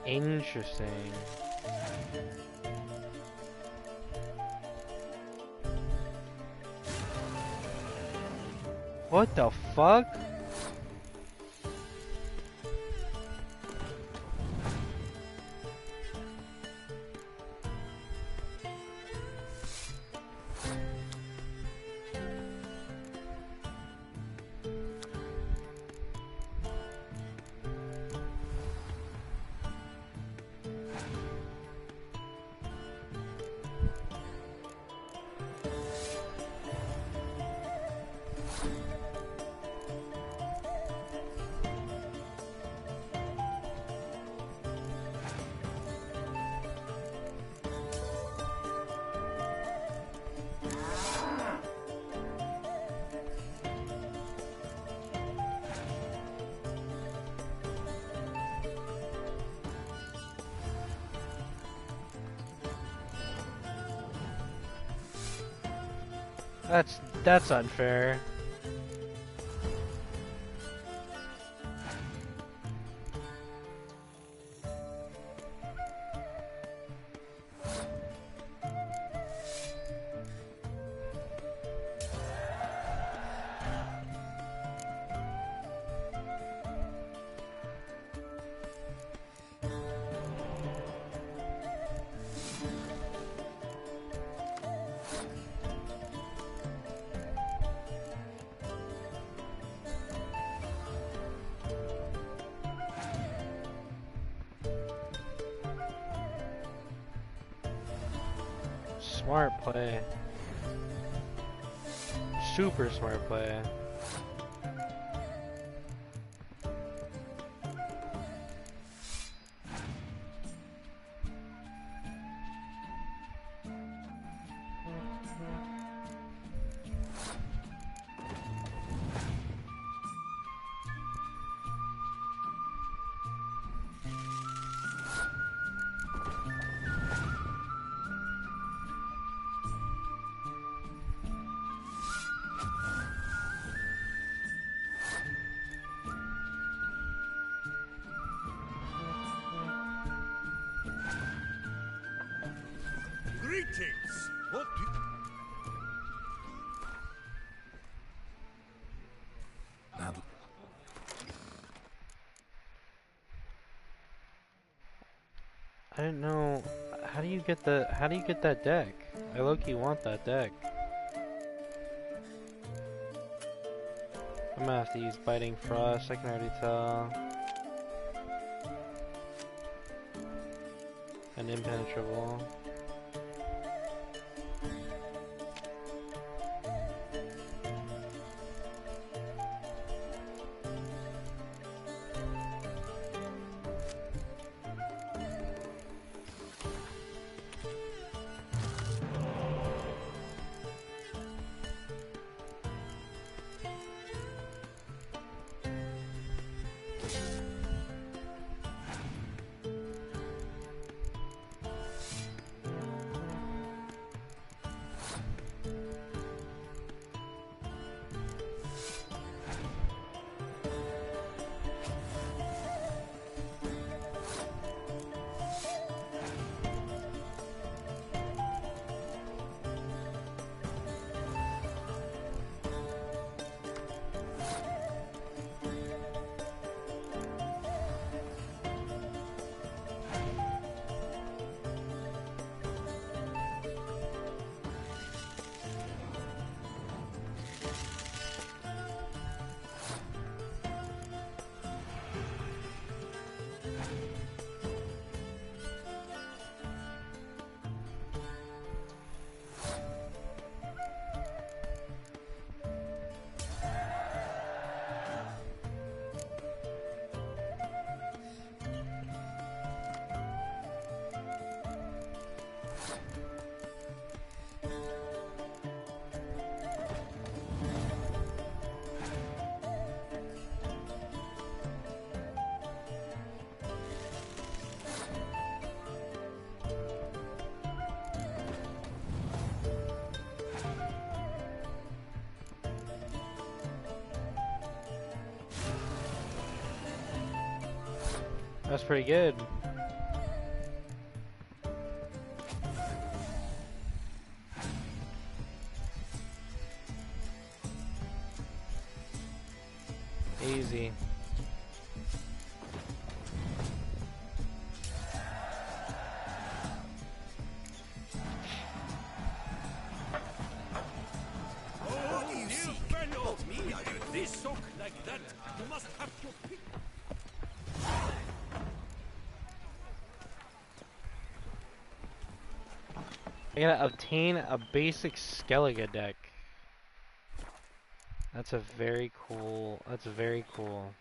Interesting. What the fuck? That's unfair. Smart play. Super smart play. Greetings. What do I didn't know. How do you get that deck? I low-key want that deck. I'm gonna have to use Biting Frost, I can already tell. And Impenetrable. That's pretty good. Easy. Oh, you see, fellow, this sock like that, you must have your pick. I gotta obtain a basic Skellige deck. That's very cool. That's very cool.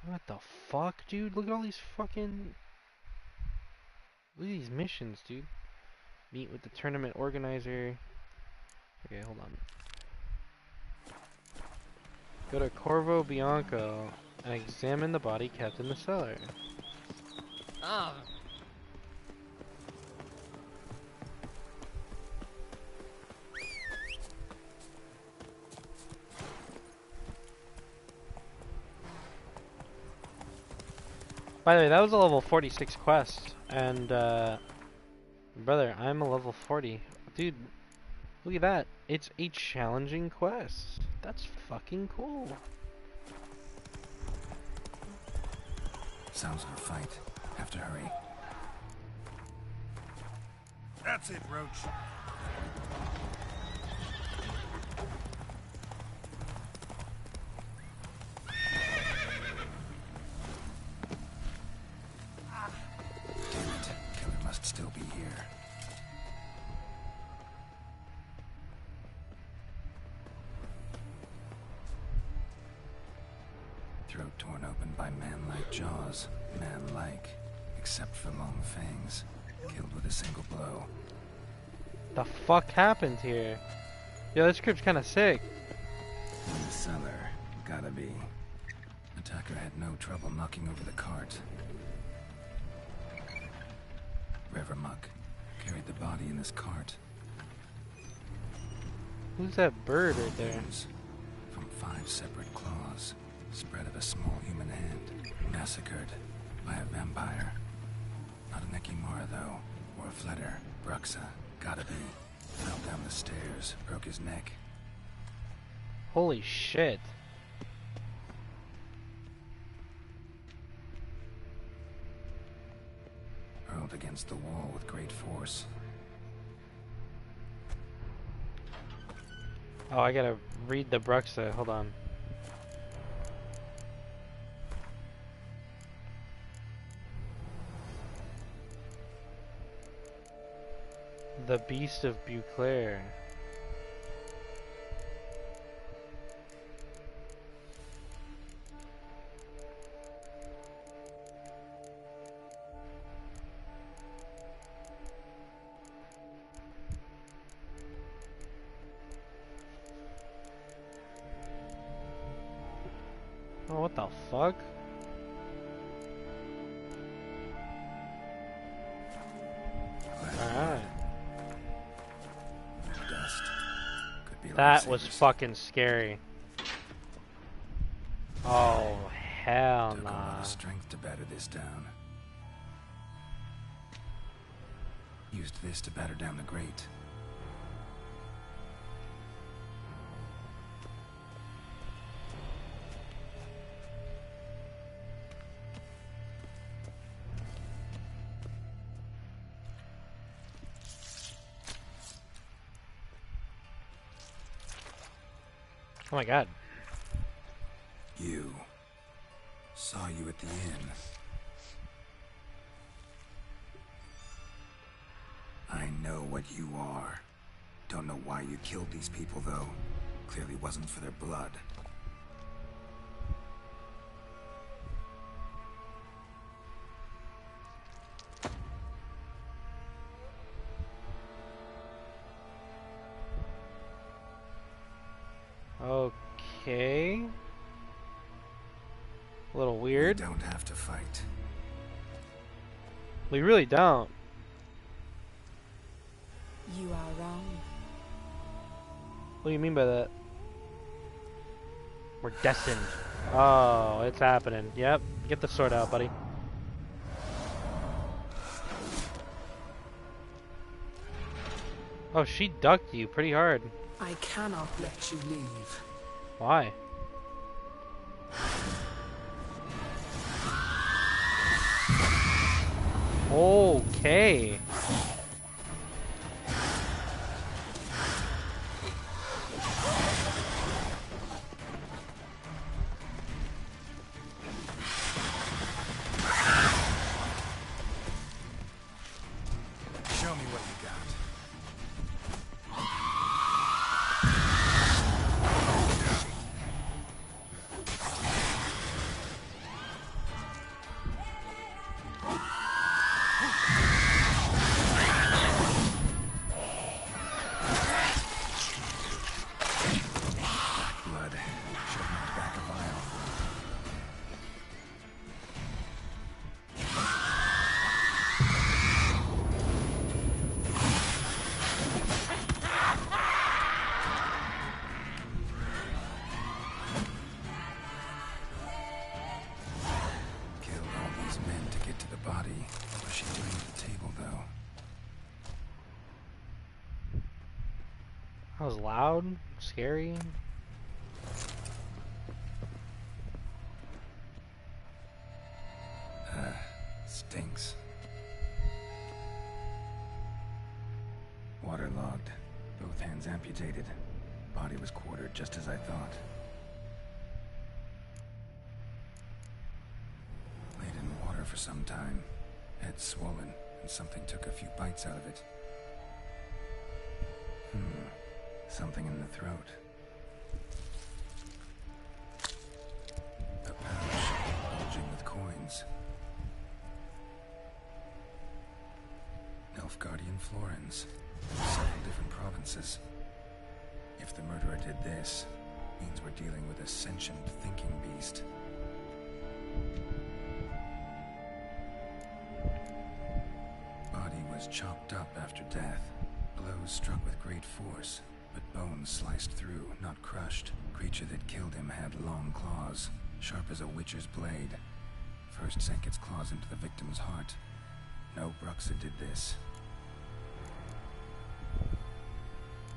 What the fuck, dude? Look at all these fucking... Look at these missions, dude. Meet with the tournament organizer. Okay, hold on. Go to Corvo Bianco and examine the body kept in the cellar. Ah. By the way, that was a level 46 quest, and brother, I'm a level 40. Dude, look at that. It's a challenging quest. That's fucking cool. Sounds like a fight. Have to hurry. That's it, Roach. Damn it. Killer must still be here. Throat torn open by man-like jaws. Man-like. Except for long fangs. Killed with a single blow. The fuck happened here? Yo, this script's kinda sick. In the cellar. Gotta be. Attacker had no trouble knocking over the cart. Revermuck carried the body in his cart. Who's that bird right there? From 5 separate claws, spread of a small human hand, massacred by a vampire. Not an Ekimara though, or a Fletter. Bruxa, gotta be. Fell down the stairs, broke his neck. Holy shit. Hurled against the wall with great force. Oh, I gotta read the Bruxa. Hold on. The Beast of Beauclair. Oh, what the fuck? Alright. Dust. Could be That was lifesavers. fucking scary. Oh, hell Took a lot nah. of strength to batter this down. Used this to batter down the grate. Oh my god. You. Saw you at the inn. I know what you are. Don't know why you killed these people, though. Clearly wasn't for their blood. Okay. A little weird. We don't have to fight. We really don't. You are wrong. What do you mean by that? We're destined. Oh, it's happening. Yep. Get the sword out, buddy. Oh, she ducked you pretty hard. I cannot let you leave. Why? Okay. Show me what you got. Blood. Should have knocked back a vial. Killed all these men to get to the body. What was she doing at the table, though? That was loud, scary. Stinks. Waterlogged. Both hands amputated. Body was quartered just as I thought. Laid in water for some time. Head swollen, and something took a few bites out of it. Something in the throat. A pouch bulging with coins. Nilfgaardian florins. Several different provinces. If the murderer did this, means we're dealing with a sentient thinking beast. Body was chopped up after death. Blows struck with great force, but bones sliced through, not crushed. Creature that killed him had long claws, sharp as a witcher's blade. First sank its claws into the victim's heart. No Bruxa did this.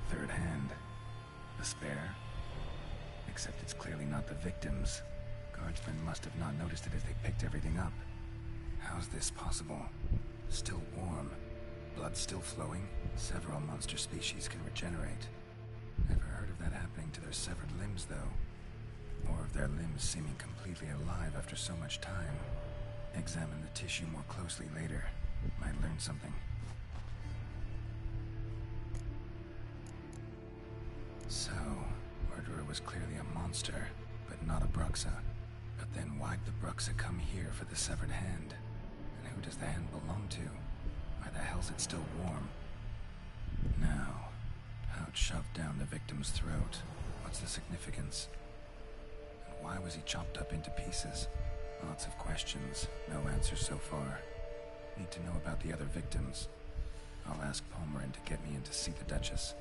Third hand. A spare? Except it's clearly not the victims. Guardsmen must have not noticed it as they picked everything up. How's this possible? Still warm. Blood still flowing? Several monster species can regenerate. Never heard of that happening to their severed limbs, though. Or of their limbs seeming completely alive after so much time. Examine the tissue more closely later. Might learn something. So, murderer was clearly a monster, but not a Bruxa. But then why'd the Bruxa come here for the severed hand? And who does the hand belong to? Why the hell's it still warm? Now, how it shoved down the victim's throat. What's the significance? And why was he chopped up into pieces? Lots of questions, no answers so far. Need to know about the other victims. I'll ask Palmerin to get me in to see the Duchess.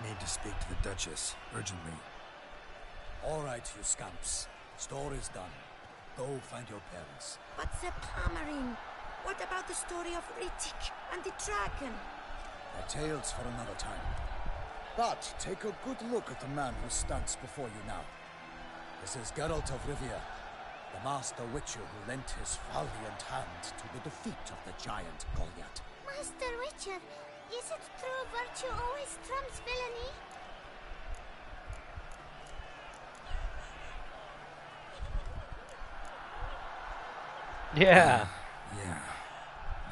Need to speak to the Duchess, urgently. All right, you scamps. Story's done. Go find your parents. But Sir Palmerin, what about the story of Rittik and the dragon? They're tales for another time. But take a good look at the man who stands before you now. This is Geralt of Rivia, the master witcher who lent his valiant hand to the defeat of the giant Olgierd. Master Witcher, is it true virtue always trumps villainy? Yeah. Yeah.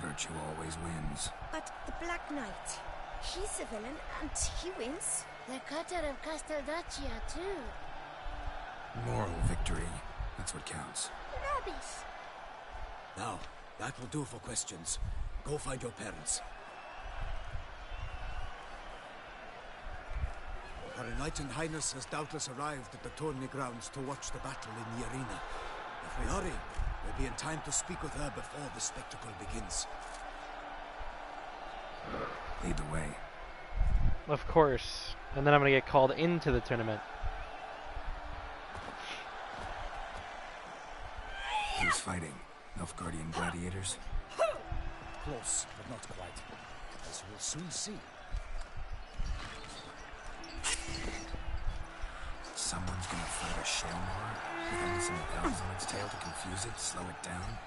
Virtue always wins. But the Black Knight, he's a villain and he wins. The cutter of Casteldacia, too. Moral victory. That's what counts. Rubbish. Now, that will do for questions. Go find your parents. Her Enlightened Highness has doubtless arrived at the tourney grounds to watch the battle in the arena. If we hurry, we'll be in time to speak with her before the spectacle begins. Lead the way. Of course. And then I'm gonna get called into the tournament. Who's fighting? Nilfgaardian gladiators? Close, but not quite. As we'll soon see. Someone's gonna fight a Shamor with only some bells on its tail to confuse it, slow it down?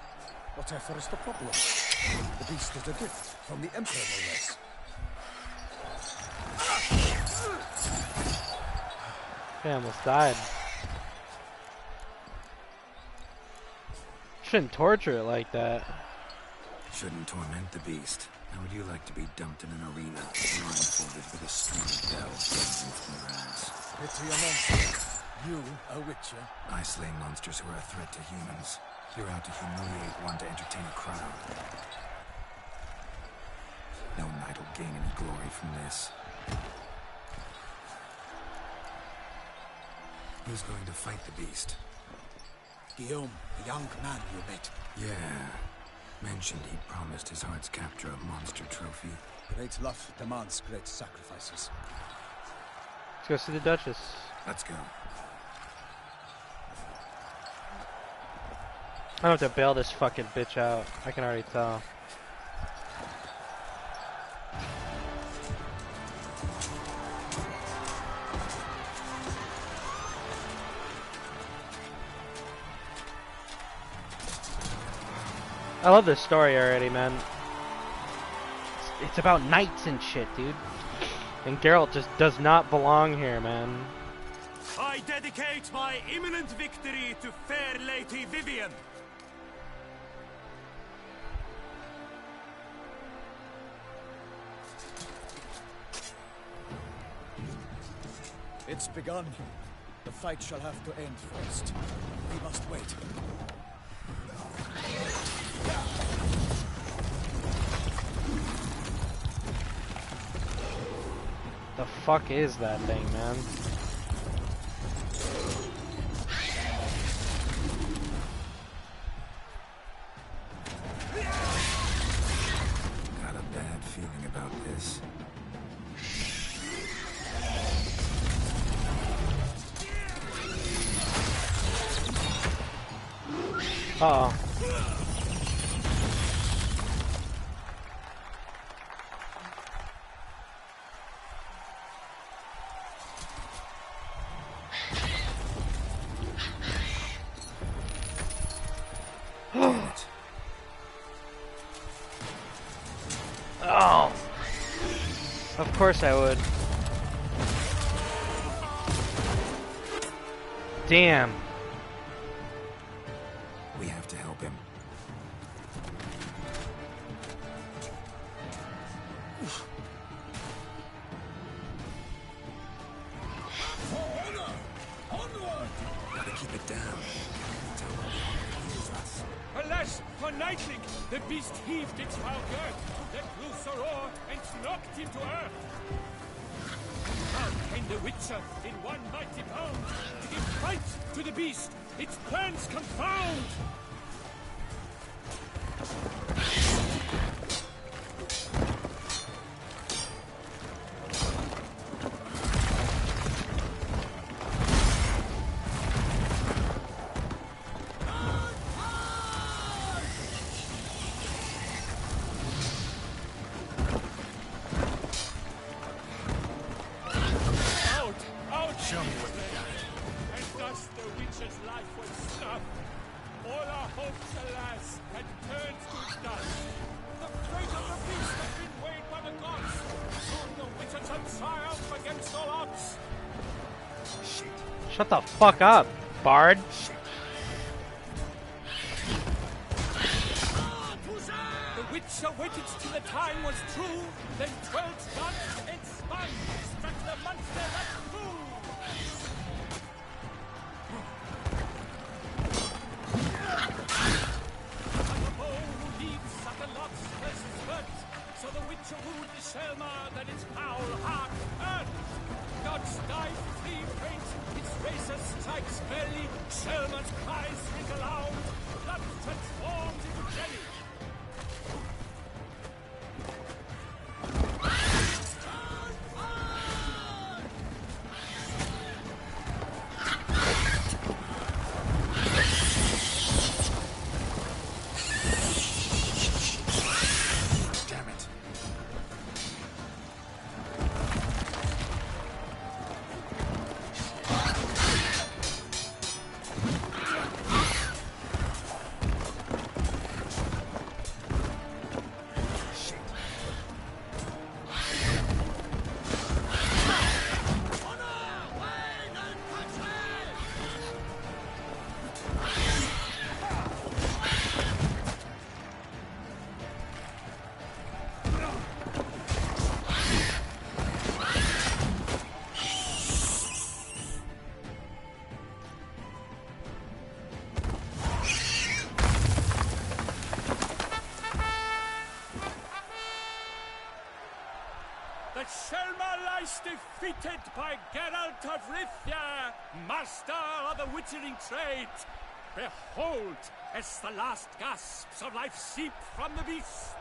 Whatever is the problem? The beast is a gift from the Emperor, no less. I almost died. Shouldn't torture it like that. Shouldn't torment the beast. How would you like to be dumped in an arena, blindfolded with a string of bells dancing from your ass? Pity a monster. You, a witcher? I slay monsters who are a threat to humans. You're out to humiliate one to entertain a crowd. No knight will gain any glory from this. Who's going to fight the beast? Guillaume, the young man you met. Yeah. Mentioned he'd promised his heart's capture a monster trophy. Great love demands great sacrifices. Let's go see the Duchess. Let's go. I don't have to bail this fucking bitch out. I can already tell. I love this story already, man. it's about knights and shit, dude. And Geralt just does not belong here, man. I dedicate my imminent victory to fair Lady Vivian. It's begun. The fight shall have to end first. We must wait. The fuck is that thing, man? Got a bad feeling about this. Uh-oh. Oh. Of course I would. Damn. We have to help him. Gotta keep it down. Alas, for Nightling, the beast heaved its foul girth, let loose a roar, and knocked him to earth. Now came the Witcher in one mighty bound to give fight to the beast, its plans confound. Show me what you got. And thus the Witcher's life was snuffed. All our hopes, alas, had turned to dust. The fate of the beast had been weighed by the gods. Soon the Witcher shall triumph against all odds. Shut the fuck up, Bard. The Witcher waited till the time was true, then 12 guns and spine struck the monster that flew. So the Witcher wooed the Selma, that its foul heart earned. God's dive free faint, its racer strikes belly, Selma's cries ring aloud, blood transforms into jelly. Defeated by Geralt of Rivia, master of the witchering trade. Behold, as the last gasps of life seep from the beast.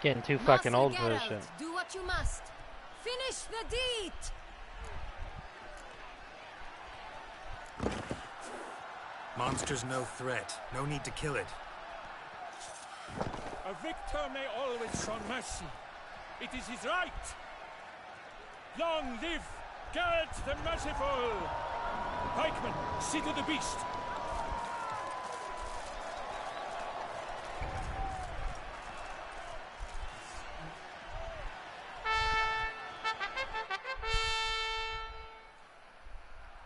Getting too fucking old for this Geralt, shit. do what you must. Finish the deed! Monster's no threat. No need to kill it. A victor may always show mercy. It is his right. Long live Geralt the Merciful! Pikemen, see to the beast.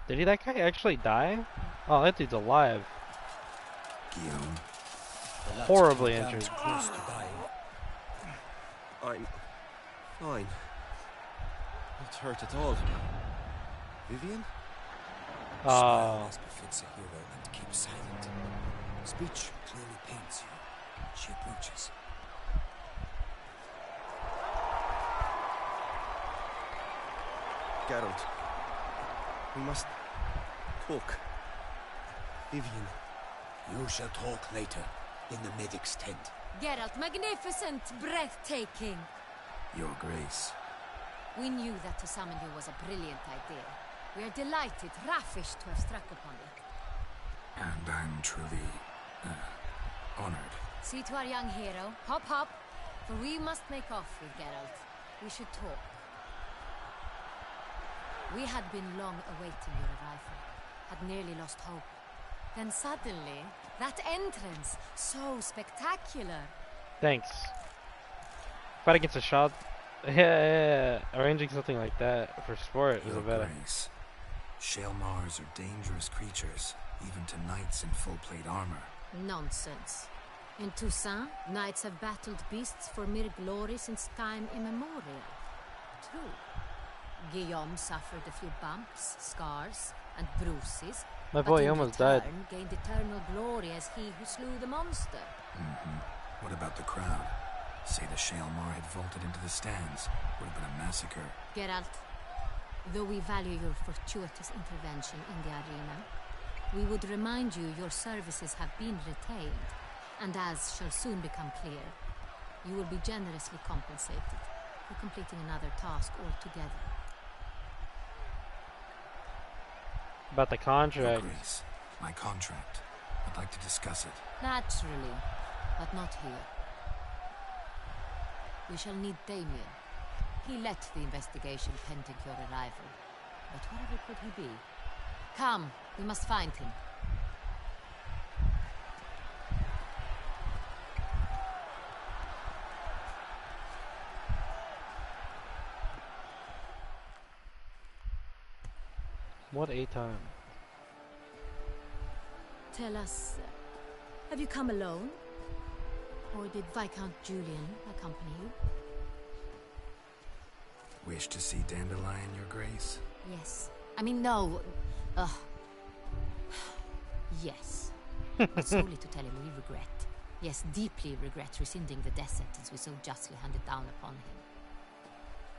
Did that guy actually die? Oh, that dude's alive. Guillaume. Horribly injured. Close to dying. I'm fine. Not hurt at all. Vivian? Smile as befits a hero and keep silent. Speech clearly pains you. She approaches. Geralt. We must talk. Vivian. You shall talk later, in the medic's tent. Geralt, magnificent, breathtaking. Your Grace. We knew that to summon you was a brilliant idea. We are delighted, ravished to have struck upon it. And I'm truly, honored. See to our young hero. Hop, hop. For we must make off with Geralt. We should talk. We had been long awaiting your arrival. Had nearly lost hope. Then suddenly, that entrance, so spectacular. Thanks. Fight against a shot. Yeah. Arranging something like that for sport is a better. Grace. Shaelmars are dangerous creatures, even to knights in full plate armor. Nonsense. In Toussaint, knights have battled beasts for mere glory since time immemorial. True. Guillaume suffered a few bumps, scars, and bruises. My boy almost died. Gained eternal glory as he who slew the monster. What about the crowd? Say the Shaelmar had vaulted into the stands. Would have been a massacre. Geralt, though we value your fortuitous intervention in the arena, we would remind you your services have been retained, and as shall soon become clear, you will be generously compensated for completing another task altogether. About the contract. Your Grace, my contract. I'd like to discuss it. Naturally, but not here. We shall need Damien. He led the investigation pending your arrival. But whatever could he be? Come, we must find him. What a time. Tell us, have you come alone? Or did Viscount Julian accompany you? Wish to see Dandelion, Your Grace? Yes. I mean, no. Yes. But solely to tell him we regret. Yes, deeply regret rescinding the death sentence we so justly handed down upon him.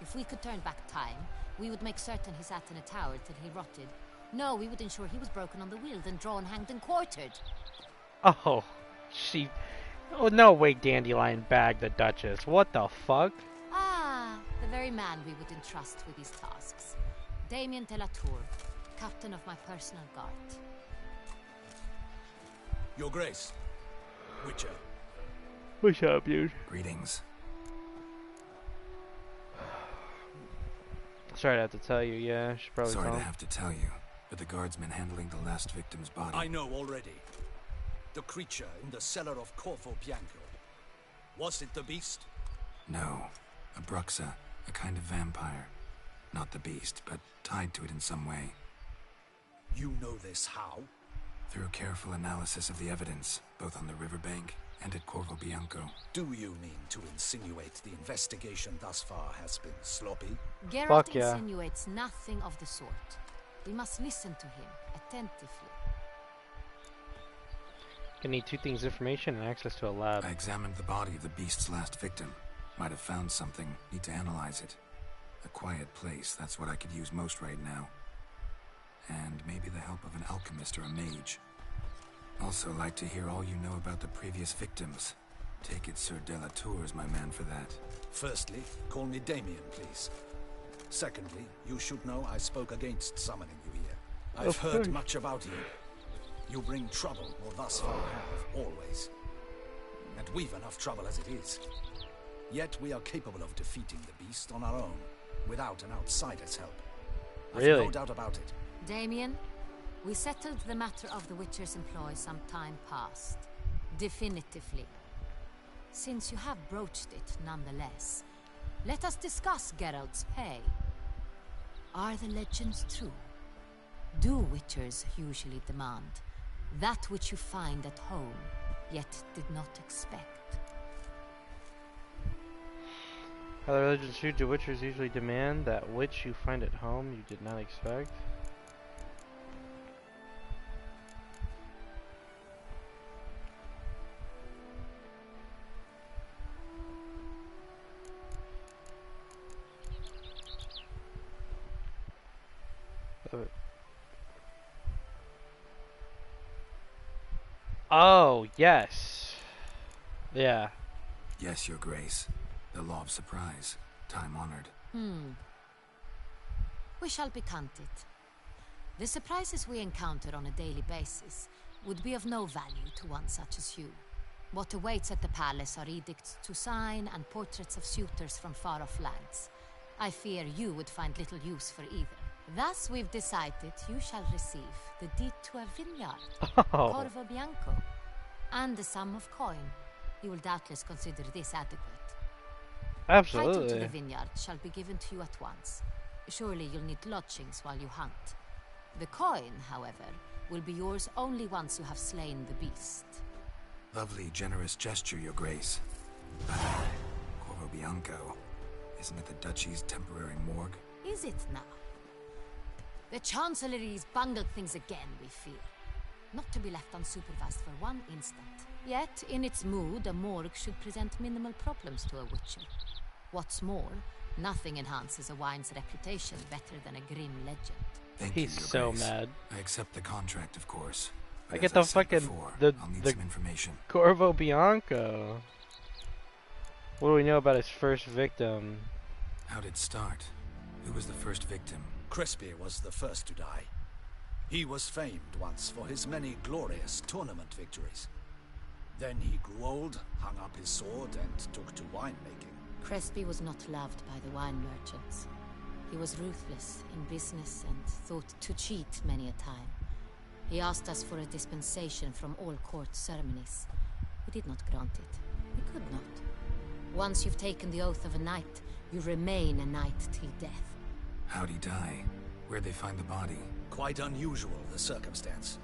If we could turn back time, we would make certain he sat in a tower till he rotted. No, we would ensure he was broken on the wheel, then drawn, hanged, and quartered. Oh, she... Oh, no way Dandelion bagged the Duchess. What the fuck? Ah, the very man we would entrust with these tasks. Damien de la Tour, captain of my personal guard. Your Grace. Witcher. What's up, dude? Greetings. Sorry to have to tell you, yeah. I should probably Sorry tell to him. have to tell you, but the guardsmen handling the last victim's body... I know already. The creature in the cellar of Corvo Bianco. Was it the beast? No. A Bruxa, a kind of vampire. Not the beast, but tied to it in some way. You know this how? Through careful analysis of the evidence, both on the riverbank and at Corvo Bianco. Do you mean to insinuate the investigation thus far has been sloppy? Geralt insinuates nothing of the sort. We must listen to him attentively. Gonna need two things: information and access to a lab. I examined the body of the beast's last victim. Might have found something. Need to analyze it. A quiet place, that's what I could use most right now. And maybe the help of an alchemist or a mage. Also like to hear all you know about the previous victims. Take it Sir de la Tour is my man for that. Firstly, call me Damien, please. Secondly, you should know I spoke against summoning you here. I've heard much about you. You bring trouble, or thus far have, always. And we've enough trouble as it is. Yet we are capable of defeating the beast on our own, without an outsider's help. I've no doubt about it. Damien, we settled the matter of the Witcher's employ some time past. Definitively. Since you have broached it nonetheless, let us discuss Geralt's pay. Are the legends true? do witchers usually demand? That which you find at home, yet did not expect. How the religions do witchers usually demand that which you find at home you did not expect? Oh, yes. Yeah. Yes, Your Grace. The law of surprise. Time-honored. We shall be candid. The surprises we encounter on a daily basis would be of no value to one such as you. What awaits at the palace are edicts to sign and portraits of suitors from far-off lands. I fear you would find little use for either. Thus, we've decided you shall receive the deed to a vineyard, Corvo Bianco, and the sum of coin. You will doubtless consider this adequate. Absolutely. Title to the vineyard shall be given to you at once. Surely you'll need lodgings while you hunt. The coin, however, will be yours only once you have slain the beast. Lovely, generous gesture, Your Grace. Corvo Bianco. Isn't it the Duchy's temporary morgue? Is it now? The Chancellery's bungled things again, we fear. Not to be left unsupervised for one instant. Yet, in its mood, a morgue should present minimal problems to a witcher. What's more, nothing enhances a wine's reputation better than a grim legend. Thank you, He's Your so Grace. mad. I accept the contract, of course. I get the fucking I'll need some information. Corvo Bianco. What do we know about his first victim? How'd it start? Who was the first victim? Crespi was the first to die. He was famed once for his many glorious tournament victories. Then he grew old, hung up his sword, and took to winemaking. Crespi was not loved by the wine merchants. He was ruthless in business and thought to cheat many a time. He asked us for a dispensation from all court ceremonies. We did not grant it. We could not. Once you've taken the oath of a knight, you remain a knight till death. How'd he die? Where'd they find the body? Quite unusual, the circumstance.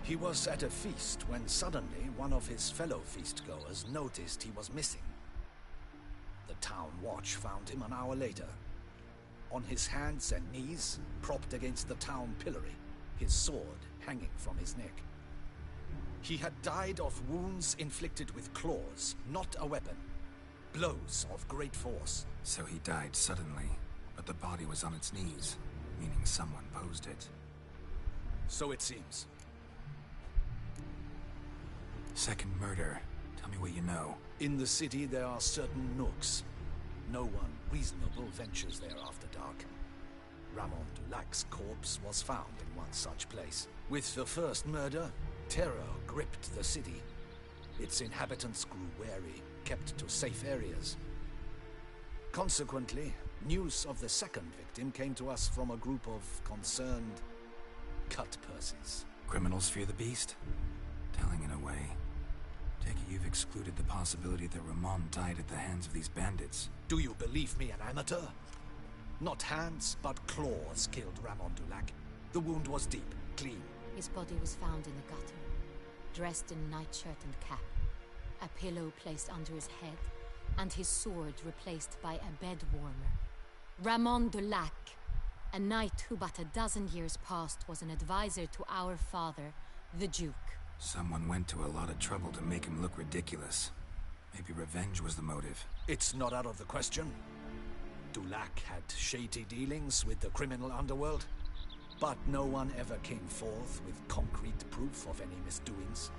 He was at a feast when suddenly one of his fellow feastgoers noticed he was missing. The town watch found him an hour later. On his hands and knees, propped against the town pillory, his sword hanging from his neck. He had died of wounds inflicted with claws, not a weapon. Blows of great force. So he died suddenly, but the body was on its knees, meaning someone posed it. So it seems. Second murder. Tell me what you know. In the city there are certain nooks. No one reasonable ventures there after dark. Ramon Dulac's corpse was found in one such place. With the first murder, terror gripped the city. Its inhabitants grew wary, kept to safe areas. Consequently, news of the second victim came to us from a group of concerned cut-purses. Criminals fear the beast? Telling in a way. Take it you've excluded the possibility that Ramon died at the hands of these bandits. Do you believe me an amateur? Not hands, but claws killed Ramon Dulac. The wound was deep, clean. His body was found in the gutter, dressed in nightshirt and cap, a pillow placed under his head, and his sword replaced by a bed warmer. Ramon Dulac, a knight who but a dozen years past was an advisor to our father, the Duke. Someone went to a lot of trouble to make him look ridiculous. Maybe revenge was the motive. It's not out of the question. Dulac had shady dealings with the criminal underworld, but no one ever came forth with concrete proof of any misdoings.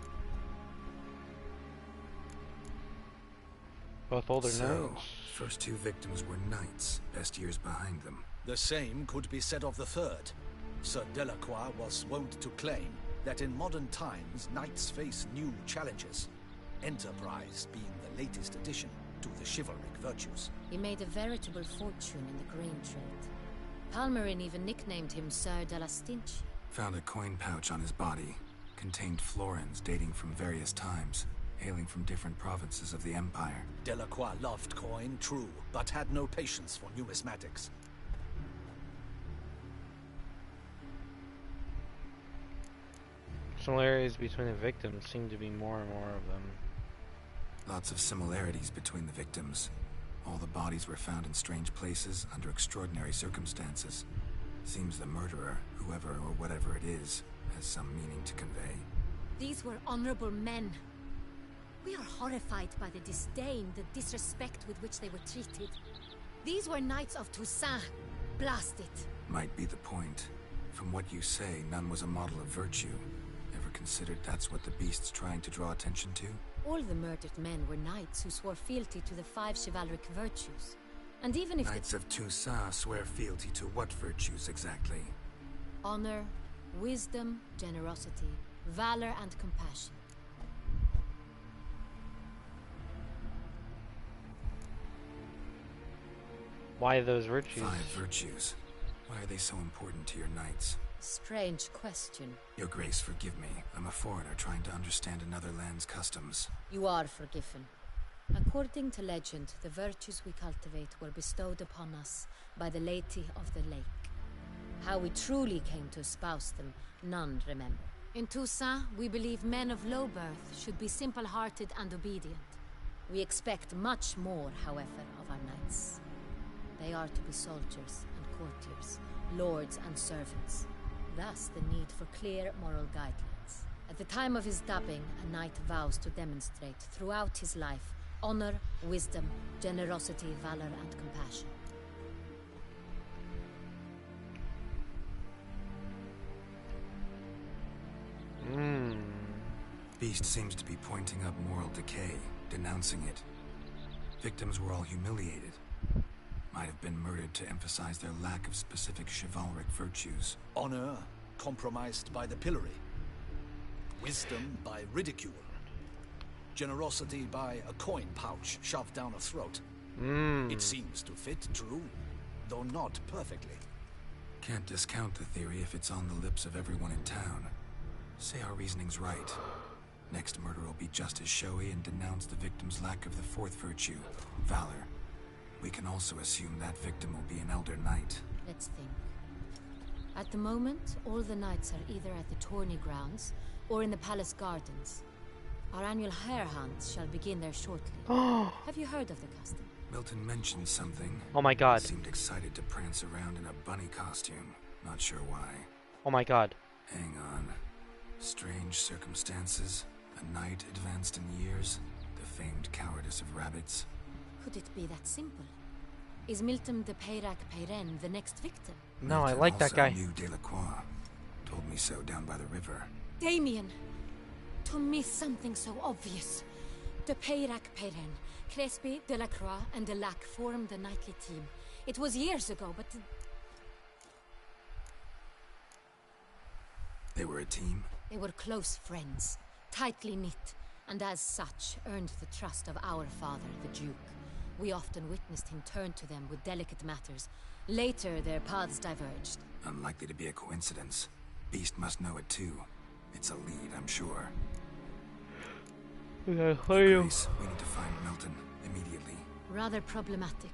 Both older So, knights. first two victims were knights, best years behind them. The same could be said of the third. Sir Delacroix was wont to claim that in modern times, knights face new challenges, enterprise being the latest addition to the chivalric virtues. He made a veritable fortune in the grain trade. Palmerin even nicknamed him Sir de la Stinch. Found a coin pouch on his body. Contained florins dating from various times, hailing from different provinces of the Empire. Delacroix loved coin, true, but had no patience for numismatics. Similarities between the victims seem to be more and more of them. Lots of similarities between the victims. All the bodies were found in strange places under extraordinary circumstances. Seems the murderer, whoever or whatever it is, has some meaning to convey. These were honorable men. We are horrified by the disdain, the disrespect with which they were treated. These were knights of Toussaint. Blast it. Might be the point. From what you say, none was a model of virtue. Ever considered that's what the beast's trying to draw attention to? All the murdered men were knights who swore fealty to the 5 chivalric virtues. And even if Knights of Toussaint swear fealty to what virtues exactly? honor, wisdom, generosity, valor, and compassion. Why those virtues? 5 virtues. Why are they so important to your knights? Strange question. Your Grace, forgive me. I'm a foreigner trying to understand another land's customs. You are forgiven. According to legend, the virtues we cultivate were bestowed upon us by the Lady of the Lake. How we truly came to espouse them, none remember. In Toussaint, we believe men of low birth should be simple-hearted and obedient. We expect much more, however, of our knights. They are to be soldiers and courtiers, lords and servants. Thus, the need for clear moral guidelines. At the time of his dubbing, a knight vows to demonstrate throughout his life honor, wisdom, generosity, valor, and compassion. Beast seems to be pointing up moral decay, denouncing it. Victims were all humiliated. Might have been murdered to emphasize their lack of specific chivalric virtues. Honor compromised by the pillory. Wisdom by ridicule. Generosity by a coin pouch shoved down a throat. It seems to fit true, though not perfectly. Can't discount the theory if it's on the lips of everyone in town. Say our reasoning's right. Next murder will be just as showy and denounce the victim's lack of the 4th virtue, valor. We can also assume that victim will be an elder knight. Let's think. At the moment, all the knights are either at the tourney grounds or in the palace gardens. Our annual hare hunt shall begin there shortly. Have you heard of the custom? Milton mentioned something. Oh my god. Seemed excited to prance around in a bunny costume. Not sure why. Oh my god. Hang on. Strange circumstances. A knight advanced in years. The famed cowardice of rabbits. Could it be that simple? Is Milton de Peyrac-Peyren the next victim? No, I like that guy. Knew Delacroix. Told me so down by the river. Damien! To miss something so obvious. De Peyrac-Peyren, Crespi, Delacroix, and Delac formed the knightly team. It was years ago, but... They were a team? They were close friends, tightly knit, and as such earned the trust of our father, the Duke. We often witnessed him turn to them with delicate matters. Later, their paths diverged. Unlikely to be a coincidence. Beast must know it too. It's a lead, I'm sure. Grace, we need to find Milton immediately. Rather problematic.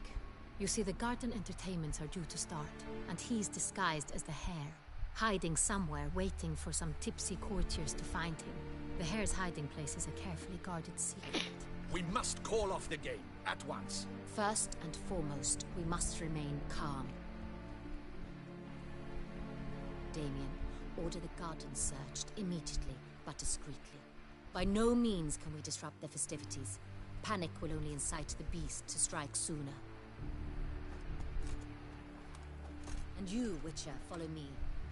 You see, the garden entertainments are due to start, and he's disguised as the hare, hiding somewhere, waiting for some tipsy courtiers to find him. The hare's hiding place is a carefully guarded secret. We must call off the game, at once. First and foremost, we must remain calm. Damien, order the garden searched immediately, but discreetly. By no means can we disrupt the festivities. Panic will only incite the beast to strike sooner. And you, Witcher, follow me.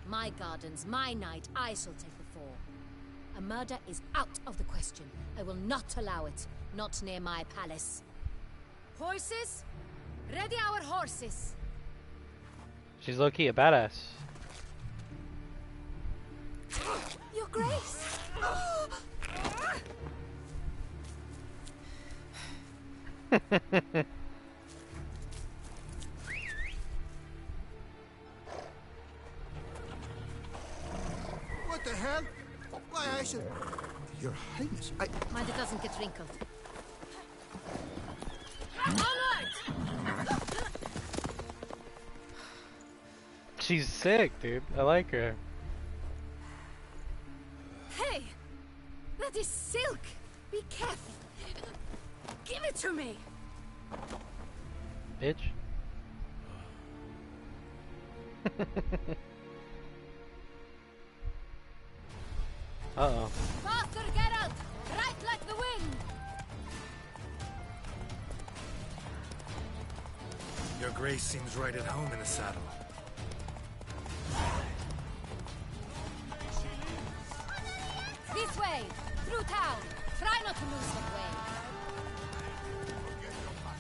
My gardens, my night, I shall take the fall. A murder is out of the question. I will not allow it. Not near my palace. Horses? Ready our horses! She's low-key a badass. Your Grace! What the hell? Why, I should... Your Highness, Mind it doesn't get wrinkled. Onward! She's sick, dude. I like her. Hey! That is silk! Be careful! Give it to me! Bitch. Uh-oh. Faster, Geralt! Right like the wind! Your grace seems right at home in the saddle. This way! Through town! Try not to lose the way!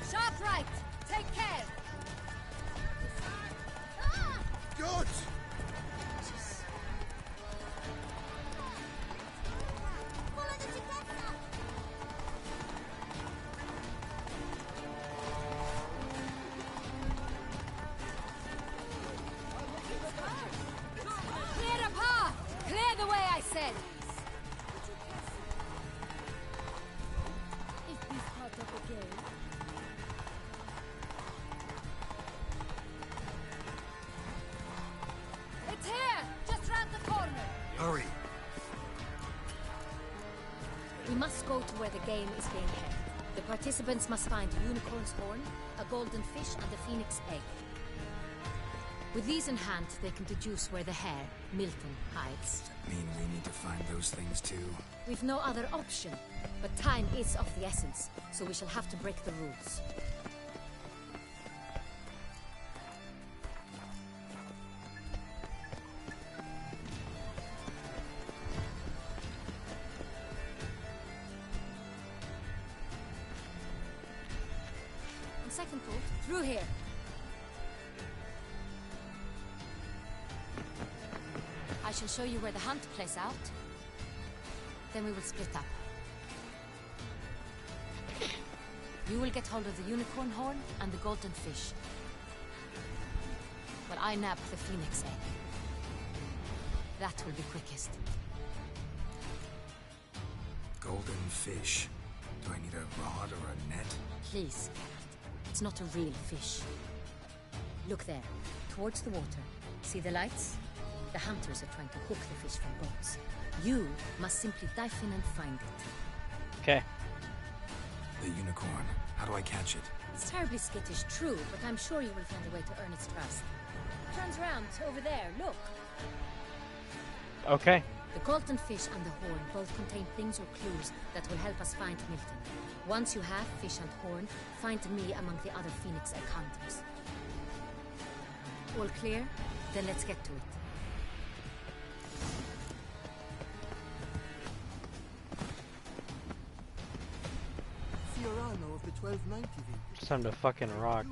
Sharp right! Take care! Good! Clear a path! Clear the way, I said! Is this part of the game? It's here! Just round the corner! Hurry! We must go to where the game is being held. The participants must find a unicorn's horn, a golden fish, and a phoenix egg. With these in hand, they can deduce where the hare, Milton, hides. Mean we need to find those things too? We've no other option, but time is of the essence, so we shall have to break the rules. On second thought, through here. I shall show you where the hunt plays out. Then we will split up. You will get hold of the unicorn horn and the golden fish. While I nab the phoenix egg. That will be quickest. Golden fish. Do I need a rod or a net? Please, it's not a real fish. Look there, towards the water. See the lights? The hunters are trying to hook the fish from boats. You must simply dive in and find it. Okay. The unicorn. How do I catch it? It's terribly skittish, true, but I'm sure you will find a way to earn its trust. Turns round, over there, look. Okay. The golden fish and the horn both contain things or clues that will help us find Milton. Once you have fish and horn, find me among the other phoenix egg hunters. All clear? Then let's get to it. Fiorano of the 1290 vintage. It's time to fucking rock.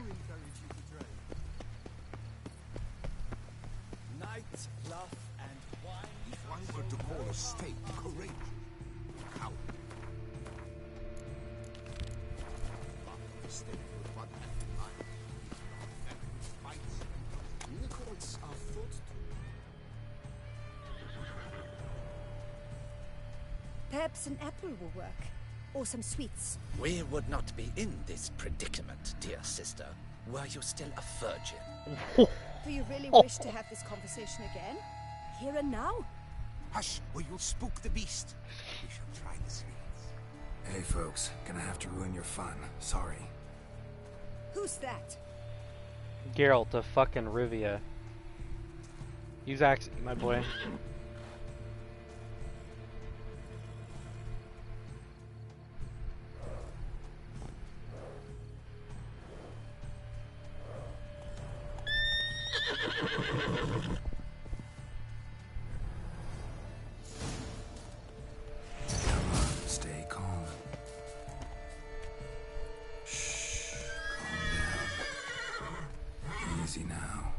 Night, bluff, and wine. If one were to call a steak courageous, cow. But a steak with one half in mind. And fights. Unicorns are thought to. Perhaps an apple will work. Or some sweets. We would not be in this predicament, dear sister, were you still a virgin. Do you really wish to have this conversation again? Here and now? Hush, or you'll spook the beast. We shall try the sweets. Hey folks, gonna have to ruin your fun. Sorry. Who's that? Geralt of fucking Rivia. Use axe, my boy. Stay calm. Shh. Calm down. Easy now.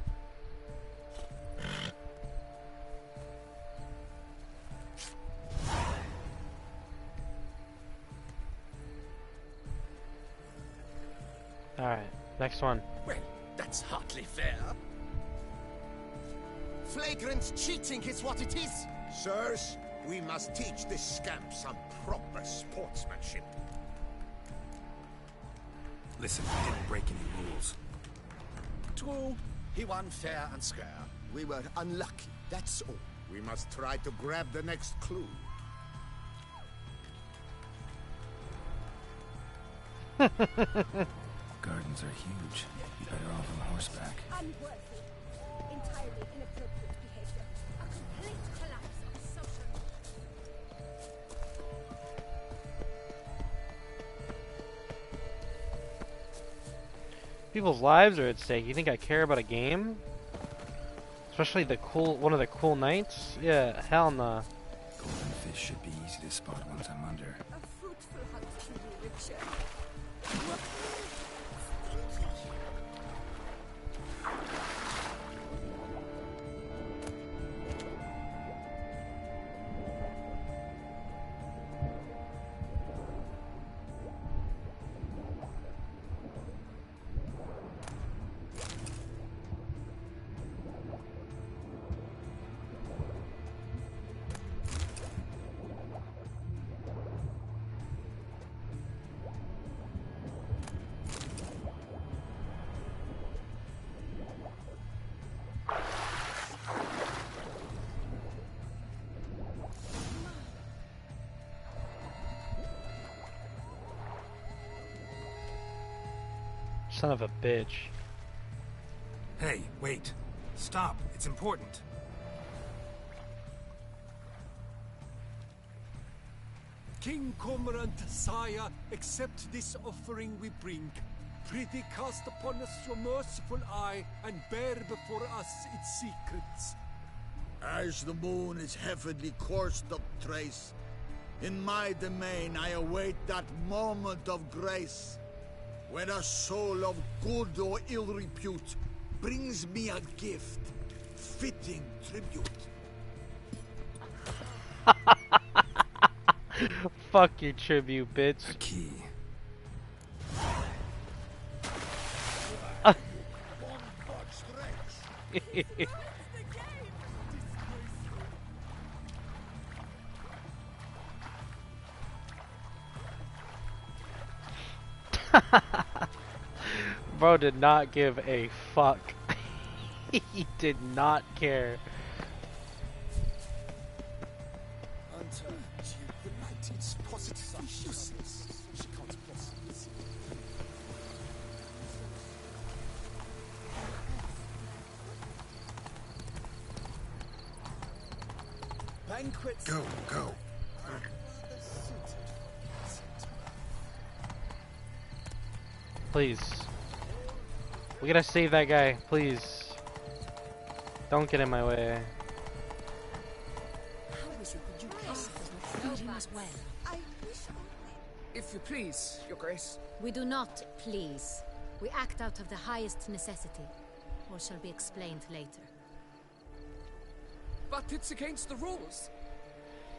Alright, next one. Well, that's hardly fair. Flagrant cheating is what it is. Sirs, we must teach this scamp some proper sportsmanship. Listen, I didn't break any rules. True. He won fair and square. We were unlucky, that's all. We must try to grab the next clue. Gardens are huge. You better off on horseback. Unworthy. Entirely inappropriate behavior. A complete collapse of social. People's lives are at stake. You think I care about a game? Especially one of the cool nights? Yeah, hell nah. Golden fish should be easy to spot once I'm under. A fruitful hunt to you, Richard. Son of a bitch. Hey, wait. Stop. It's important. King Cormorant, sire, accept this offering we bring. Prithee cast upon us your merciful eye, and bear before us its secrets. As the moon is heavily coursed up trace, in my domain I await that moment of grace, when a soul of good or ill repute brings me a gift, fitting tribute. Fuck your tribute, bitch. A key. Bro did not give a fuck. He did not care. Hunter, the light's positives are useless. She can't possibly see. Banquets. Go, go. Please. We gotta save that guy, please. Don't get in my way. How is it that you cast Feed him as well. I wish only. If you please, Your Grace. We do not please. We act out of the highest necessity, or shall be explained later. But it's against the rules.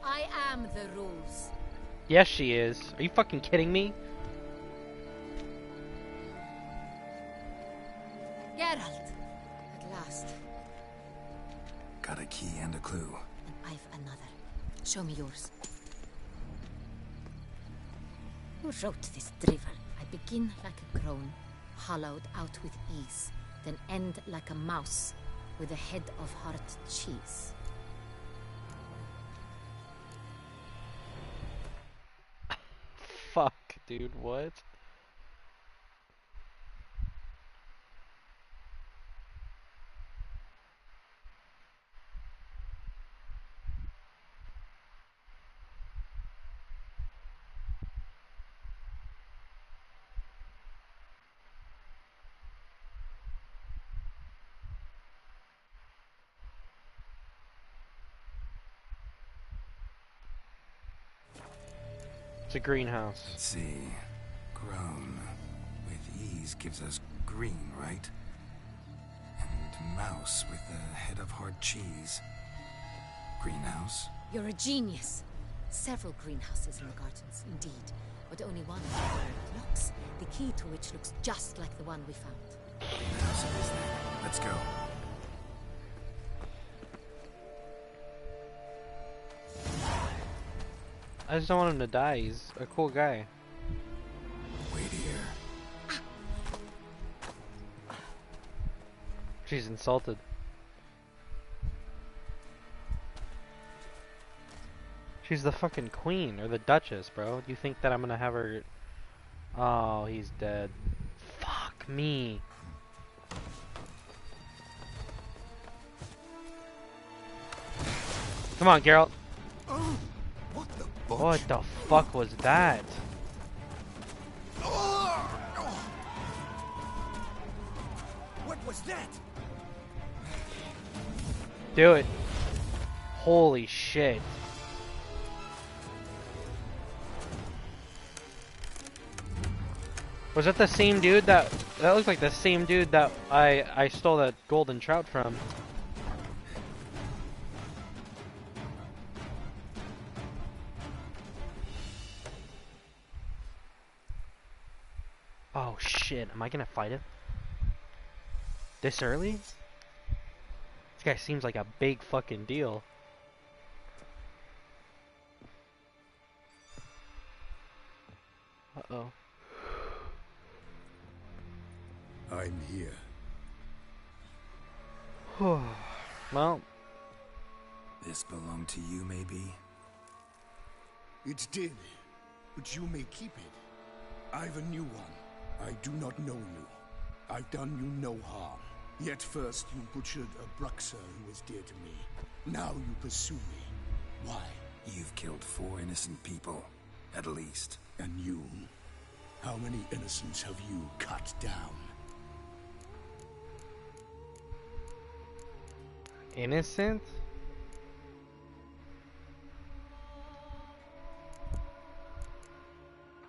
I am the rules. Yes, she is. Are you fucking kidding me? Geralt! At last. Got a key and a clue. And I've another. Show me yours. Who wrote this drivel? I begin like a crone, hollowed out with ease, then end like a mouse, with a head of hard cheese. Fuck, dude, what? It's a greenhouse. Let's see. Grown with ease gives us green, right? And mouse with a head of hard cheese. Greenhouse? You're a genius. Several greenhouses in the gardens, indeed, but only one where it looks, the key to which looks just like the one we found. Greenhouse it is then. Let's go. I just don't want him to die. He's a cool guy. Wait here. She's insulted. She's the fucking queen, or the duchess, bro. Do you think that I'm gonna have her Oh, he's dead. Fuck me. Come on, Geralt. What the fuck? What the fuck was that? What was that? Do it. Holy shit. Was that the same dude that looked like the same dude that I stole that golden trout from? Oh shit, am I gonna fight him? This early? This guy seems like a big fucking deal. Uh-oh. I'm here. Well, this belonged to you, maybe? It did, but you may keep it. I've a new one. I do not know you. I've done you no harm. Yet first you butchered a Bruxer who was dear to me. Now you pursue me. Why? You've killed 4 innocent people, at least. And you? How many innocents have you cut down? Innocent?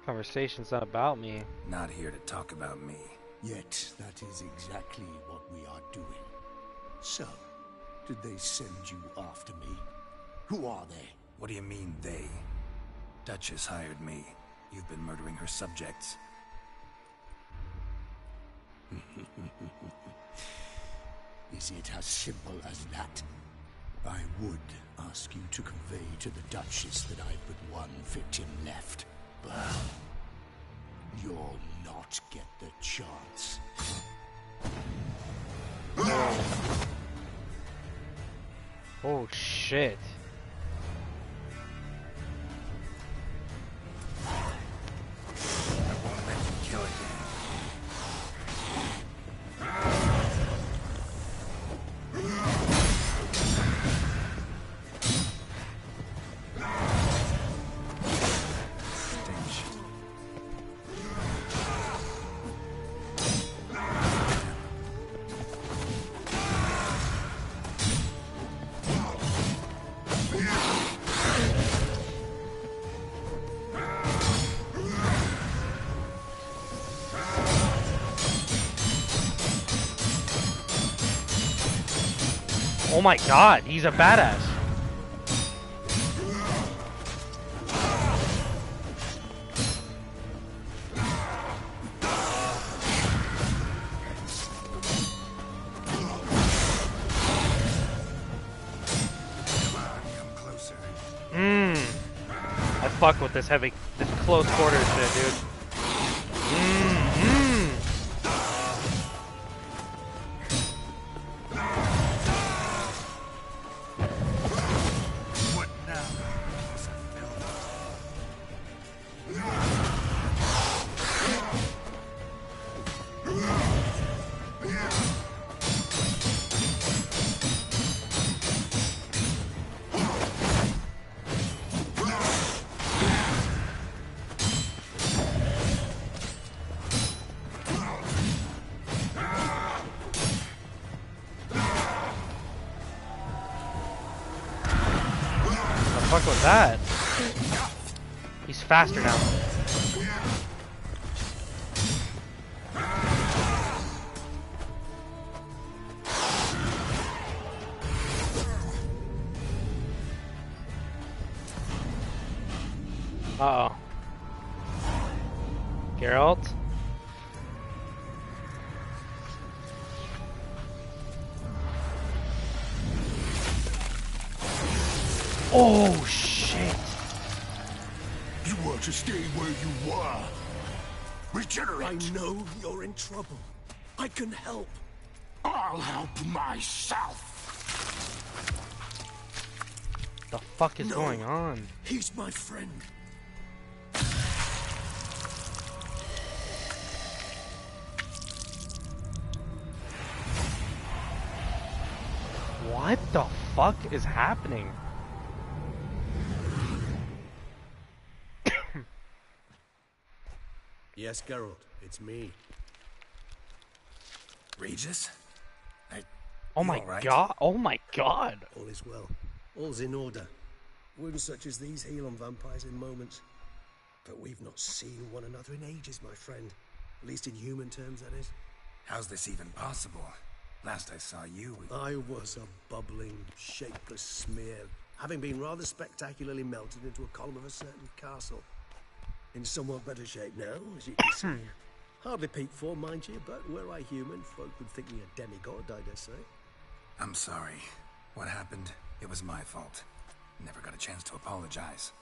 Conversation's not about me. Not here to talk about me. Yet that is exactly what we are doing. So, did they send you after me? Who are they? What do you mean, they? Duchess hired me. You've been murdering her subjects. Is it as simple as that? I would ask you to convey to the Duchess that I've but one victim left, but you'll not get the chance. Oh shit. I won't let you kill again. Oh my god, he's a badass. I fuck with this close quarters shit, dude. What now? What the fuck was that? He's faster now. Uh-oh. Geralt? Oh, shit. You were to stay where you were. Regenerate. I know you're in trouble. I can help. I'll help myself. The fuck is going on? He's my friend. fuck is happening? Yes, Geralt, it's me. Regis? Oh my god! Oh my god! All is well. All's in order. Wounds such as these heal on vampires in moments. But we've not seen one another in ages, my friend. At least in human terms, that is. How's this even possible? Last I saw you... I was a bubbling, shapeless smear, having been rather spectacularly melted into a column of a certain castle. In somewhat better shape now, as you can see. Hardly peak form, mind you, but were I human, folk would think me a demigod, I dare say. I'm sorry. What happened, it was my fault. Never got a chance to apologize.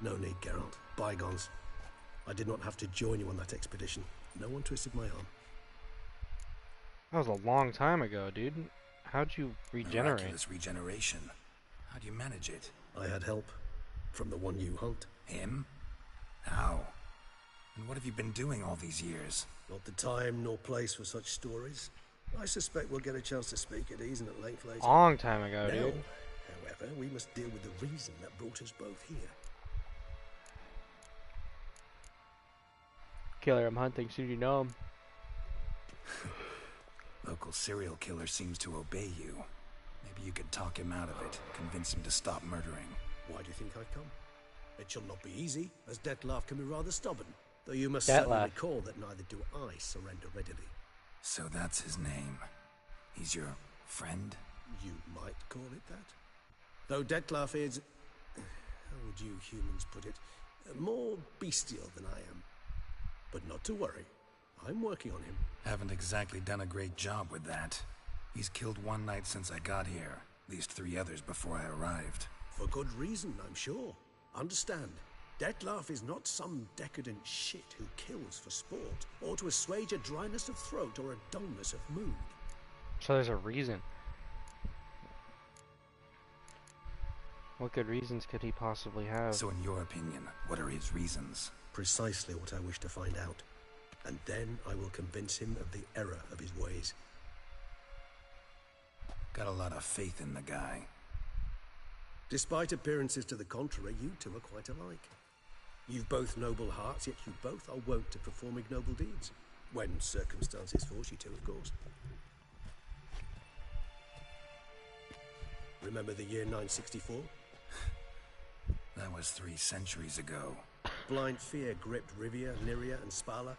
No need, Geralt. Bygones. I did not have to join you on that expedition. No one twisted my arm. That was a long time ago, dude. How'd you regenerate? Miraculous regeneration. How do you manage it? I had help. From the one you hunt. Him? How? And what have you been doing all these years? Not the time nor place for such stories. I suspect we'll get a chance to speak at ease and at length later. Long time ago, now, dude. However, we must deal with the reason that brought us both here. Killer I'm hunting, soon you know him. Local serial killer seems to obey you. Maybe you could talk him out of it, convince him to stop murdering. Why do you think I've come? It shall not be easy, as Dettlaff can be rather stubborn. Though you must certainly recall that neither do I surrender readily. So that's his name. He's your friend? You might call it that. Though Dettlaff is... how would you humans put it? More bestial than I am. But not to worry. I'm working on him. Haven't exactly done a great job with that. He's killed one knight since I got here. At least 3 others before I arrived. For good reason, I'm sure. Understand, Dettlaff is not some decadent shit who kills for sport, or to assuage a dryness of throat or a dullness of mood. So there's a reason. What good reasons could he possibly have? So in your opinion, what are his reasons? Precisely what I wish to find out. And then I will convince him of the error of his ways. Got a lot of faith in the guy. Despite appearances to the contrary, you two are quite alike. You've both noble hearts, yet you both are wont to perform ignoble deeds. When circumstances force you to, of course. Remember the year 964? That was 3 centuries ago. Blind fear gripped Rivia, Lyria, and Spala.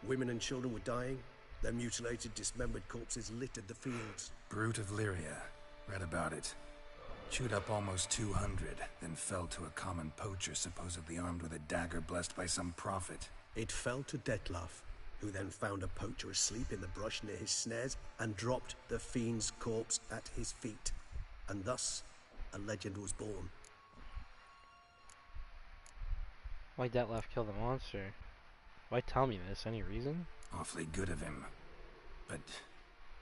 Women and children were dying. Their mutilated, dismembered corpses littered the fields. Brute of Lyria. Read about it. Chewed up almost 200, then fell to a common poacher supposedly armed with a dagger blessed by some prophet. It fell to Dettlaff, who then found a poacher asleep in the brush near his snares and dropped the fiend's corpse at his feet. And thus, a legend was born. Why Dettlaff kill the monster? Why tell me this? Any reason? Awfully good of him. But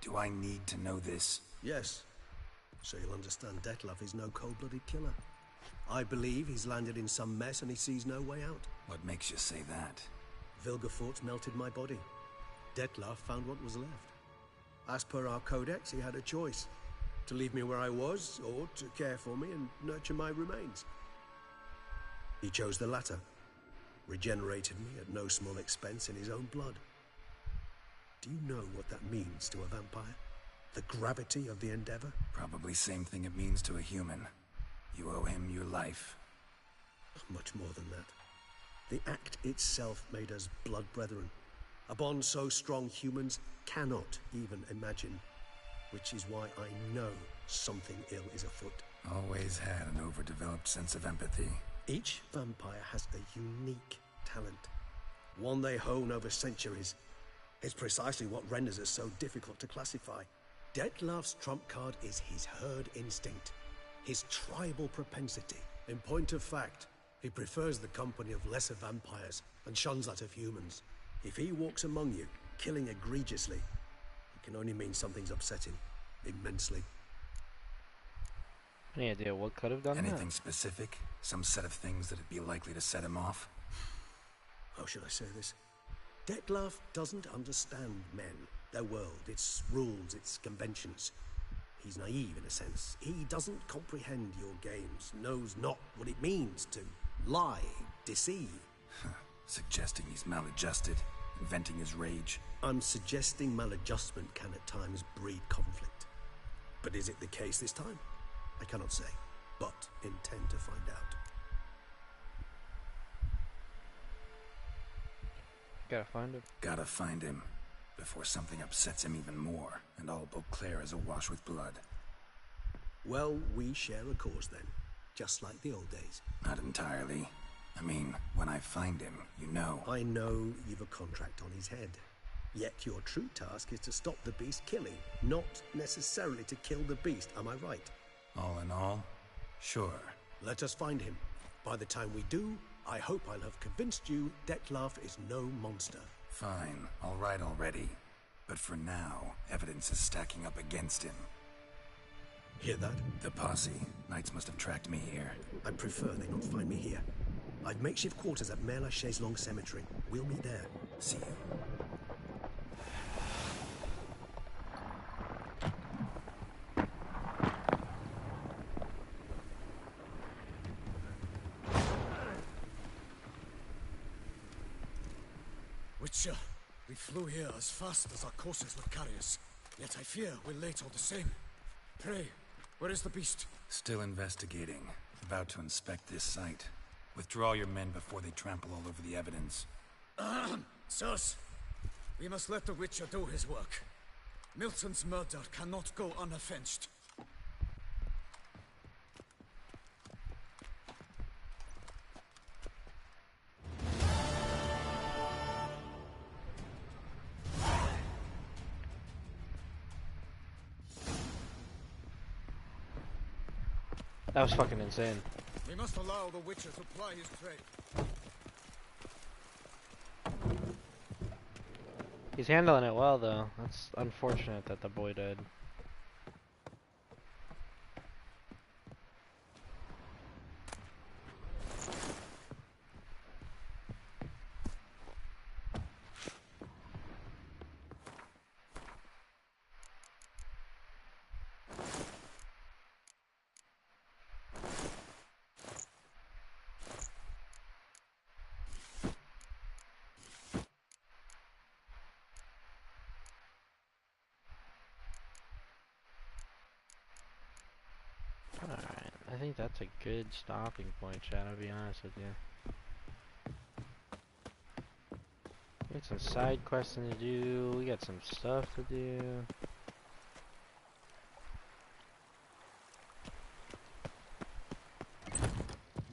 do I need to know this? Yes. So you'll understand Dettlaff is no cold-blooded killer. I believe he's landed in some mess and he sees no way out. What makes you say that? Vilgefortz melted my body. Dettlaff found what was left. As per our codex, he had a choice. To leave me where I was, or to care for me and nurture my remains. He chose the latter. Regenerated me at no small expense in his own blood. Do you know what that means to a vampire? The gravity of the endeavor? Probably same thing it means to a human. You owe him your life. Much more than that. The act itself made us blood brethren. A bond so strong humans cannot even imagine. Which is why I know something ill is afoot. Always had an overdeveloped sense of empathy. Each vampire has a unique talent. One they hone over centuries. It's precisely what renders us so difficult to classify. Dettlaff's trump card is his herd instinct, his tribal propensity. In point of fact, he prefers the company of lesser vampires and shuns that of humans. If he walks among you, killing egregiously, it can only mean something's upset him immensely. Any idea what could have done that? Anything specific? Some set of things that'd be likely to set him off? How should I say this? Dettlaff doesn't understand men, their world, its rules, its conventions. He's naive in a sense. He doesn't comprehend your games, knows not what it means to lie, deceive. Suggesting he's maladjusted, inventing his rage. I'm suggesting maladjustment can at times breed conflict. But is it the case this time? I cannot say, but intend to find out. Gotta find him. Gotta find him. Before something upsets him even more, and all Beauclair is awash with blood. Well, we share a cause then, just like the old days. Not entirely. I mean, when I find him, you know. I know you've a contract on his head. Yet your true task is to stop the beast killing, not necessarily to kill the beast, am I right? All in all, sure. Let us find him. By the time we do, I hope I'll have convinced you Dettlaff is no monster. Fine, all right already. But for now, evidence is stacking up against him. Hear that? The posse. Knights must have tracked me here. I prefer they not find me here. I've makeshift quarters at Mère Lachaise Long Cemetery. We'll meet there. See you. Witcher, we flew here as fast as our courses would carry us. Yet I fear we're late all the same. Pray, where is the beast? Still investigating. About to inspect this site. Withdraw your men before they trample all over the evidence. Sirs, we must let the Witcher do his work. Milton's murder cannot go unavenged. That was fucking insane. We must allow the Witcher to ply his trade. He's handling it well, though. That's unfortunate that the boy died. Alright, I think that's a good stopping point, Chad, I'll be honest with you. We got some side questing to do, we got some stuff to do.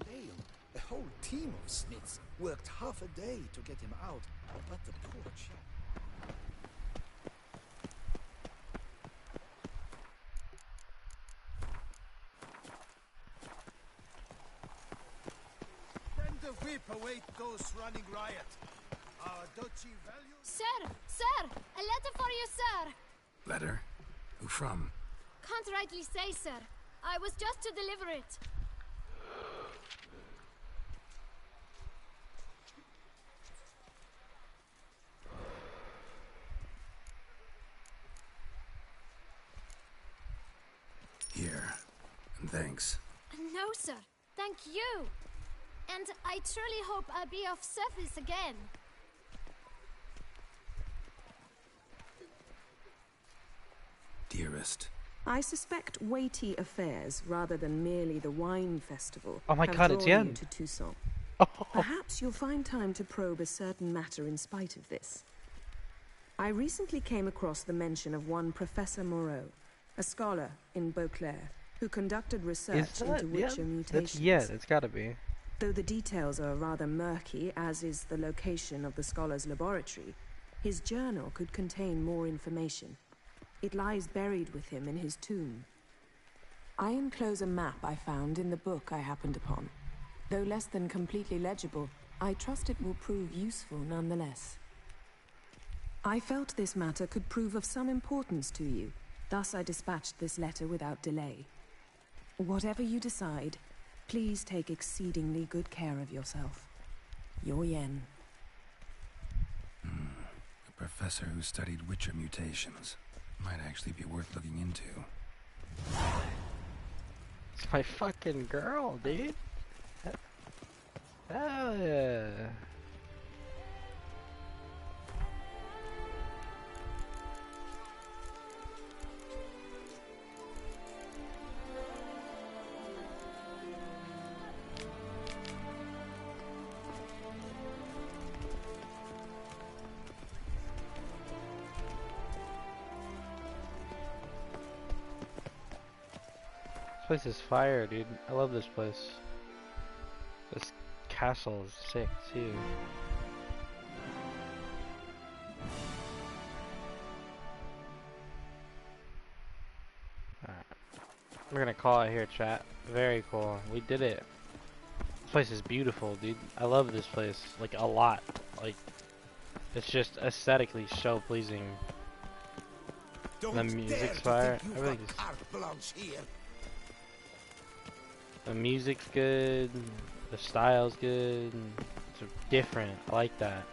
Leon, a whole team of smiths worked half a day to get him out, but the poor chap. Await those running riot. Our duchy values... Sir! Sir! A letter for you, sir! Letter? Who from? Can't rightly say, sir. I was just to deliver it. Here. And thanks. No, sir. Thank you. And I truly hope I'll be of service again. Dearest. I suspect weighty affairs, rather than merely the wine festival, oh my have God, it's drawn Yen. you to Toussaint. Oh. Perhaps you'll find time to probe a certain matter in spite of this. I recently came across the mention of one Professor Moreau, a scholar in Beauclair, who conducted research into Witcher mutations. It's gotta be. Though the details are rather murky, as is the location of the scholar's laboratory, his journal could contain more information. It lies buried with him in his tomb. I enclose a map I found in the book I happened upon. Though less than completely legible, I trust it will prove useful nonetheless. I felt this matter could prove of some importance to you, thus I dispatched this letter without delay. Whatever you decide, please take exceedingly good care of yourself. Your Yen. A professor who studied Witcher mutations. Might actually be worth looking into. It's my fucking girl, dude. Hell yeah. This place is fire, dude. I love this place. This castle is sick, too. Alright. We're gonna call it here, chat. Very cool. We did it. This place is beautiful, dude. I love this place. Like, a lot. Like, it's just aesthetically so pleasing. The music's fire. Everything's... The music's good. The style's good. It's different. I like that.